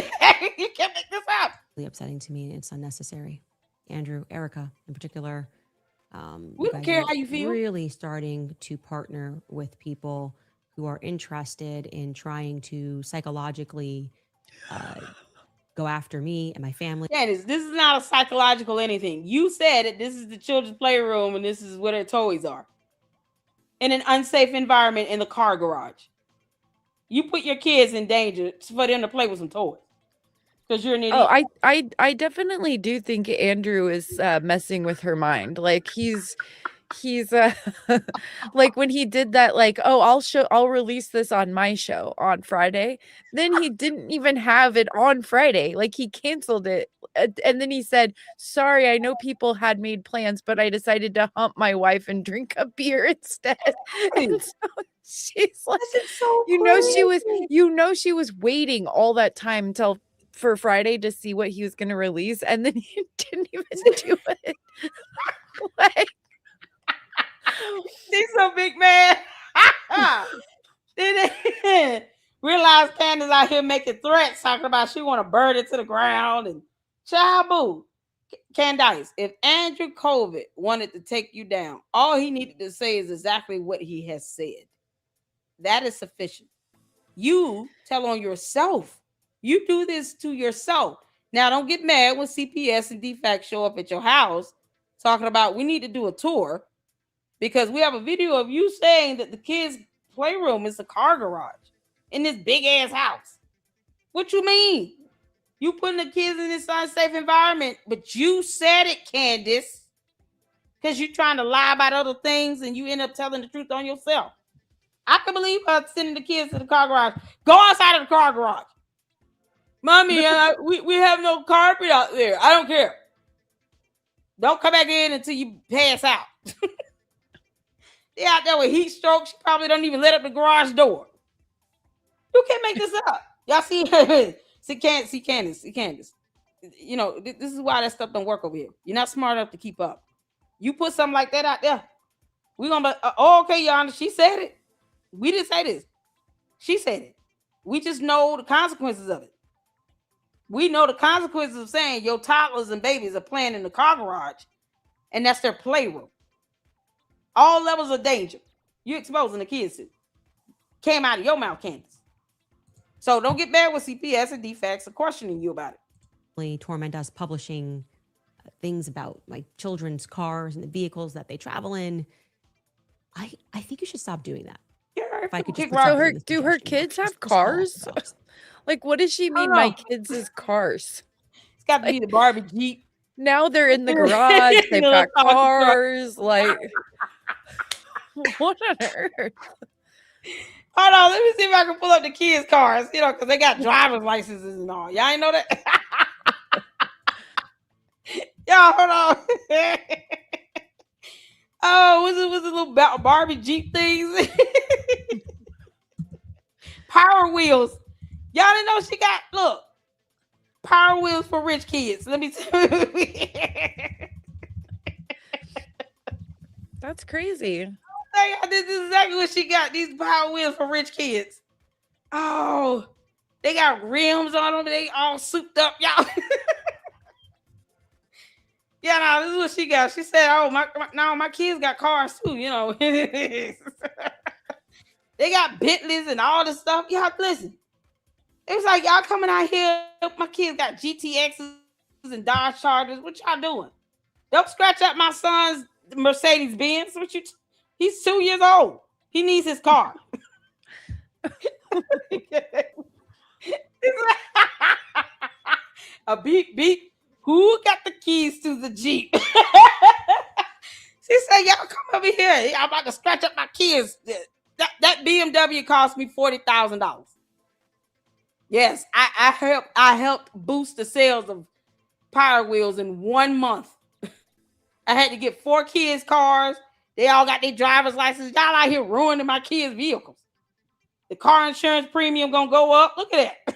You can't make this up. Really upsetting to me. It's unnecessary. Andrew, Erica in particular. We don't care how you feel. Really starting to partner with people who are interested in trying to psychologically go after me and my family. Candace, this is not a psychological anything. You said it. This is the children's playroom, and this is where their toys are. In an unsafe environment in the car garage. You put your kids in danger for them to play with some toys. Because you're an idiot. Oh, I definitely do think Andrew is messing with her mind. Like he's like when he did that, like, oh, I'll release this on my show on Friday. Then he didn't even have it on Friday. Like he canceled it. And then he said, sorry, I know people had made plans, but I decided to hump my wife and drink a beer instead. And so she's like, so she was waiting all that time until for Friday to see what he was going to release. And then he didn't even do it. Like, she's so big, man. Then they realize Candace out here making threats, talking about she want to burn it to the ground and child boo. Candace, if Andrew COVID wanted to take you down, all he needed to say is exactly what he has said. That is sufficient. You tell on yourself. You do this to yourself. Now, don't get mad when CPS and DFAC show up at your house talking about we need to do a tour. Because we have a video of you saying that the kids' playroom is the car garage in this big ass house. What you mean? You putting the kids in this unsafe environment, but you said it, Candace. Because you're trying to lie about other things and you end up telling the truth on yourself. I can believe her sending the kids to the car garage. Go outside of the car garage. Mommy, we have no carpet out there. I don't care. Don't come back in until you pass out. They out there with heat stroke. She probably don't even let up the garage door. You can't make this up. Y'all see Candace. You know, this is why that stuff don't work over here. You're not smart enough to keep up. You put something like that out there, we're going to be, okay, Your Honor, she said it. We didn't say this. She said it. We just know the consequences of it. We know the consequences of saying your toddlers and babies are playing in the car garage, and that's their playroom. All levels of danger. You're exposing the kids to. Came out of your mouth, Candace. So don't get mad with CPS and DFACs are questioning you about it. Torment us publishing things about my children's cars and the vehicles that they travel in. I think you should stop doing that. Yeah, if I could just so do her kids have cars? Like, what does she mean? My kids is cars. It's got to be the Barbie Jeep. Now they're in the garage. They've got cars. Like, what on earth? Hold on, let me see if I can pull up the kids' cars. You know, because they got driver's licenses and all. Y'all ain't know that? Y'all, hold on. Oh, was it little Barbie Jeep things? Power wheels. Y'all didn't know she got look. Power wheels for rich kids. Let me tell you. That's crazy. This is exactly what she got. These power wheels for rich kids. Oh, they got rims on them. They all souped up, y'all. Yeah, no, this is what she got. She said, "Oh, my kids got cars too. You know, they got Bentleys and all this stuff. Y'all listen. It was like y'all coming out here. My kids got GTXs and Dodge Chargers. What y'all doing? Don't scratch up my son's Mercedes Benz. He's 2 years old. He needs his car." A beep beep. Who got the keys to the Jeep? She said, "Y'all come over here. I'm about to scratch up my kids. That BMW cost me $40,000. Yes, I helped boost the sales of Power Wheels in 1 month. I had to get 4 kids' cars. They all got their driver's license. Y'all out here ruining my kids' vehicles. The car insurance premium gonna go up. Look at that."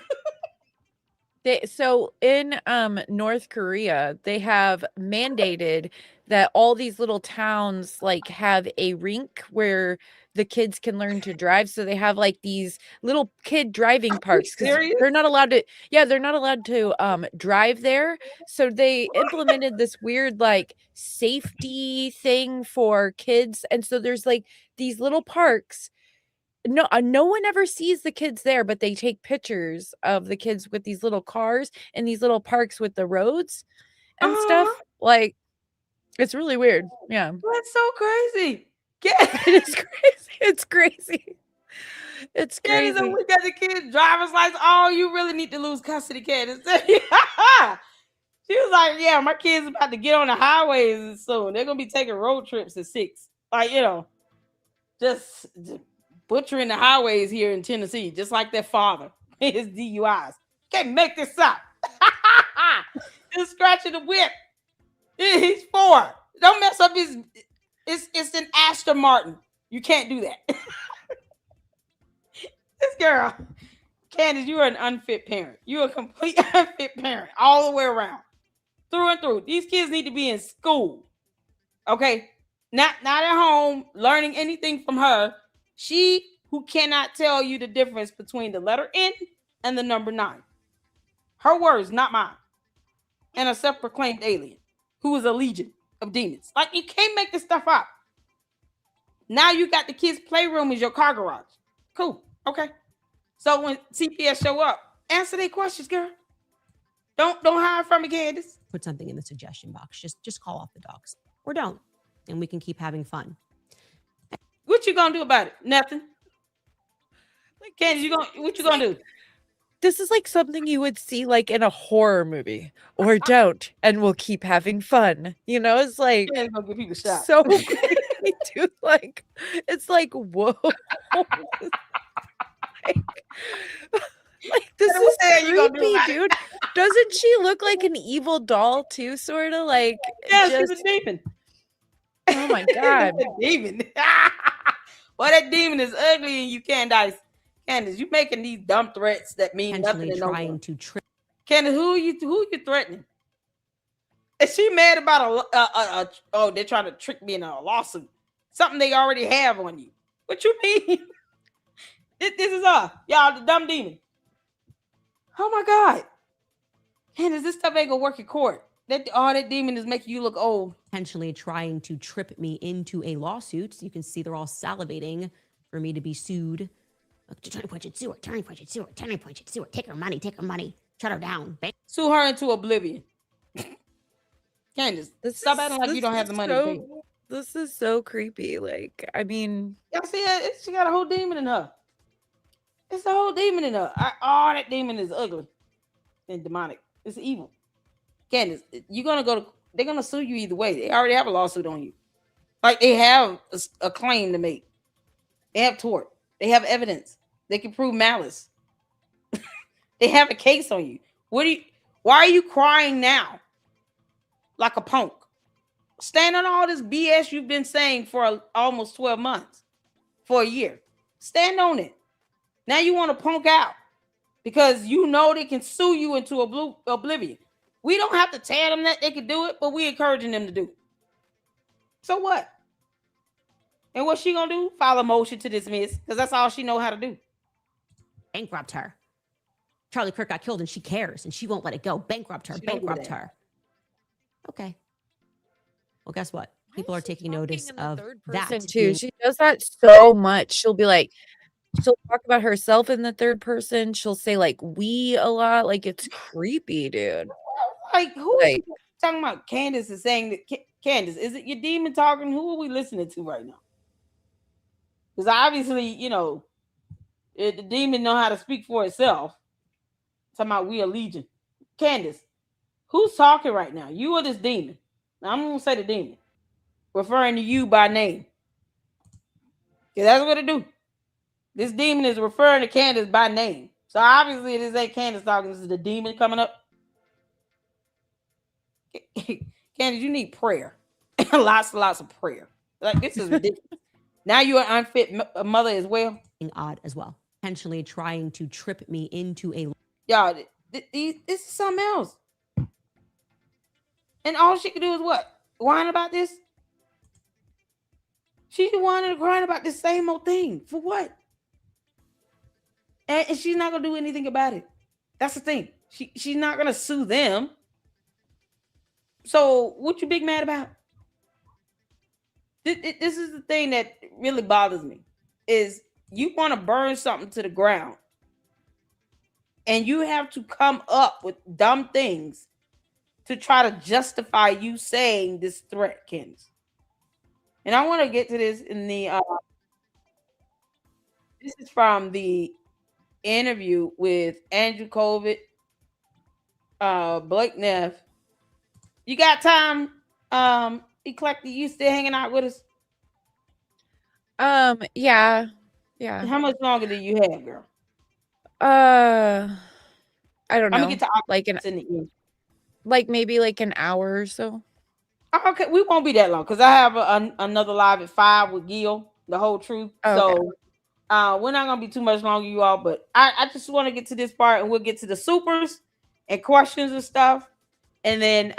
So in North Korea, they have mandated that all these little towns like have a rink where the kids can learn to drive. So they have like these little kid driving parks because they're not allowed to. Yeah, they're not allowed to drive there. So they implemented this weird like safety thing for kids, and so there's like these little parks. No one ever sees the kids there, but they take pictures of the kids with these little cars and these little parks with the roads and stuff. Like, it's really weird. Yeah. That's so crazy. It is crazy. It's crazy. It's crazy. Candace, we got the kids' driver's license. Oh, you really need to lose custody, Candace. She was like, "Yeah, my kids about to get on the highways soon. They're gonna be taking road trips at 6. Like, just butchering the highways here in Tennessee, just like their father. His DUIs. Can't make this up." Just scratching the whip. He's 4. Don't mess up his. It's an Aston Martin. You can't do that. This girl, Candace, you are an unfit parent. You are a complete unfit parent all the way around, through and through. These kids need to be in school, okay? Not at home learning anything from her. She who cannot tell you the difference between the letter N and the number 9. Her words, not mine. And a self-proclaimed alien who is a legion of demons. Like, you can't make this stuff up. Now you got the kids' playroom as your car garage. Cool. Okay. So when CPS show up, answer their questions, girl. Don't hide from me, Candace. Put something in the suggestion box. Just call off the dogs. Or don't. And we can keep having fun. What you gonna do about it? Nothing. Like, Candace, what you gonna do? This is like something you would see like in a horror movie, or don't, and we'll keep having fun. It's like Gonna give people shot. So creepy, dude. Like, it's like, whoa. like this is creepy, dude. Doesn't she look like an evil doll too, sort of? Like, yeah, she's a demon. Oh my god. A demon. Well, that demon is ugly, and you Candace, you making these dumb threats that mean nothing. Trying to trick. Candace, who you threatening? Is she mad about oh, they're trying to trick me in a lawsuit? Something they already have on you. What you mean? This is y'all, the dumb demon. Oh my god. Candace, this stuff ain't gonna work in court. That demon is making you look old. Potentially trying to trip me into a lawsuit. So you can see they're all salivating for me to be sued. Turning point and sue her. Turning point and sue her. Turning point and sue her. Take her money. Take her money. Shut her down. Sue her into oblivion. Candace, stop acting like you don't have the money to pay. This is so creepy. Like, I mean, y'all see it? She got a whole demon in her. It's a whole demon in her. That demon is ugly and demonic. It's evil. Candace, they're gonna sue you either way. They already have a lawsuit on you. Like, they have a claim to make. They have tort. They have evidence. They can prove malice. They have a case on you. Why are you crying now? Like a punk. Stand on all this BS you've been saying for almost 12 months, for a year. Stand on it. Now you want to punk out because you know they can sue you into oblivion. We don't have to tell them that they can do it, but we encouraging them to do it. So what? And what's she gonna do? File a motion to dismiss because that's all she know how to do. Bankrupt her. Charlie Kirk got killed and she cares and she won't let it go. Bankrupt her. Bankrupt her. Okay. Well, guess what? People are taking notice of that too. She does that so much. She'll be like, she'll talk about herself in the third person. She'll say like we a lot. Like it's creepy, dude. Like who is talking about? Candace is saying that. Candace, is it your demon talking? Who are we listening to right now? Because obviously, you know, the demon know how to speak for itself. Talking about we are legion. Candace, who's talking right now? You or this demon? Now, I'm gonna say the demon, referring to you by name. Because that's what it do. This demon is referring to Candace by name. So obviously this ain't Candace talking. This is the demon coming up. Candace, you need prayer. lots of prayer. Like this is ridiculous. Now you're an unfit mother as well. Odd as well. Intentionally trying to trip me into a... Y'all, this is something else. And all she could do is what? Whine about this? She's whining and crying about the same old thing. For what? And she's not going to do anything about it. That's the thing. She's not going to sue them. So what you big mad about? This is the thing that really bothers me. Is you want to burn something to the ground. And you have to come up with dumb things to try to justify you saying this threat, Candace. And I want to get to this in the this is from the interview with Andrew Covid, Blake Neff. You got time, Eclectic? You still hanging out with us? Yeah. How much longer do you have, girl? I don't know. I'm gonna get to like in the end. Like maybe like an hour or so. Okay, we won't be that long because I have another live at 5 with Gil, the whole truth. Okay. So we're not gonna be too much longer, you all. But I just want to get to this part, and we'll get to the supers and questions and stuff, and then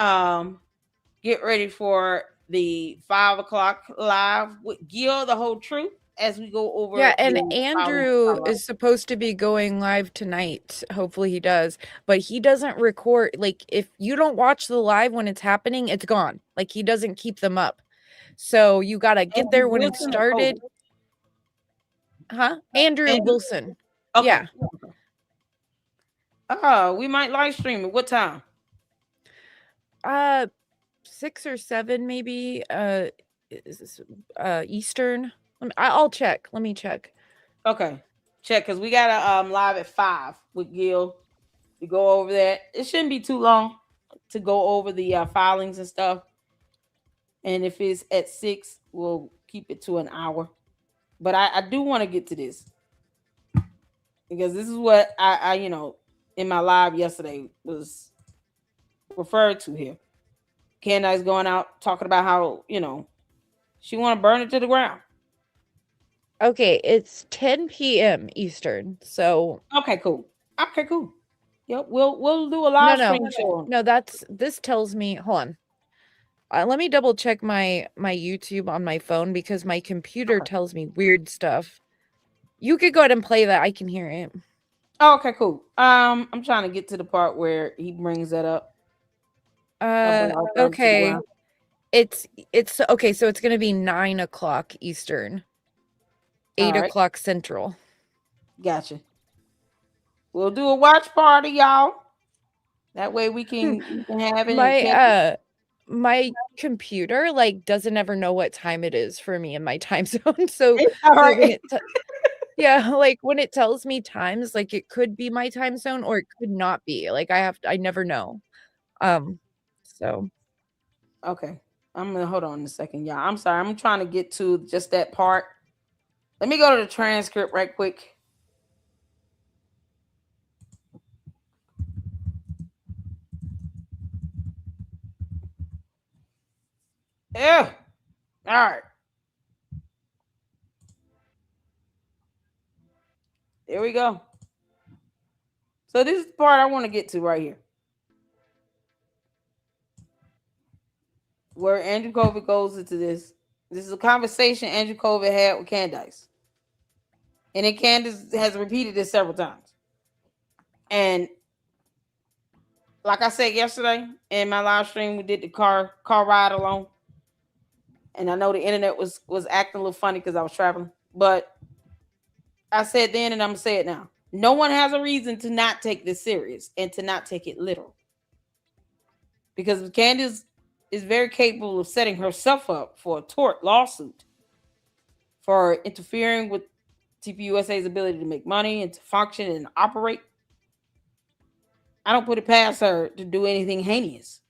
get ready for the 5 o'clock live with Gil, the whole truth, as we go over. Yeah, and Andrew is supposed to be going live tonight. Hopefully he does, but he doesn't record. Like if you don't watch the live when it's happening, it's gone. Like he doesn't keep them up. So you got to get there when it started. Huh? Andrew Wilson. Okay. Yeah. We might live stream it. What time? 6 or 7 maybe. Is this Eastern? I'll check. Let me check. Okay. Check, because we got a live at 5 with Gil. We go over that. It shouldn't be too long to go over the filings and stuff. And if it's at 6, we'll keep it to an hour. But I do want to get to this. Because this is what I in my live yesterday was referred to here. Candace going out talking about how, she want to burn it to the ground. Okay, it's 10 p.m. Eastern. So okay, cool. Yep, we'll do a live stream show. No, this tells me. Hold on. Let me double check my YouTube on my phone because my computer tells me weird stuff. You could go ahead and play that. I can hear it. Oh, okay, cool. I'm trying to get to the part where he brings that up. Okay. It's okay, so it's gonna be 9 o'clock Eastern. 8 o'clock Central. Gotcha. We'll do a watch party, y'all. That way we can have it. My computer doesn't ever know what time it is for me in my time zone. So yeah, when it tells me times, it could be my time zone or it could not be. I never know. So okay. I'm gonna hold on a second, y'all. I'm sorry. I'm trying to get to just that part. Let me go to the transcript right quick. Yeah. All right. There we go. So this is the part I want to get to right here, where Andrew Colvin goes into this. This is a conversation Andrew Colvin had with Candace, and then Candace has repeated this several times. And like I said yesterday in my live stream, we did the car ride along, and I know the internet was acting a little funny because I was traveling, but I said then, and I'm gonna say it now. No one has a reason to not take this serious and to not take it literal, because Candace is very capable of setting herself up for a tort lawsuit for interfering with TPUSA's ability to make money and to function and operate. I don't put it past her to do anything heinous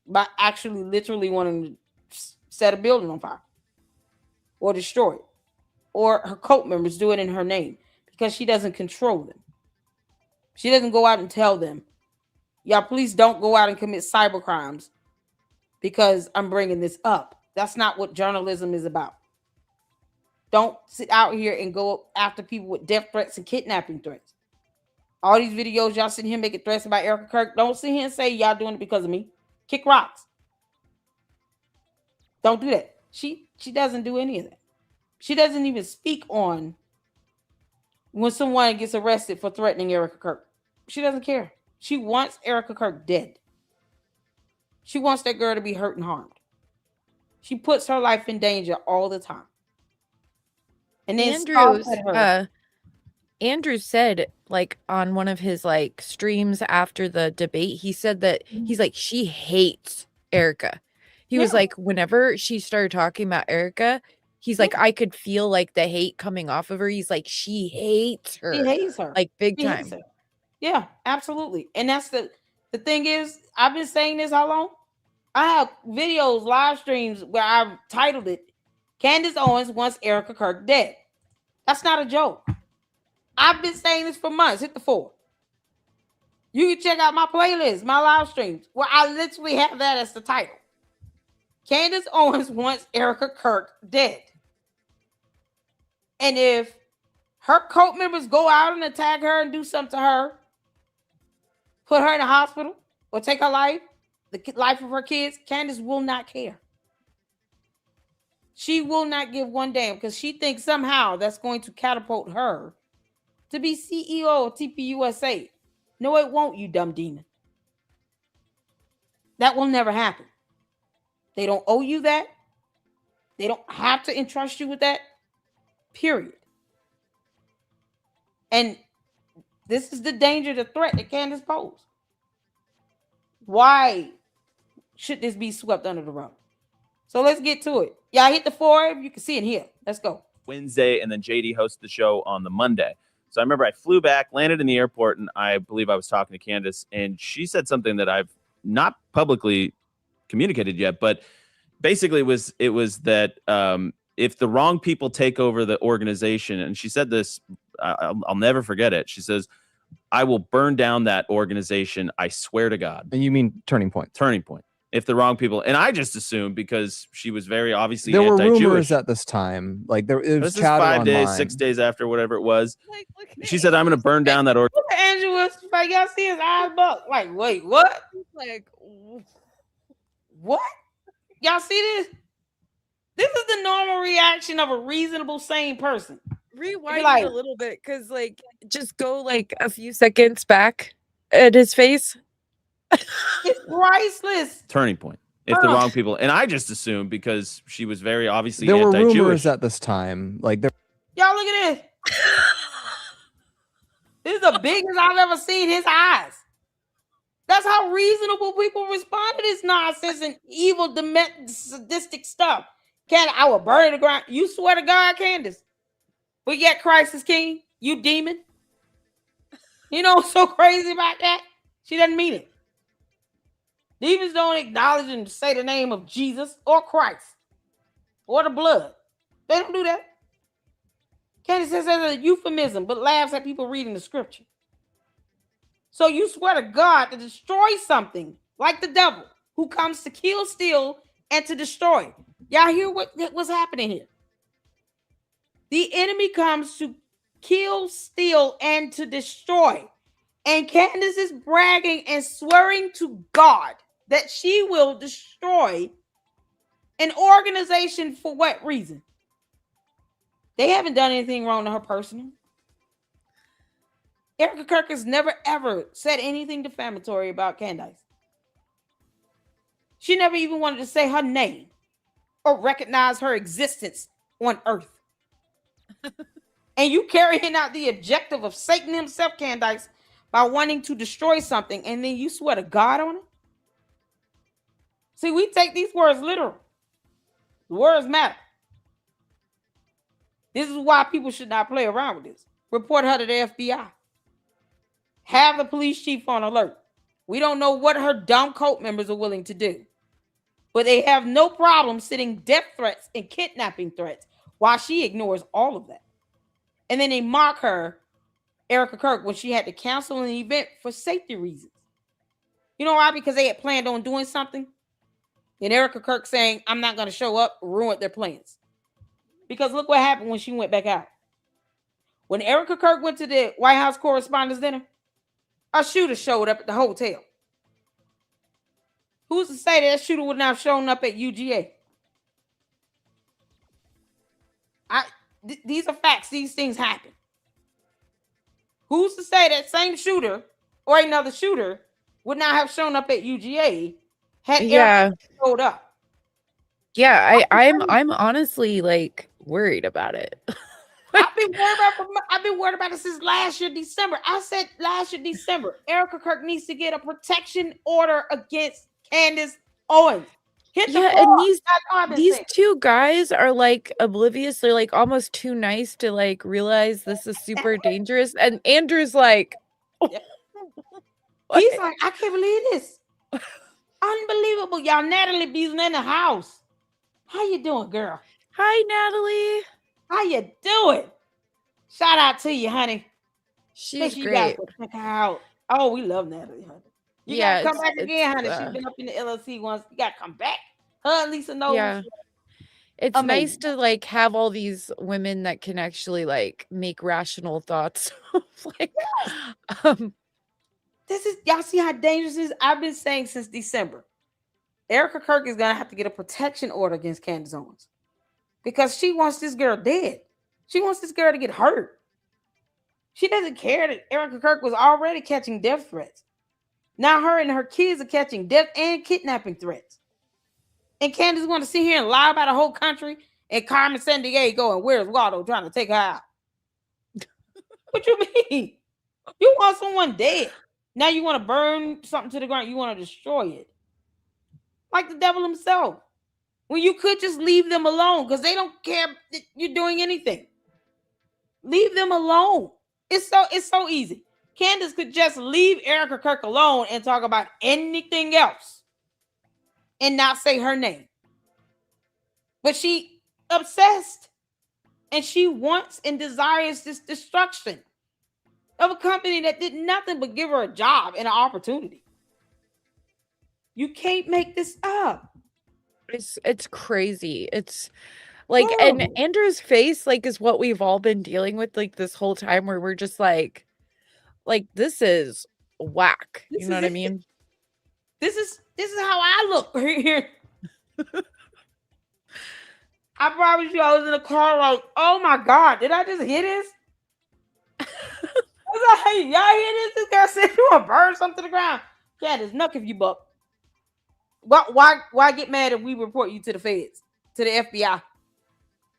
by actually literally wanting to set a building on fire or destroy it, or her cult members do it in her name, because she doesn't control them. She doesn't go out and tell them, y'all, please don't go out and commit cyber crimes because I'm bringing this up. That's not what journalism is about. Don't sit out here and go after people with death threats and kidnapping threats. All these videos y'all sitting here making threats about Erica Kirk, don't sit here and say y'all doing it because of me. Kick rocks. Don't do that. She doesn't do any of that. She doesn't even speak on when someone gets arrested for threatening Erica Kirk. She doesn't care. She wants Erica Kirk dead. She wants that girl to be hurt and harmed. She puts her life in danger all the time. And then Andrew said, like, on one of his like streams after the debate, he said that he's like, she hates Erica. He was like, whenever she started talking about Erica, he's like, I could feel like the hate coming off of her. He's like, she hates her. She hates her. Like big time. Yeah, absolutely. And that's the thing is, I've been saying this how long? I have videos, live streams where I've titled it, Candace Owens wants Erica Kirk dead. That's not a joke. I've been saying this for months. Hit the 4. You can check out my playlist, my live streams, where I literally have that as the title. Candace Owens wants Erica Kirk dead. And if her cult members go out and attack her and do something to her, put her in a hospital or take her life, the life of her kids, Candace will not care. She will not give one damn, because she thinks somehow that's going to catapult her to be CEO of TPUSA. No, it won't, you dumb demon. That will never happen. They don't owe you that. They don't have to entrust you with that. Period. And this is the danger, the threat that Candace posed. Why should this be swept under the rug? So let's get to it. Y'all hit the 4. You can see it here. Let's go. Wednesday, and then JD hosted the show on the Monday. So I remember I flew back, landed in the airport, and I believe I was talking to Candace, and she said something that I've not publicly communicated yet, but basically it was that if the wrong people take over the organization, and she said this, I'll never forget it. She says, I will burn down that organization. I swear to God. And you mean Turning Point? Turning Point. If the wrong people, and I just assumed, because she was very obviously there were anti-Jewish. rumors at this time, like there it was this is chatter 5 days, online. 6 days after, whatever it was. She said, I'm going to burn down that organization. Look at Andrew was like, y'all see his eyes buck. Like, wait, what? Like, what? Y'all see this? This is the normal reaction of a reasonable, sane person. rewind it a little bit, because like just go like a few seconds back at his face. It's priceless. Turning Point. If the wrong people, and I just assumed, because she was very obviously there were anti-Jewish. rumors at this time, like there. Y'all look at this. This is the biggest I've ever seen his eyes. That's how reasonable people respond to this nonsense and evil, sadistic stuff. I will burn the ground. You swear to God, Candace. But yet Christ is king. You demon. You know what's so crazy about that? She doesn't mean it. Demons don't acknowledge and say the name of Jesus or Christ or the blood. They don't do that. Candace says that's a euphemism, but laughs at people reading the scripture. So you swear to God to destroy something like the devil, who comes to kill, steal, and to destroy. Y'all hear what's happening here? The enemy comes to kill, steal, and to destroy. And Candace is bragging and swearing to God that she will destroy an organization for what reason? They haven't done anything wrong to her personally. Erica Kirk has never ever said anything defamatory about Candace. She never even wanted to say her name or recognize her existence on earth. And you carrying out the objective of Satan himself, Candace, by wanting to destroy something, and then you swear to God on it? See, we take these words literal. The words matter. This is why people should not play around with this. Report her to the FBI. Have the police chief on alert. We don't know what her dumb cult members are willing to do, but they have no problem sending death threats and kidnapping threats while she ignores all of that. And then they mock her, Erica Kirk, when she had to cancel an event for safety reasons. You know why? Because they had planned on doing something. And Erica Kirk saying, I'm not going to show up, ruined their plans. Because look what happened when she went back out. When Erica Kirk went to the White House Correspondents' Dinner, a shooter showed up at the hotel. Who's to say that shooter would not have shown up at UGA? These are facts. These things happen. Who's to say that same shooter or another shooter would not have shown up at UGA had Erica showed up? Yeah, I'm honestly like worried about it. I've been worried about it since last year, December. I said last year, December, Erica Kirk needs to get a protection order against Candace Owens. And these two guys are like oblivious. They're like almost too nice to like realize this is super dangerous. And Andrew's like, he's like, I can't believe this. Unbelievable. Y'all, Natalie B's in the house. How you doing, girl? Hi, Natalie. How you doing? Shout out to you, honey. She's great. Check her out. Oh, we love Natalie, honey. You gotta come back again, honey. She's been up in the LLC once. You gotta come back. Her and Lisa knows. Yeah. It's nice to like have all these women that can actually like make rational thoughts. Like, this is, y'all see how dangerous this is? I've been saying since December. Erica Kirk is gonna have to get a protection order against Candace Owens because she wants this girl dead. She wants this girl to get hurt. She doesn't care that Erica Kirk was already catching death threats. Now her and her kids are catching death and kidnapping threats. And Candace want to sit here and lie about the whole country and Carmen Sandiego and where's Waldo trying to take her out. What you mean? You want someone dead. Now you want to burn something to the ground. You want to destroy it. Like the devil himself. When you could just leave them alone because they don't care that you're doing anything. Leave them alone. It's so easy. Candace could just leave Erica Kirk alone and talk about anything else and not say her name. But she obsessed and she wants and desires this destruction of a company that did nothing but give her a job and an opportunity. You can't make this up. It's crazy. It's like, and Andrew's face like is what we've all been dealing with like this whole time where we're just like this is whack. You know what I mean? This is how I look right here. I promise you, I was in the car like, oh my God, did I just hear this? I was like, hey, y'all hear this? This guy said you want to burn something to the ground. Yeah, there's nothing if you buck. Why get mad if we report you to the feds, to the FBI?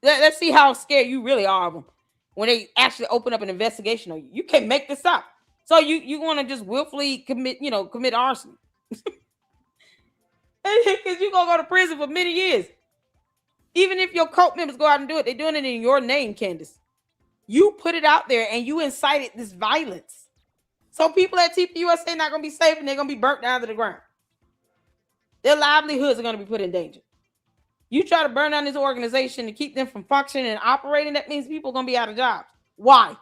Let's see how scared you really are of them when they actually open up an investigation on you. You can't make this up. So you want to just willfully commit arson. Because you're going to go to prison for many years. Even if your cult members go out and do it, they're doing it in your name, Candace. You put it out there and you incited this violence. So people at TPUSA are not going to be safe and they're going to be burnt down to the ground. Their livelihoods are going to be put in danger. You try to burn down this organization to keep them from functioning and operating, that means people are going to be out of jobs. Why?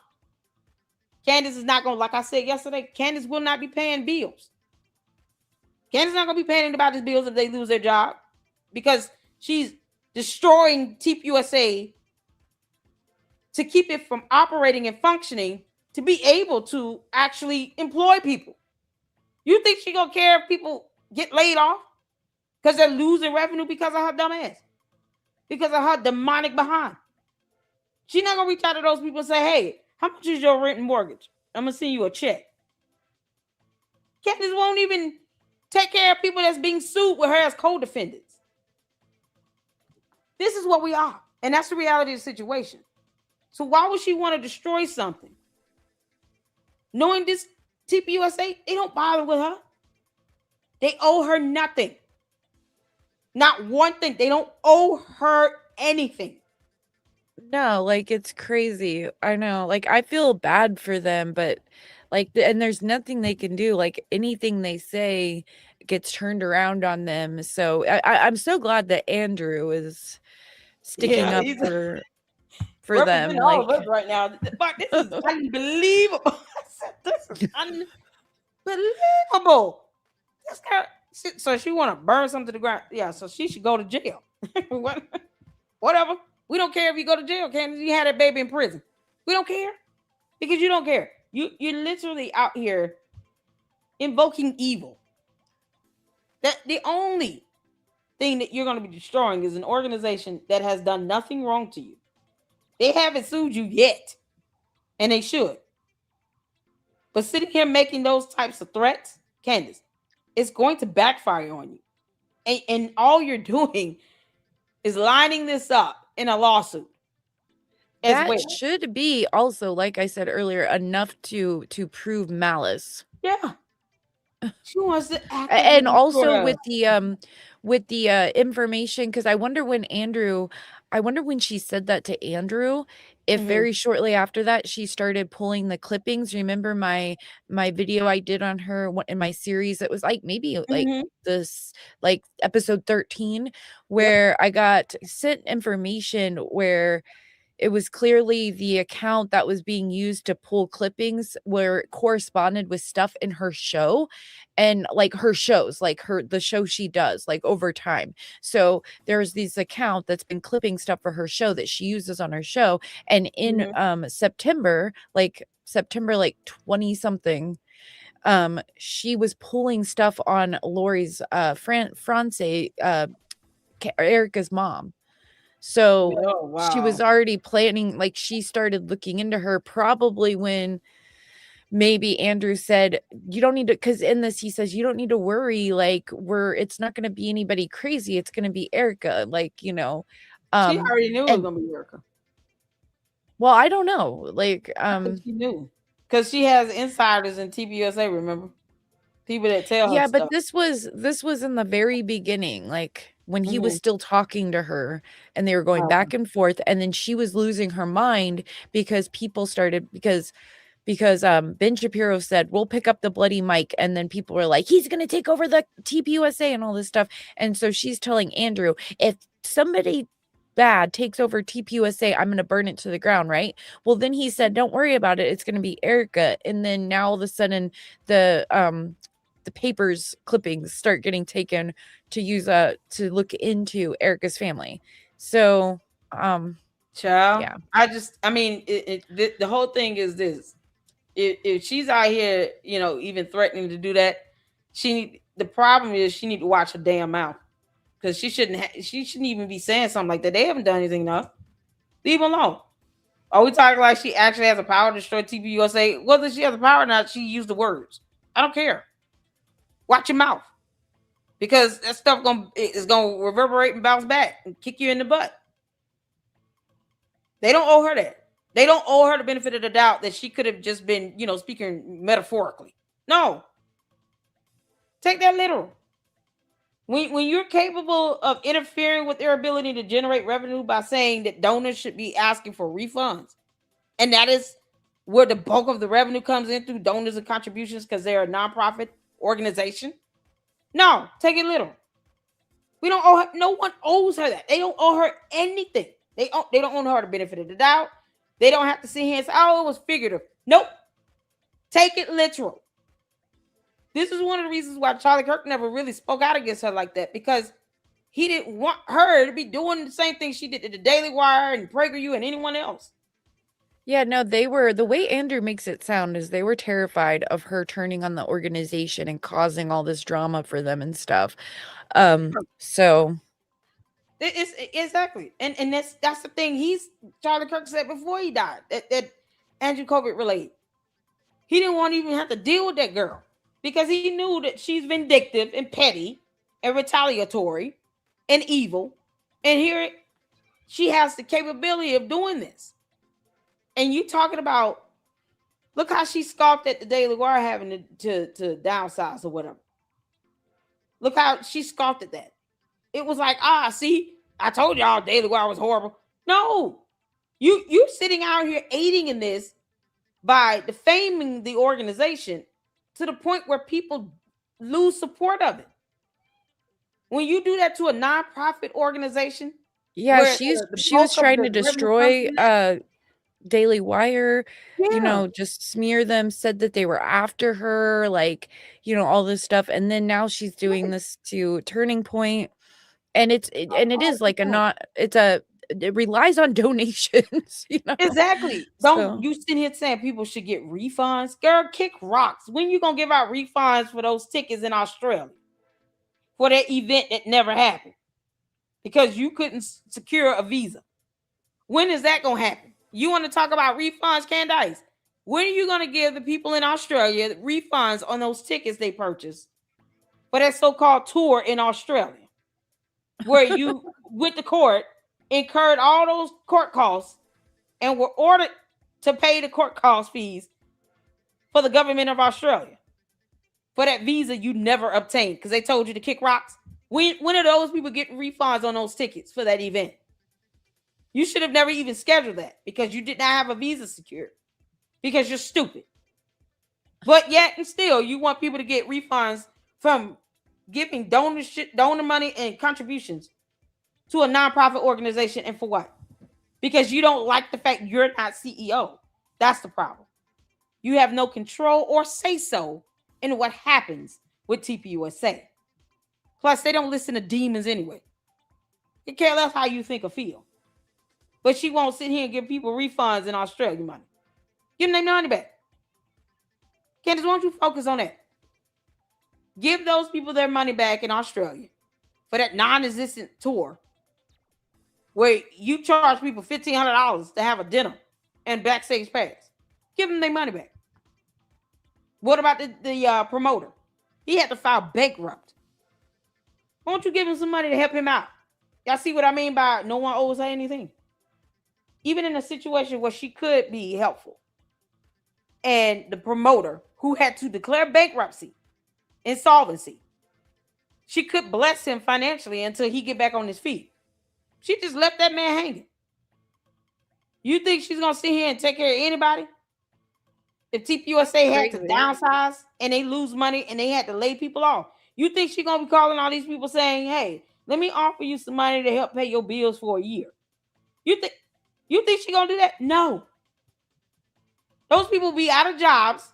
Candace is not going to, like I said yesterday, Candace will not be paying bills. Candace is not going to be paying anybody's bills if they lose their job because she's destroying TPUSA to keep it from operating and functioning to be able to actually employ people. You think she gonna care if people get laid off because they're losing revenue because of her dumb ass, because of her demonic behind? She's not gonna reach out to those people and say, "Hey, how much is your rent and mortgage? I'm gonna send you a check." Candace won't even take care of people that's being sued with her as co-defendants. This is what we are, and that's the reality of the situation. So why would she want to destroy something? Knowing this TPUSA, they don't bother with her. They owe her nothing. Not one thing. They don't owe her anything. No, like it's crazy. I know. Like I feel bad for them, but like and there's nothing they can do. Like anything they say gets turned around on them. So I'm so glad that Andrew is sticking up he's for them. representing all Like of us right now. But this is unbelievable. This is unbelievable. This girl, so she want to burn something to the ground. Yeah, so she should go to jail. Whatever. We don't care if you go to jail, Candace. You had that baby in prison. We don't care because you don't care. You're literally out here invoking evil. That the only thing that you're going to be destroying is an organization that has done nothing wrong to you. They haven't sued you yet, and they should. But sitting here making those types of threats, Candace, it's going to backfire on you. And all you're doing is lining this up in a lawsuit. that should be also, like I said earlier, enough to prove malice. Yeah. She wants to act And also with the information, because I wonder when she said that to Andrew, if very shortly after that she started pulling the clippings. Remember my video I did on her in my series? It was like maybe like this, like episode 13, where I got sent information where it was clearly the account that was being used to pull clippings where it corresponded with stuff in her show and like her shows, like the show she does like over time. So there's this account that's been clipping stuff for her show that she uses on her show. And in September like 20 something, she was pulling stuff on Lori's France, Erica's mom. So she was already planning, like she started looking into her probably when maybe Andrew said, you don't need to, because in this he says, you don't need to worry, like it's not going to be anybody crazy, it's going to be Erica, like, she already knew it was going to be Erica. Well, I don't know, like she knew because she has insiders in TPUSA, remember? People that tell her but stuff. this was in the very beginning, like when he was still talking to her and they were going back and forth, and then she was losing her mind because people started because Ben Shapiro said, we'll pick up the bloody mic, and then people were like, he's gonna take over the TPUSA and all this stuff. And so she's telling Andrew, if somebody bad takes over TPUSA, I'm gonna burn it to the ground, right? Well, then he said, don't worry about it, it's gonna be Erica. And then now all of a sudden the papers clippings start getting taken to use to look into Erica's family. So child, yeah. I mean the whole thing is this: if she's out here, even threatening to do that, the problem is she need to watch her damn mouth, because she shouldn't even be saying something like that. They haven't done anything enough. Leave them alone. Are we talking like she actually has the power to destroy TPUSA? Whether she has the power or not, she used the words. I don't care. Watch your mouth, because that stuff is gonna reverberate and bounce back and kick you in the butt. They don't owe her that. They don't owe her the benefit of the doubt that she could have just been, speaking metaphorically. No. Take that literal. When you're capable of interfering with their ability to generate revenue by saying that donors should be asking for refunds, and that is where the bulk of the revenue comes in, through donors and contributions, because they're a nonprofit organization. No, take it literal. We don't owe her. No one owes her that. They don't owe her anything. They don't owe her the benefit of the doubt. They don't have to sit here and say, oh, it was figurative. Nope. Take it literal. This is one of the reasons why Charlie Kirk never really spoke out against her like that, because he didn't want her to be doing the same thing she did to the Daily Wire and PragerU and anyone else. Yeah, no, they were, the way Andrew makes it sound is they were terrified of her turning on the organization and causing all this drama for them and stuff. So It's exactly, and that's the thing. Charlie Kirk said before he died that Andrew COVID related. He didn't want to even have to deal with that girl because he knew that she's vindictive and petty and retaliatory and evil. And here she has the capability of doing this. And you talking about, look how she scoffed at the Daily Wire having to downsize or whatever. Look how she scoffed at that. It was like, see, I told y'all Daily Wire was horrible. No, you sitting out here aiding in this by defaming the organization to the point where people lose support of it. When you do that to a nonprofit organization, yeah, she was trying to destroy Daily Wire, just smear them, said that they were after her, like, all this stuff. And then now she's doing this to Turning Point. And it is like it relies on donations, Exactly. Don't you sit here saying people should get refunds? Girl, kick rocks. When you gonna give out refunds for those tickets in Australia for that event that never happened because you couldn't secure a visa? When is that gonna happen? You want to talk about refunds, Candace? When are you gonna give the people in Australia refunds on those tickets they purchased for that so-called tour in Australia, where you with the court incurred all those court costs and were ordered to pay the court cost fees for the government of Australia for that visa you never obtained because they told you to kick rocks? When are those people getting refunds on those tickets for that event? You should have never even scheduled that because you did not have a visa secured because you're stupid. But yet and still, you want people to get refunds from giving donor money and contributions to a nonprofit organization. And for what? Because you don't like the fact you're not CEO. That's the problem. You have no control or say so in what happens with TPUSA. Plus, they don't listen to demons anyway. They care less how you think or feel. But she won't sit here and give people refunds in Australia money. Give them their money back. Candace, why don't you focus on that? Give those people their money back in Australia for that non-existent tour where you charge people $1,500 to have a dinner and backstage pass. Give them their money back. What about the promoter? He had to file bankrupt. Why don't you give him some money to help him out? Y'all see what I mean by no one owes her anything? Even in a situation where she could be helpful. And the promoter who had to declare bankruptcy, insolvency, she could bless him financially until he get back on his feet. She just left that man hanging. You think she's going to sit here and take care of anybody? If TPUSA had to downsize and they lose money and they had to lay people off, you think she's going to be calling all these people saying, hey, let me offer you some money to help pay your bills for a year? You think she's going to do that? No. Those people will be out of jobs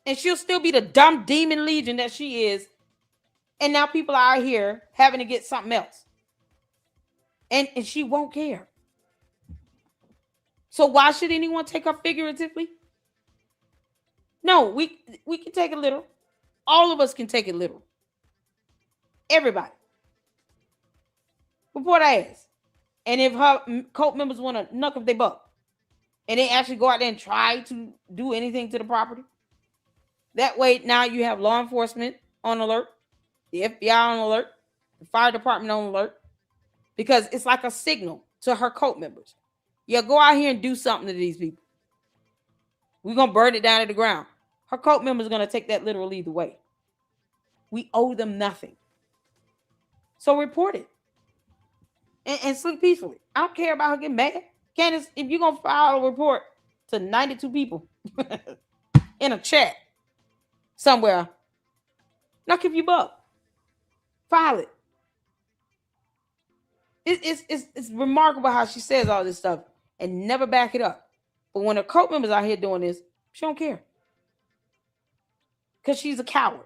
and she'll still be the dumb demon legion that she is. And now people are out here having to get something else. And she won't care. So why should anyone take her figuratively? No, we can take it literal. All of us can take it literal. Everybody. Report our ass. And if her cult members want to knuck up their butt and they actually go out there and try to do anything to the property, that way now you have law enforcement on alert, the FBI on alert, the fire department on alert, because it's like a signal to her cult members. Yeah, go out here and do something to these people. We're going to burn it down to the ground. Her cult members are going to take that literally either way. We owe them nothing. So report it. And sleep peacefully. I don't care about her getting mad. Candace, if you're going to file a report to 92 people in a chat somewhere, knock if you buck. File it. It's remarkable how she says all this stuff and never back it up. But when her cult members out here doing this, she don't care. Because she's a coward.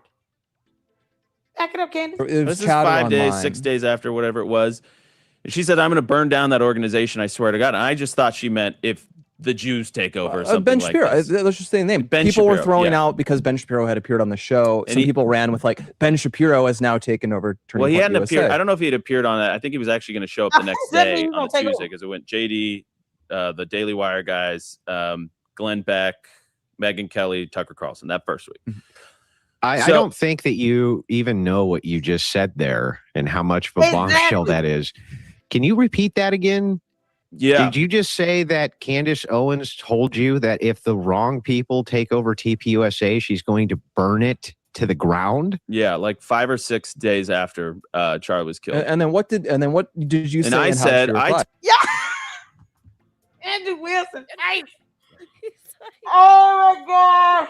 Back it up, Candace. It was This is chatter 5 days, online. 6 days after, whatever it was. And she said, I'm going to burn down that organization, I swear to God. And I just thought she meant if the Jews take over or something Ben like Shapiro. this. Let's just say the name. Ben People were Shapiro, throwing yeah. out because Ben Shapiro had appeared on the show. And Some people ran with like Ben Shapiro has now taken over. Turning Well, he Point hadn't USA. appeared. I don't know if he had appeared on that. I think he was actually going to show up the next Doesn't mean day he's on gonna a take Tuesday over. because it went JD, the Daily Wire guys, Glenn Beck, Megyn Kelly, Tucker Carlson that first week. I don't think that you even know what you just said there and how much of a bombshell that is. Can you repeat that again? Yeah. Did you just say that Candace Owens told you that if the wrong people take over TPUSA, she's going to burn it to the ground? Yeah, like 5 or 6 days after Charlie was killed. And then what did you say? And I and how did said, she reply? Yeah. Andrew Wilson. Hey. Oh my God.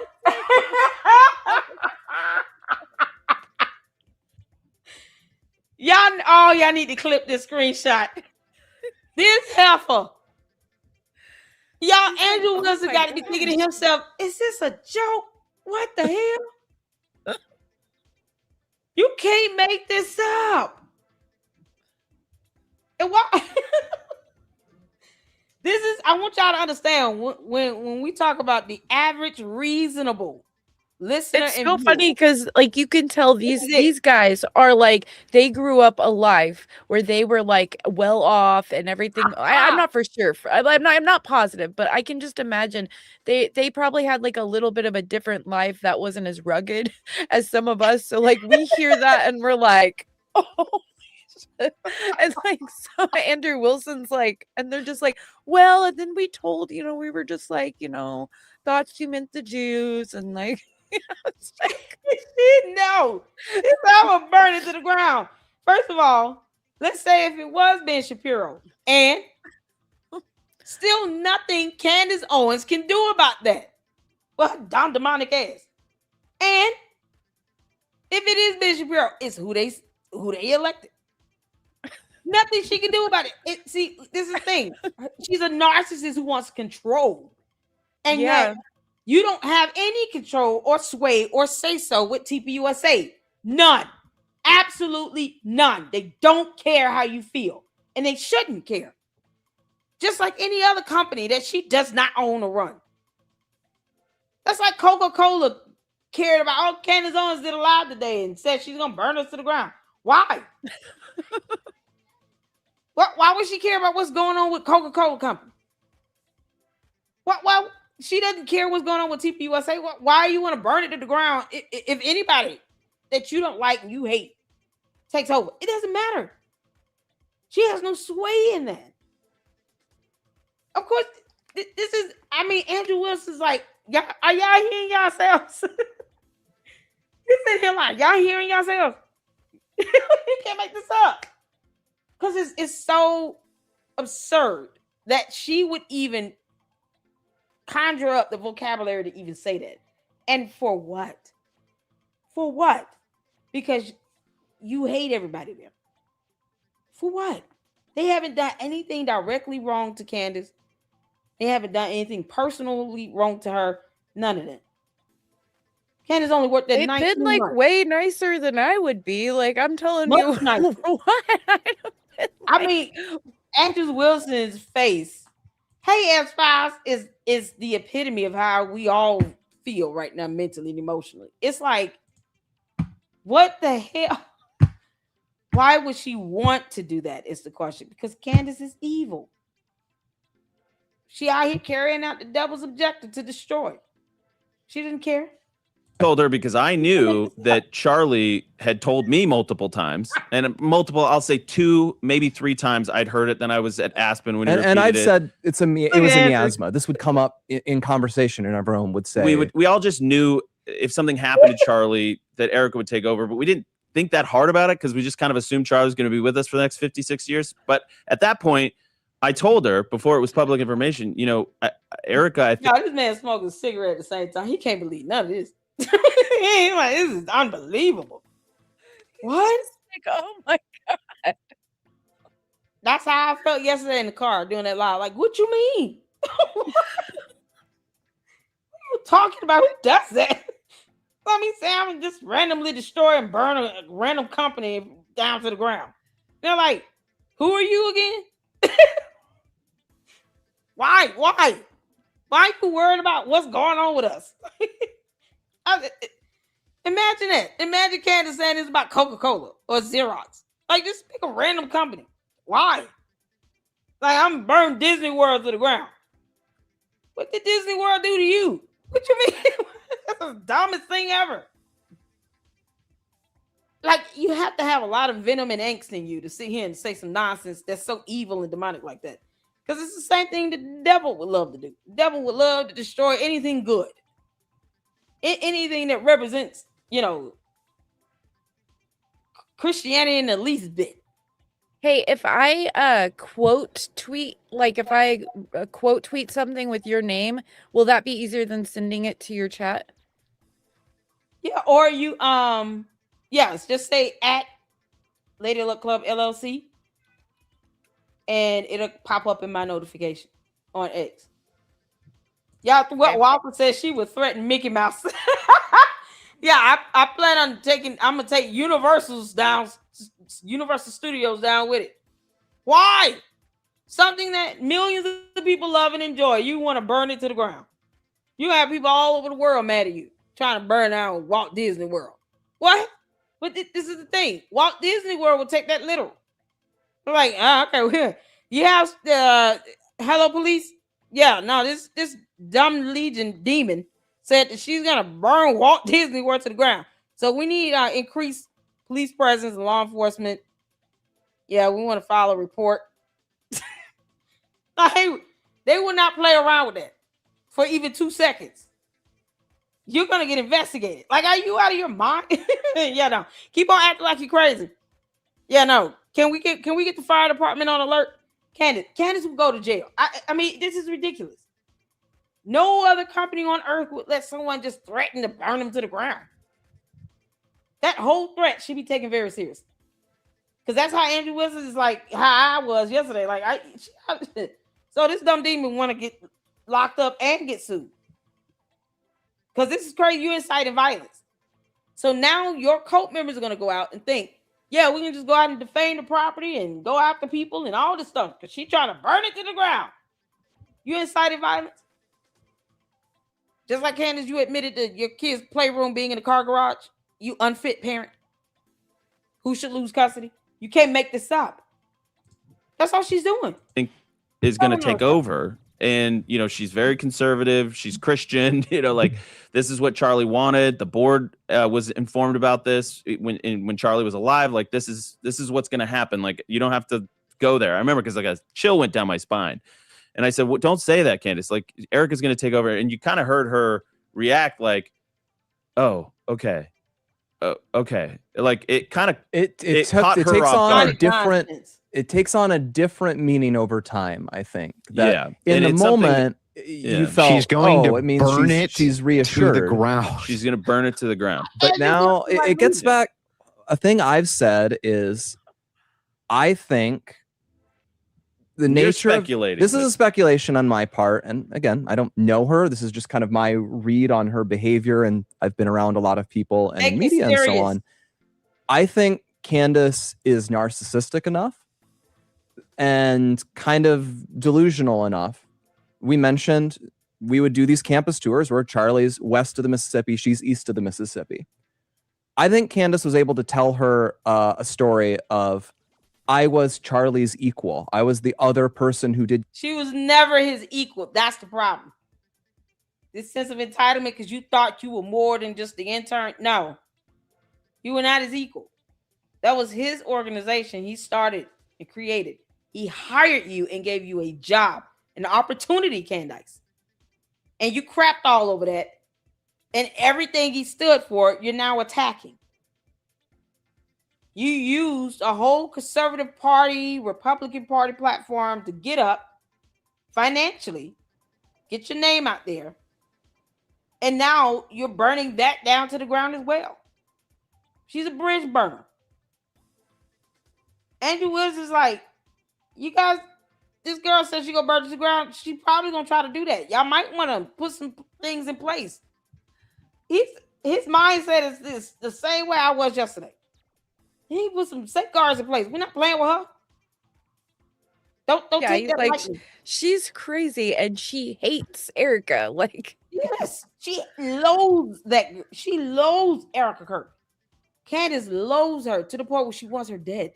Y'all need to clip this screenshot. This heifer. Y'all, Andrew Wilson got to be thinking to himself, is this a joke? What the hell? You can't make this up. And why? I want y'all to understand when we talk about the average reasonable listener. It's so funny because like you can tell these guys are like they grew up a life where they were like well off and everything. I'm not for sure. I'm not positive, but I can just imagine they probably had like a little bit of a different life that wasn't as rugged as some of us. So like we hear that and we're like, oh. And like so Andrew Wilson's like, and they're just like, well, and then we told, we were just like, thought she meant the Jews and like. It's like, no, I would burn it to the ground. First of all, let's say if it was Ben Shapiro, and still nothing Candace Owens can do about that. Well, Don demonic ass. And if it is Ben Shapiro, it's who they elected. Nothing she can do about it. See, this is the thing. She's a narcissist who wants control, and yet. You don't have any control or sway or say so with TPUSA. None. Absolutely none. They don't care how you feel. And they shouldn't care. Just like any other company that she does not own or run. That's like Coca-Cola cared about, oh, Candace Owens did a live today and said she's going to burn us to the ground. Why? Why would she care about what's going on with Coca-Cola company? Why? She doesn't care what's going on with TPUSA. Why you want to burn it to the ground? If anybody that you don't like and you hate takes over, it doesn't matter. She has no sway in that. Of course, this is, Andrew Wilson's like, are y'all hearing yourselves? He's sitting here like, y'all hearing yourselves? You can't make this up. Because it's so absurd that she would even conjure up the vocabulary to even say that. And for what? For what? Because you hate everybody there. For what? They haven't done anything directly wrong to Candace. They haven't done anything personally wrong to her. None of that. Candace only worked there 19 been like months. way nicer than I would be. Like I'm telling you. What? Andrew Wilson's face. Hey, X-Files is the epitome of how we all feel right now, mentally and emotionally. It's like, what the hell? Why would she want to do that? Is the question. Because Candace is evil. She out here carrying out the devil's objective to destroy. She didn't care. Told her because I knew that Charlie had told me multiple times, and I'll say 2, maybe 3 times I'd heard it. Then I was at Aspen when he and I'd said it was a Okay. miasma. This would come up in conversation, and everyone would say we all just knew if something happened to Charlie that Erica would take over, but we didn't think that hard about it because we just kind of assumed Charlie was going to be with us for the next 56 years. But at that point, I told her before it was public information, Erica, I think This man smoking a cigarette at the same time. He can't believe none of this. He's like, this is unbelievable. What? Like, oh my God. That's how I felt yesterday in the car doing that live. Like, what you mean? What are you talking about? Who does that? Let me say I'm just randomly destroy and burn a random company down to the ground. They're like, who are you again? Why? Why are you worried about what's going on with us? Imagine that. Imagine Candace saying it's about Coca-Cola or Xerox. Like, just pick a random company. Why? Like, I'm burning Disney World to the ground. What did Disney World do to you? What you mean? That's the dumbest thing ever. Like, you have to have a lot of venom and angst in you to sit here and say some nonsense that's so evil and demonic like that. Because it's the same thing the devil would love to do. The devil would love to destroy anything good. Anything that represents, Christianity in the least bit. Hey, if I quote tweet, like if I quote tweet something with your name, will that be easier than sending it to your chat? Yeah, or you yes, just say at Lady Luck Club LLC and it'll pop up in my notification on X. Y'all, what Walker says she would threaten Mickey Mouse. Yeah, I plan on I'm gonna take Universal Studios down with it. Why? Something that millions of people love and enjoy. You want to burn it to the ground. You have people all over the world mad at you trying to burn down Walt Disney World. What? But this is the thing. Walt Disney World will take that literal. They're like, okay, you have Hello Police. Yeah, no, this dumb Legion demon said that she's gonna burn Walt Disney World to the ground. So we need increased police presence and law enforcement. Yeah, we want to file a report. They will not play around with that for even 2 seconds. You're gonna get investigated. Like, are you out of your mind? Yeah, no. Keep on acting like you're crazy. Yeah, no. Can we get the fire department on alert? Candace will go to jail. I mean, this is ridiculous. No other company on earth would let someone just threaten to burn them to the ground. That whole threat should be taken very seriously. Because that's how Andrew Wilson is like how I was yesterday. Like, so this dumb demon want to get locked up and get sued. Because this is crazy. You inciting violence. So now your cult members are going to go out and think, yeah, we can just go out and defame the property and go after people and all this stuff. Because she's trying to burn it to the ground. You incited violence. Just like Candace, you admitted to your kid's playroom being in the car garage. You unfit parent who should lose custody. You can't make this up. That's all she's doing. I think is going to take over. And, she's very conservative. She's Christian. Like, this is what Charlie wanted. The board was informed about this when Charlie was alive. Like, this is what's going to happen. Like, you don't have to go there. I remember because like a chill went down my spine. And I said, well, don't say that, Candace. Like, Erica's going to take over. And you kind of heard her react like, oh, okay. Okay. Like, it kind of it takes on a different meaning over time, I think. Yeah. In the moment, you felt she's going to burn it. She's reassured to the ground. She's going to burn it to the ground. But now it gets back. A thing I've said is, I think the nature of this is a speculation on my part, and again, I don't know her. This is just kind of my read on her behavior, and I've been around a lot of people and media and so on. I think Candace is narcissistic enough and kind of delusional enough. We mentioned we would do these campus tours where Charlie's west of the Mississippi, she's east of the Mississippi. I think Candace was able to tell her a story of, I was Charlie's equal. I was the other person who did. She was never his equal. That's the problem. This sense of entitlement because you thought you were more than just the intern. No, you were not his equal. That was his organization. He started and created. He hired you and gave you a job, an opportunity, Candace. And you crapped all over that. And everything he stood for, you're now attacking. You used a whole conservative party, Republican Party platform to get up financially, get your name out there. And now you're burning that down to the ground as well. She's a bridge burner. Andrew Wills is like, you guys, this girl says she gonna burn to the ground. She probably gonna try to do that. Y'all might want to put some things in place. his mindset is this the same way I was yesterday. He put some safeguards in place. We're not playing with her. Don't take that like lightly. she's crazy and she hates Erica. Like, yes, she loathes that. She loathes Erica Kirk. Candace loathes her to the point where she wants her dead.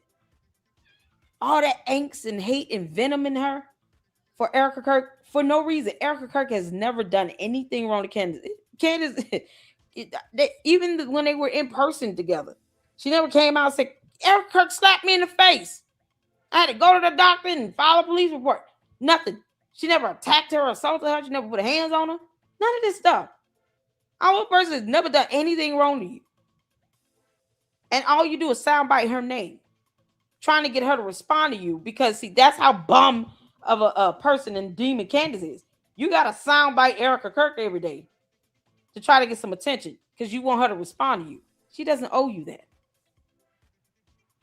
All that angst and hate and venom in her for Erica Kirk for no reason. Erica Kirk has never done anything wrong to Candace. Candace, even when they were in person together, she never came out and said, Erica Kirk slapped me in the face. I had to go to the doctor and file a police report. Nothing. She never attacked her or assaulted her. She never put her hands on her. None of this stuff. Our person has never done anything wrong to you. And all you do is soundbite her name, trying to get her to respond to you because, see, that's how bum of a person and demon Candace is. You got to soundbite Erica Kirk every day to try to get some attention because you want her to respond to you. She doesn't owe you that.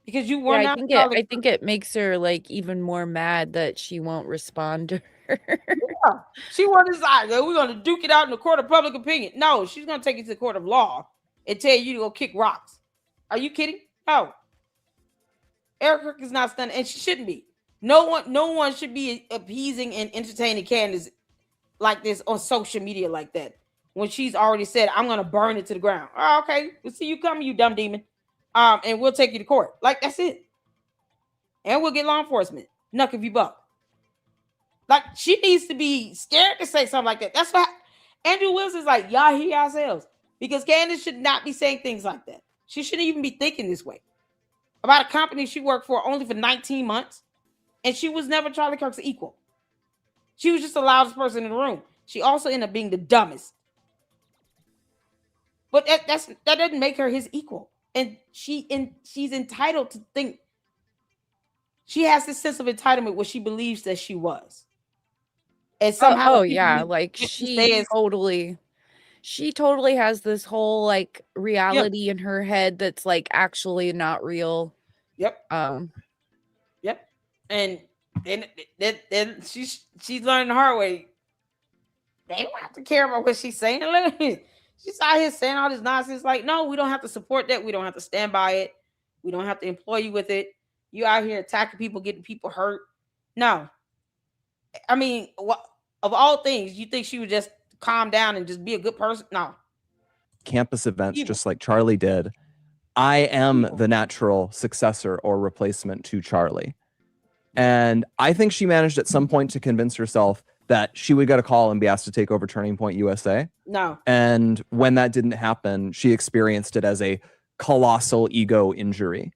Because you were not. I think it makes her like even more mad that she won't respond to her. Yeah. She won't decide. We're going to duke it out in the court of public opinion. No, she's going to take you to the court of law and tell you to go kick rocks. Are you kidding? No. Erica Kirk is not stunned, and she shouldn't be. No one should be appeasing and entertaining Candace like this on social media like that. When she's already said, I'm going to burn it to the ground. Oh, okay. We'll see you coming, you dumb demon. And we'll take you to court. Like, that's it. And we'll get law enforcement. Knuck if you buck. Like, she needs to be scared to say something like that. That's why Andrew Wilson's like, y'all hear yourselves. Because Candace should not be saying things like that. She shouldn't even be thinking this way. About a company she worked for only for 19 months. And she was never Charlie Kirk's equal. She was just the loudest person in the room. She also ended up being the dumbest. But that doesn't make her his equal. And she's entitled to think. She has this sense of entitlement where she believes that she was. And somehow, like she totally has this whole like reality in her head that's like actually not real. Yep. Yep. And then she's learning the hard way. They don't have to care about what she's saying. She's out here saying all this nonsense. Like, no, we don't have to support that. We don't have to stand by it. We don't have to employ you with it. You out here attacking people, getting people hurt. No. I mean, of all things, you think she would just calm down and just be a good person? No. Campus events, just like Charlie did. I am the natural successor or replacement to Charlie. And I think she managed at some point to convince herself that she would get a call and be asked to take over Turning Point USA. No. And when that didn't happen, she experienced it as a colossal ego injury.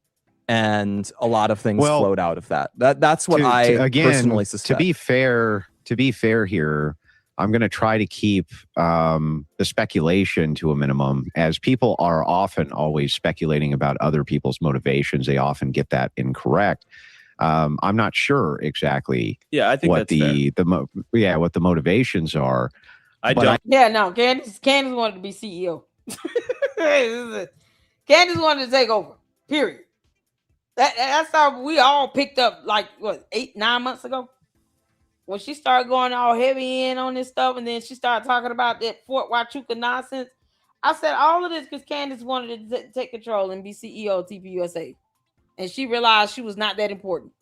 And a lot of things flowed out of that. That's what I personally suspect. To be fair here, I'm going to try to keep the speculation to a minimum, as people are often always speculating about other people's motivations. They often get that incorrect. I'm not sure exactly. Yeah, I think what what the motivations are. Candace wanted to be CEO. Candace wanted to take over. Period. That's how we all picked up, like, 8-9 months ago, when she started going all heavy in on this stuff, and then she started talking about that Fort Huachuca nonsense. I said all of this because Candace wanted to take control and be CEO of TPUSA, and she realized she was not that important.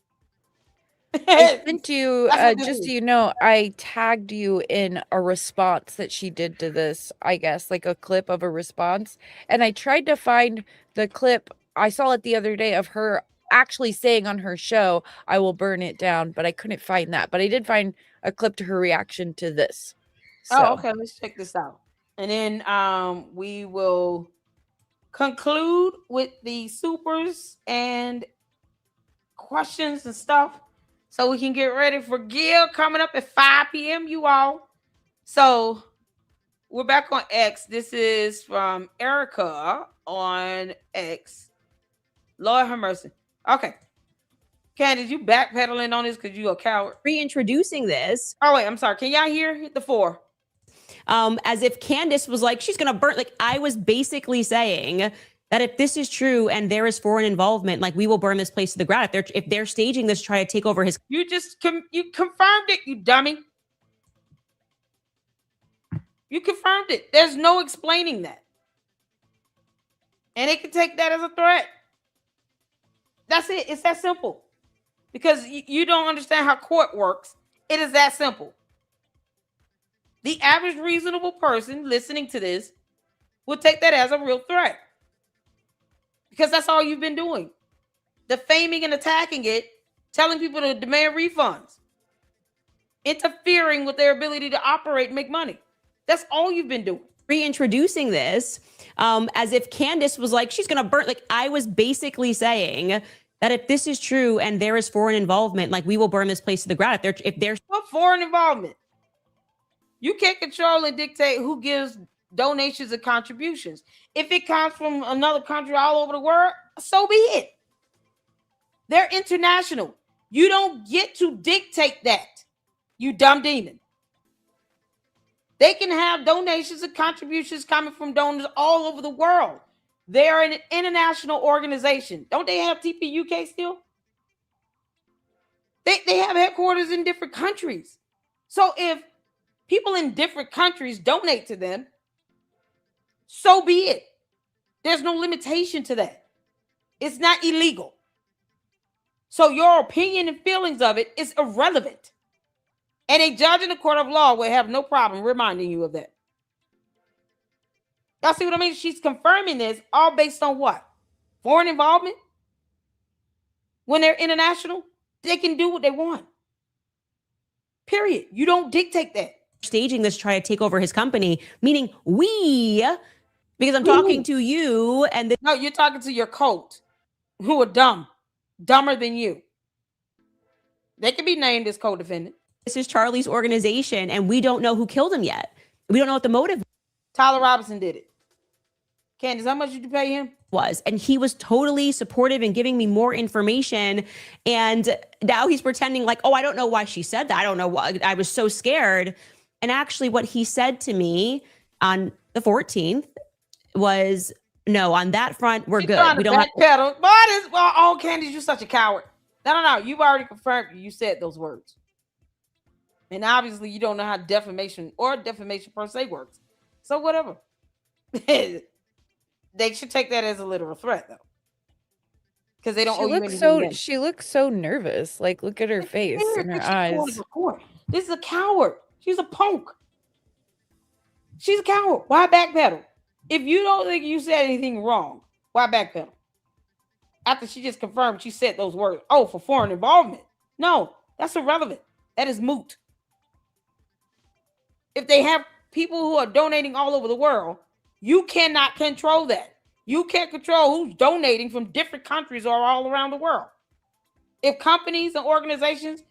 I sent you, just so you know, I tagged you in a response that she did to this, I guess, like a clip of a response. And I tried to find the clip. I saw it the other day of her actually saying on her show, I will burn it down, but I couldn't find that. But I did find a clip to her reaction to this. So. Oh, okay. Let's check this out. And then we will conclude with the supers and questions and stuff, so we can get ready for Gil coming up at 5 p.m. you all. So we're back on X. This is from Erica on X. Lord have mercy. Okay. Candace, you backpedaling on this because you a coward. Reintroducing this. Oh, wait, I'm sorry. Can y'all hear? Hit the 4. As if Candace was like, she's going to burn. Like, I was basically saying that if this is true and there is foreign involvement, like, we will burn this place to the ground. If they're staging this, try to take over his. You just you confirmed it, you dummy. You confirmed it. There's no explaining that. And they can take that as a threat. That's it. It's that simple. Because you don't understand how court works. It is that simple. The average reasonable person listening to this would take that as a real threat. Because that's all you've been doing. Defaming and attacking it, telling people to demand refunds, interfering with their ability to operate and make money. That's all you've been doing. Reintroducing this as if Candace was like, she's going to burn. Like, I was basically saying that if this is true and there is foreign involvement, like, we will burn this place to the ground. If there's what foreign involvement? You can't control and dictate who gives donations and contributions. If it comes from another country all over the world, so be it. They're international. You don't get to dictate that, you dumb demon. They can have donations and contributions coming from donors all over the world. They are an international organization. Don't they have TPUK still? They have headquarters in different countries. So if people in different countries donate to them, so be it. There's no limitation to that. It's not illegal. So your opinion and feelings of it is irrelevant. And a judge in the court of law will have no problem reminding you of that. Y'all see what I mean? She's confirming this all based on what? Foreign involvement? When they're international, they can do what they want. Period. You don't dictate that. Staging this to try to take over his company, meaning we, because I'm talking to you and no, you're talking to your cult who are dumb, dumber than you. They can be named as co-defendant. This is Charlie's organization, and we don't know who killed him yet. We don't know what the motive. Tyler Robinson did it. Candace, how much did you pay him? Was, and he was totally supportive and giving me more information. And now he's pretending like, oh, I don't know why she said that. I don't know why. I was so scared. And actually, what he said to me on the 14th was, no, on that front, we're good. We don't have pedal. Oh, Candace, you're such a coward. No. You've already confirmed you said those words. And obviously, you don't know how defamation or defamation per se works. So whatever. They should take that as a literal threat, though. Because they don't owe you anything. She looks so nervous. Like, look at her face and her eyes. This is a coward. She's a punk. She's a coward. Why backpedal? If you don't think you said anything wrong, why backpedal? After she just confirmed she said those words. Oh, for foreign involvement. No, that's irrelevant. That is moot. If they have people who are donating all over the world, you cannot control that. You can't control who's donating from different countries or all around the world. If companies and organizations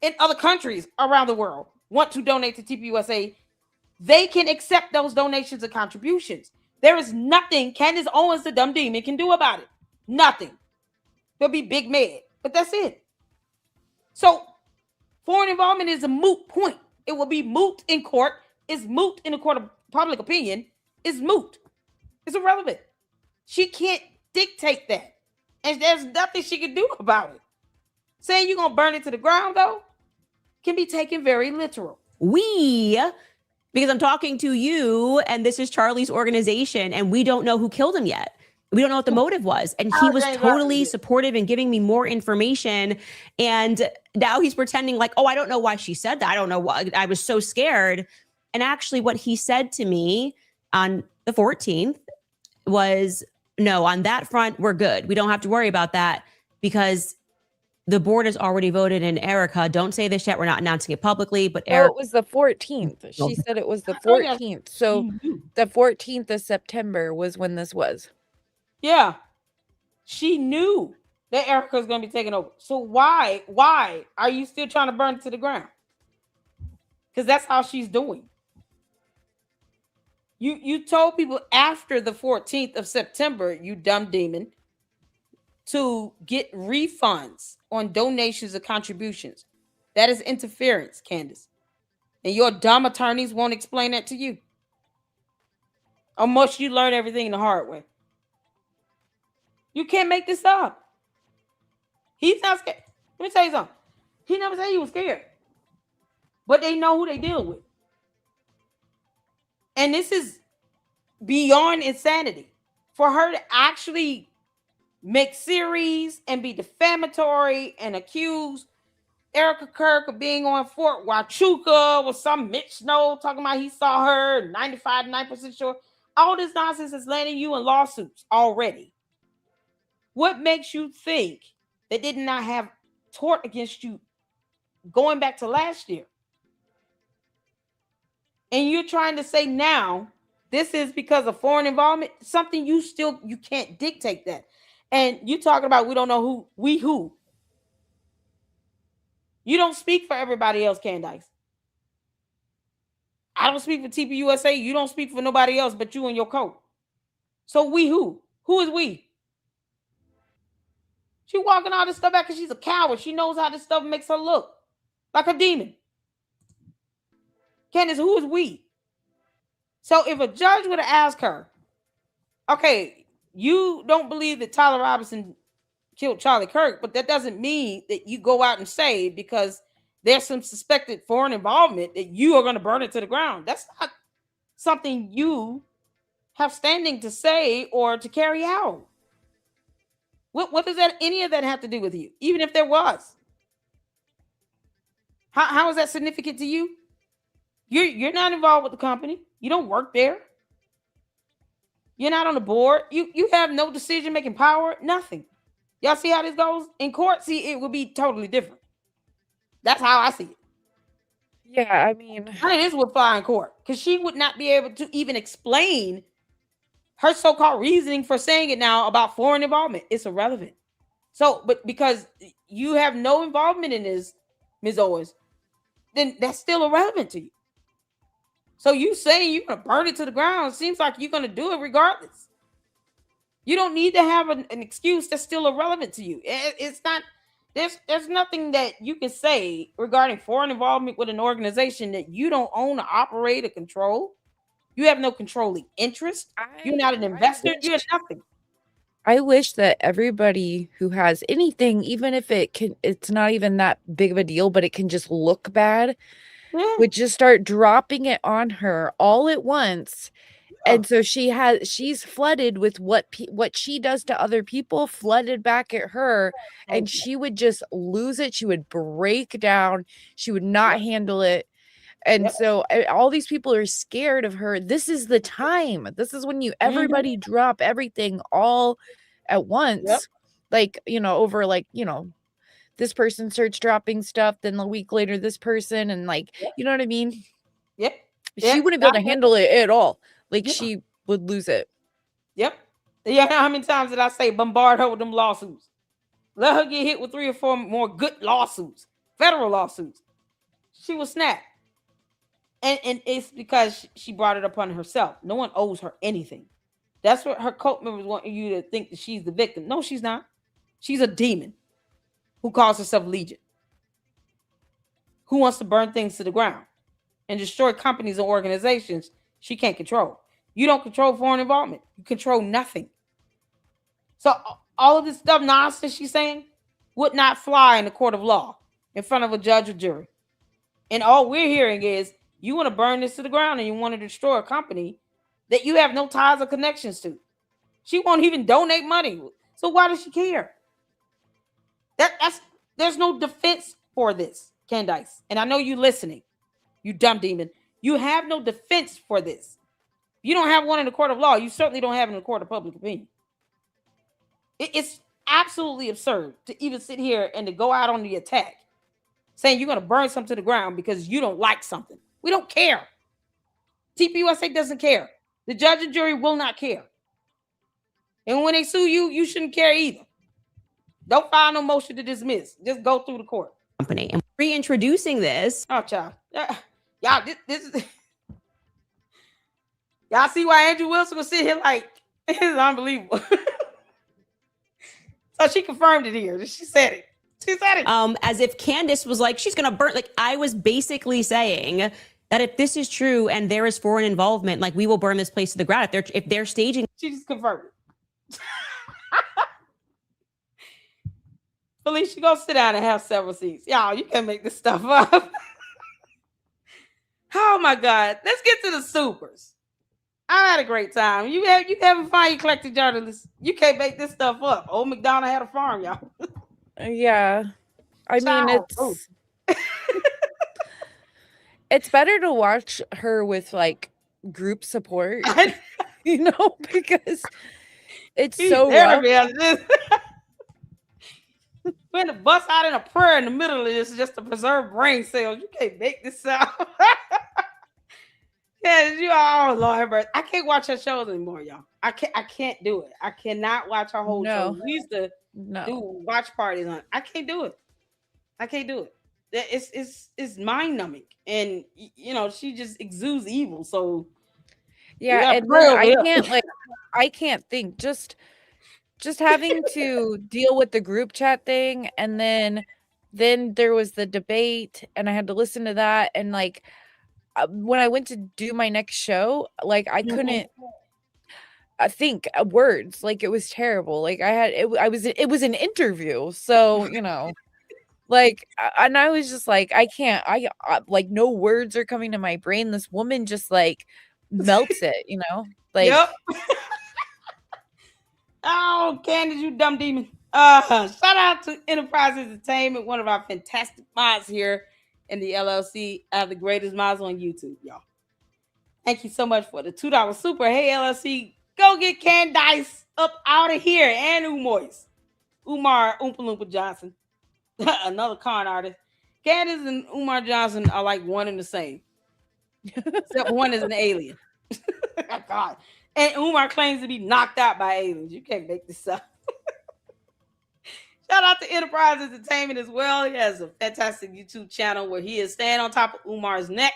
in other countries around the world want to donate to TPUSA, they can accept those donations and contributions. There is nothing Candace Owens, the dumb demon, can do about it. Nothing. They'll be big mad, but that's it. So foreign involvement is a moot point. It will be moot in court. It's moot in the court of public opinion. It's moot. It's irrelevant. She can't dictate that. And there's nothing she can do about it. Saying you're going to burn it to the ground, though, can be taken very literal. We, because I'm talking to you, and this is Charlie's organization, and we don't know who killed him yet. We don't know what the motive was. And he was totally supportive and giving me more information. And now he's pretending like, oh, I don't know why she said that. I don't know why. I was so scared. And actually what he said to me on the 14th was, no, on that front, we're good. We don't have to worry about that because the board has already voted. And Erica, don't say this yet. We're not announcing it publicly, but Erica, it was the 14th. She said it was the 14th. So the 14th of September was when this was. Yeah. She knew that Erica was going to be taken over. So why are you still trying to burn it to the ground? Because that's how she's doing. You told people after the 14th of September, you dumb demon, to get refunds on donations or contributions. That is interference, Candace. And your dumb attorneys won't explain that to you. Or must you learn everything the hard way? You can't make this up. He's not scared. Let me tell you something. He never said he was scared. But they know who they deal with. And this is beyond insanity. for her to actually make series and be defamatory and accuse Erica Kirk of being on Fort Huachuca with some Mitch Snow talking about he saw her 95.9% sure. All this nonsense is landing you in lawsuits already. What makes you think they did not have tort against you going back to last year? And you're trying to say now this is because of foreign involvement, something you can't dictate that. And you talking about we don't know who. You don't speak for everybody else, Candace. I don't speak for TPUSA. You don't speak for nobody else but you and your coat. So we who? Who is we? She walking all this stuff back because she's a coward. She knows how this stuff makes her look like a demon. Candace, who is we? So if a judge would have asked her, okay, you don't believe that Tyler Robinson killed Charlie Kirk, but that doesn't mean that you go out and say because there's some suspected foreign involvement that you are going to burn it to the ground. That's not something you have standing to say or to carry out. What does any of that have to do with you? Even if there was, how is that significant to you? You're not involved with the company. You don't work there. You're not on the board. You have no decision-making power. Nothing. Y'all see how this goes in court? See, it would be totally different. That's how I see it. Yeah, I mean, this would fly in court because she would not be able to even explain her so-called reasoning for saying it now about foreign involvement. It's irrelevant. So, but because you have no involvement in this, Ms. Owens, then that's still irrelevant to you. So you saying you're going to burn it to the ground seems like you're going to do it regardless. You don't need to have an excuse that's still irrelevant to you. It's not, there's nothing that you can say regarding foreign involvement with an organization that you don't own or operate or control. You have no controlling interest. You're not an investor. You're nothing. I wish that everybody who has anything, even if it's not even that big of a deal, but it can just look bad, would just start dropping it on her all at once. And so she's flooded with what she does to other people, flooded back at her, and she would just lose it. She would break down. She would not handle it. And so all these people are scared of her. This is the time. This is when everybody drop everything all at once. Like, over this person starts dropping stuff, then a week later, this person, and you know what I mean? She wouldn't be able to handle it at all. She would lose it. Yeah, how many times did I say bombard her with them lawsuits? Let her get hit with 3 or 4 more good lawsuits, federal lawsuits. She will snap. And it's because she brought it upon herself. No one owes her anything. That's what her cult members want you to think, that she's the victim. No, she's not. She's a demon who calls herself Legion, who wants to burn things to the ground and destroy companies and organizations she can't control. You don't control foreign involvement. You control nothing. So all of this stuff, nonsense she's saying, would not fly in the court of law in front of a judge or jury. And all we're hearing is, you want to burn this to the ground and you want to destroy a company that you have no ties or connections to. She won't even donate money. So why does she care? There's no defense for this, Candace. And I know you listening, you dumb demon. You have no defense for this. You don't have one in the court of law. You certainly don't have it in the court of public opinion. It's absolutely absurd to even sit here and to go out on the attack saying you're going to burn something to the ground because you don't like something. We don't care. TPUSA doesn't care. The judge and jury will not care. And when they sue you, you shouldn't care either. Don't file no motion to dismiss. Just go through the court. Company. And reintroducing this. Oh, child. Y'all, this is... Y'all see why Andrew Wilson was sitting here like, this is unbelievable. So she confirmed it here. She said it. She said it. As if Candace was like, she's going to burn. Like, I was basically saying that if this is true and there is foreign involvement, like, we will burn this place to the ground. If they're staging. She just confirmed it. Felicia, go sit down and have several seats. Y'all, you can make this stuff up. Oh, my God. Let's get to the supers. I had a great time. You having fun, eclectic journalists. You can't make this stuff up. Old McDonald had a farm, y'all. Yeah. I mean, it's better to watch her with like group support, because it's so rough. When to bust out in a prayer in the middle of this just to preserve brain cells. You can't make this out. Yeah, Lord, I can't watch her shows anymore, y'all. I can't do it. I cannot watch her whole show. We used to do watch parties on. I can't do it. I can't do it. It's mind numbing, and she just exudes evil. So yeah, and I can't think. Just having to deal with the group chat thing, and then there was the debate, and I had to listen to that, and like when I went to do my next show, like I couldn't think words. Like it was terrible. Like it was an interview, so like, and I was just like, I can't, like no words are coming to my brain. This woman just like melts it, like. Yep. Oh, Candace, you dumb demon. Shout out to Enterprise Entertainment, one of our fantastic mods here in the LLC, the greatest mods on YouTube, y'all. Thank you so much for the $2 super. Hey, LLC, go get Candace up out of here. And Umar Oompa Loompa Johnson, another con artist. Candace and Umar Johnson are like one and the same, except one is an alien. Oh, God. And Umar claims to be knocked out by aliens. You can't make this up. Shout out to Enterprise Entertainment as well. He has a fantastic YouTube channel where he is staying on top of Umar's neck.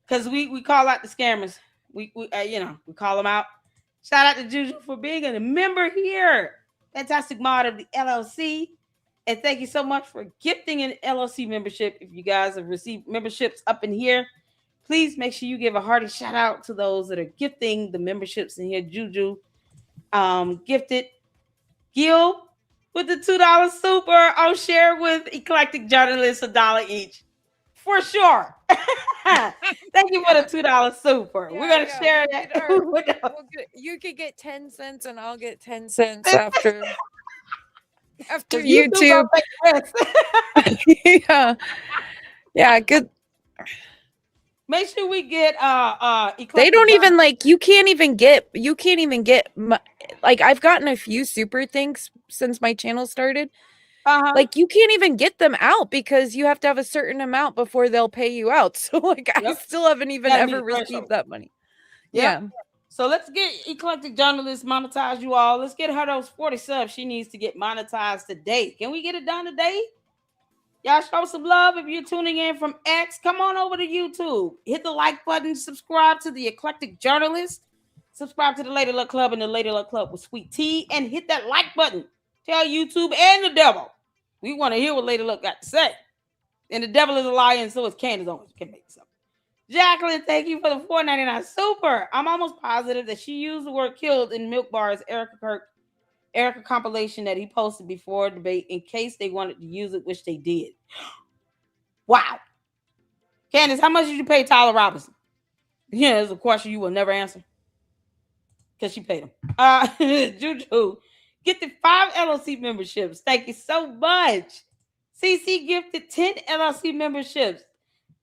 Because we call out the scammers. We call them out. Shout out to Juju for being a member here. Fantastic mod of the LLC. And thank you so much for gifting an LLC membership. If you guys have received memberships up in here, please make sure you give a hearty shout out to those that are gifting the memberships in here. Juju gifted Gil with the $2 super. I'll share with Eclectic Journalists $1 each. For sure. Thank you for the $2 super. We're going to share that. You could get 10 cents and I'll get 10 cents after YouTube. Yeah, good. Make sure we get they don't even you can't even get like I've gotten a few super things since my channel started. Like you can't even get them out because you have to have a certain amount before they'll pay you out. So like I still haven't even ever received that money. Yeah. So let's get Eclectic Journalists monetized, you all. Let's get her those 40 subs she needs to get monetized today. Can we get it done today? Y'all show some love. If you're tuning in from X, come on over to YouTube. Hit the like button. Subscribe to the Eclectic Journalist. Subscribe to the Lady Luck Club and the Lady Luck Club with Sweet Tea. And hit that like button. Tell YouTube and the devil. We want to hear what Lady Luck got to say. And the devil is a liar, and so is Candace Owens. You can make this up. Jacqueline, thank you for the $4.99 super. I'm almost positive that she used the word killed in Milk Bar's Erica compilation that he posted before debate in case they wanted to use it, which they did. Wow. Candace, how much did you pay Tyler Robinson? Yeah, there's a question you will never answer. Because she paid him. Juju, get the 5 LLC memberships. Thank you so much. CC gifted 10 LLC memberships.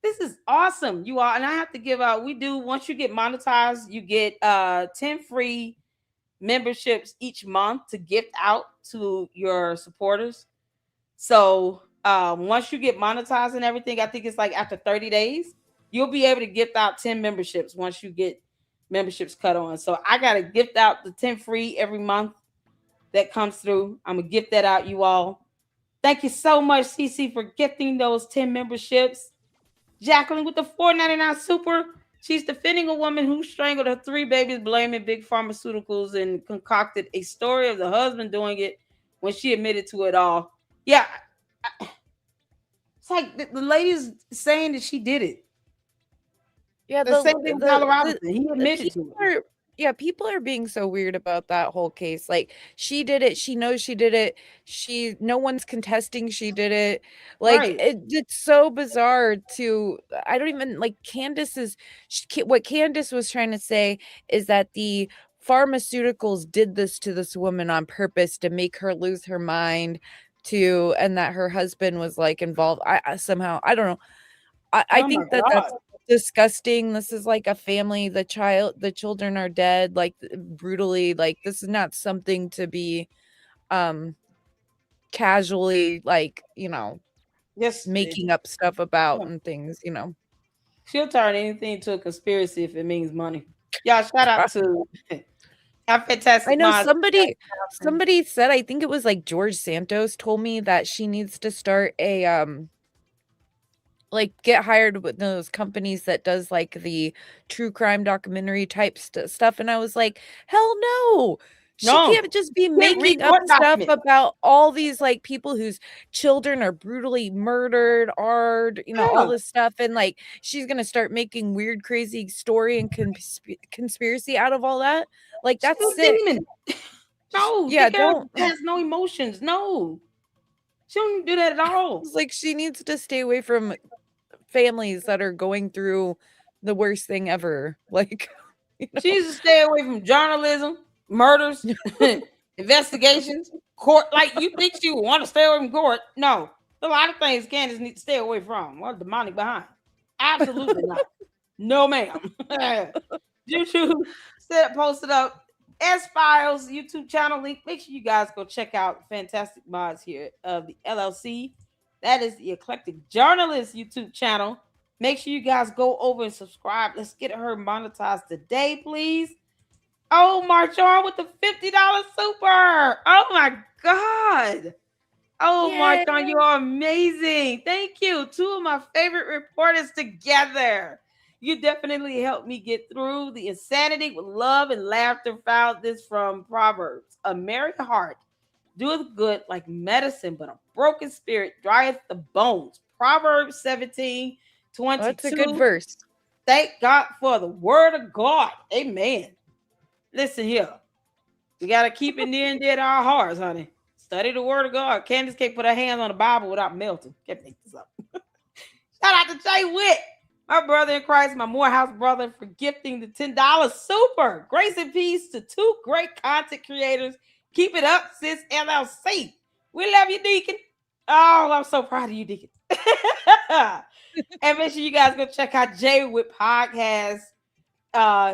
This is awesome, you all. And I have to give out, once you get monetized, you get 10 free memberships each month to gift out to your supporters. So once you get monetized and everything, I think it's like after 30 days, you'll be able to gift out 10 memberships once you get memberships cut on. So I got to gift out the 10 free every month that comes through. I'm going to gift that out, you all. Thank you so much, CC, for gifting those 10 memberships. Jacqueline with the $4.99 super. She's defending a woman who strangled her 3 babies, blaming big pharmaceuticals, and concocted a story of the husband doing it when she admitted to it all. Yeah. It's like the lady's saying that she did it. Yeah, the same thing with Tyler Robinson. He admitted to it. Yeah, people are being so weird about that whole case. Like, she did it. She knows she did it. No one's contesting she did it. Like, Right. it's so bizarre to, I don't even, like, what Candace was trying to say is that the pharmaceuticals did this to this woman on purpose to make her lose her mind and that her husband was like involved. I somehow, I don't know. I Oh my think that God. that's disgusting. This is like a family. The children are dead, like brutally. Like, this is not something to be casually, like, Yes. making up stuff about Yeah. and things. She'll turn anything to a conspiracy if it means money. Y'all, shout out to our I fantastic know minds. somebody said, I think it was like George Santos told me that she needs to start a like get hired with those companies that does like the true crime documentary type stuff, and I was like, hell no. She No. can't just be Can't read making up court stuff documents. about all these like people whose children are brutally murdered, all Yeah. this stuff, and like she's gonna start making weird crazy story and conspiracy out of all that. Like, that's She's a sick. demon. No, Yeah, the girl don't. has no emotions. No. She don't do that at all. It's like she needs to stay away from families that are going through the worst thing ever. Like, She needs to stay away from journalism, murders, investigations, court. Like, you think she would want to stay away from court? No. A lot of things Candace needs to stay away from. What demonic behind? Absolutely not. No, ma'am. YouTube posted up S Files YouTube channel link. Make sure you guys go check out fantastic mods here of the LLC. That is the Eclectic Journalist YouTube channel. Make sure you guys go over and subscribe. Let's get her monetized today, please. Oh, march on with the $50 super. Oh my God. Oh, Yay. Marchon, you are amazing. Thank you. Two of my favorite reporters together. You definitely helped me get through the insanity with love and laughter. Found this from Proverbs. A merry heart doeth good like medicine, but a broken spirit drieth the bones. Proverbs 17:22. That's a good verse. Thank God for the word of God. Amen. Listen here. We got to keep it near and dear to our hearts, honey. Study the word of God. Candace can't put her hands on the Bible without melting. Can't make this up. Shout out to Jay Witt, my brother in Christ, my Morehouse brother, for gifting the $10 super. Grace and peace to two great content creators. Keep it up, sis LLC. We love you, Deacon. Oh, I'm so proud of you, Deacon. And make sure you guys go check out Jay Witt Podcast.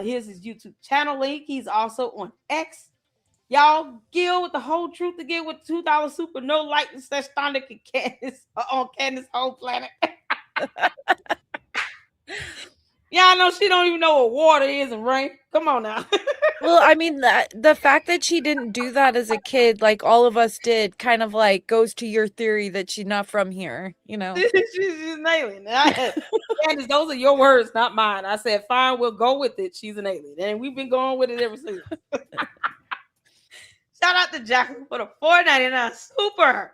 Here's his YouTube channel link. He's also on X. Y'all, Gil with the whole truth again with $2 super, no lightning such thunder can Candace on Candace whole planet. Yeah, I know she don't even know what water is and rain. Come on now. Well, I mean, the fact that she didn't do that as a kid, like all of us did, kind of like goes to your theory that she's not from here, She's an alien. Candace, those are your words, not mine. I said, fine, we'll go with it. She's an alien. And we've been going with it ever since. Shout out to Jacqueline for the $4.99 super.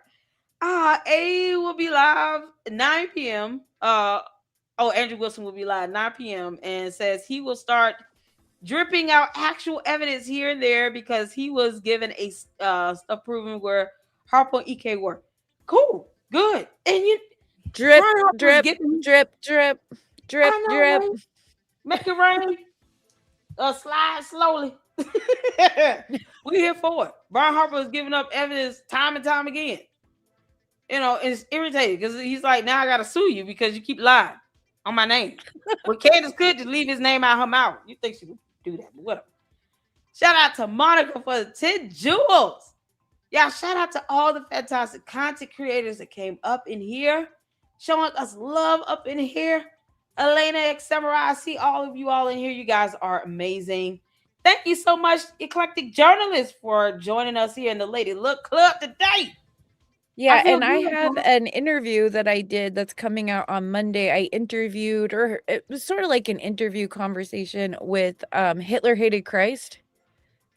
A will be live at 9 p.m. Andrew Wilson will be live at 9 p.m. and says he will start dripping out actual evidence here and there because he was given a stuff proven where Harpo and EK were. Cool, good. And you drip, drip, drip, drip, drip, drip. Make it rain. Slide slowly. We here for it. Brian Harper is giving up evidence time and time again. It's irritating because he's like, now I gotta sue you because you keep lying on my name. Well, Candace could just leave his name out her mouth. You think she would do that? But whatever. Shout out to Monica for the 10 jewels. Yeah, shout out to all the fantastic content creators that came up in here, showing us love up in here. Elena X Samurai, I see all of you all in here. You guys are amazing. Thank you so much, Eclectic Journalist, for joining us here in the Lady Look Club today. Yeah, and I have an interview that I did that's coming out on Monday. I interviewed, or it was sort of like an interview conversation with Hitler Hated Christ.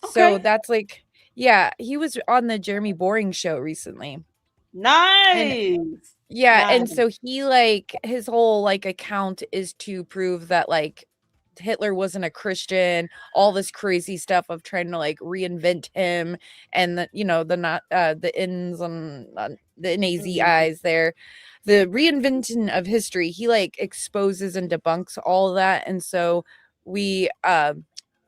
Okay. So that's like, yeah, he was on the Jeremy Boring show recently. Nice. And so he like his whole like account is to prove that like Hitler wasn't a Christian, all this crazy stuff of trying to like reinvent him, and the the ins on the NAZIs there, the reinvention of history. He like exposes and debunks all of that, and so we I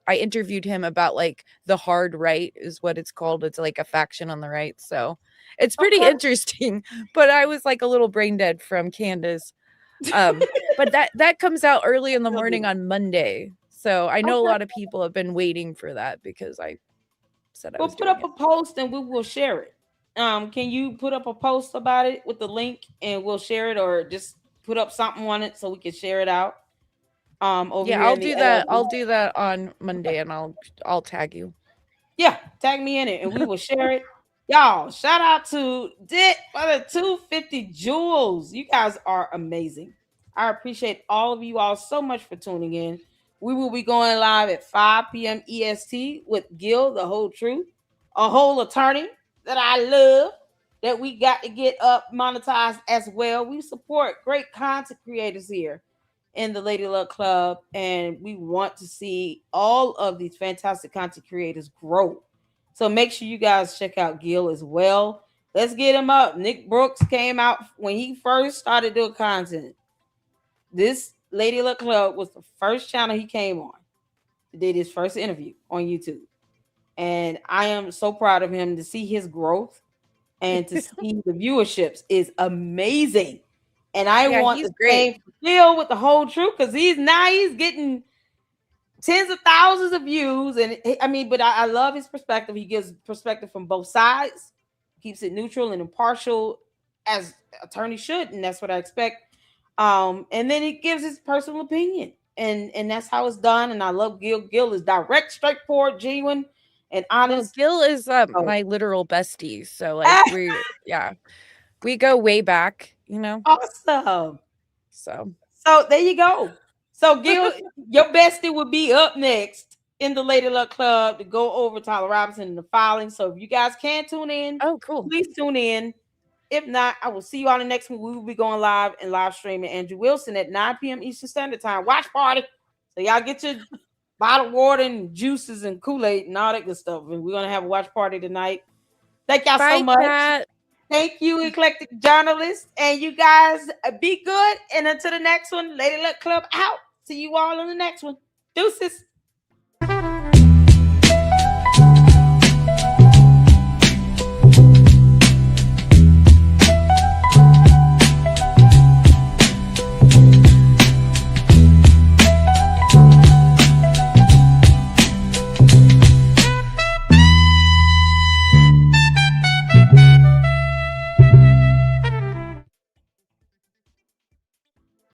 interviewed him about like the hard right is what it's called. It's like a faction on the right, so it's pretty interesting. But I was like a little brain dead from Candace. But that comes out early in the morning on Monday. So I know a lot of people have been waiting for that because I said I was put up a post and we will share it. Can you put up a post about it with the link and we'll share it, or just put up something on it so we can share it out? Over yeah, here I'll do that. I'll do that on Monday, and I'll tag you. Yeah, tag me in it and we will share it. Y'all, shout out to Dit for the 250 jewels. You guys are amazing. I appreciate all of you all so much for tuning in. We will be going live at 5 p.m. EST with Gil, the whole truth, a whole attorney that I love, that we got to get up monetized as well. We support great content creators here in the Lady Luck Club, and we want to see all of these fantastic content creators grow. So make sure you guys check out Gil as well. Let's get him up. Nick Brooks came out when he first started doing content. This Lady Luck Club was the first channel he came on. He did his first interview on YouTube. And I am so proud of him. To see his growth and to see the viewerships is amazing. And I want the same for Gil with the whole truth, because he's getting tens of thousands of views. And I mean, but I love his perspective. He gives perspective from both sides, keeps it neutral and impartial as attorney should, and that's what I expect. And then he gives his personal opinion, and that's how it's done. And I love Gil. Gil is direct, straightforward, genuine, and honest. Gil is my literal bestie. So like we go way back, Awesome. So there you go. So Gil, your bestie would be up next in the Lady Luck Club to go over Tyler Robinson and the filing. So if you guys can tune in, cool. Please tune in. If not, I will see you on the next one. We will be going live and live streaming Andrew Wilson at 9 p.m. Eastern Standard Time. Watch party. So y'all get your bottled water and juices and Kool-Aid and all that good stuff. And we're gonna have a watch party tonight. Thank y'all so much. Kat. Thank you, Eclectic Journalist. And you guys be good. And until the next one, Lady Luck Club out. See you all on the next one. Deuces.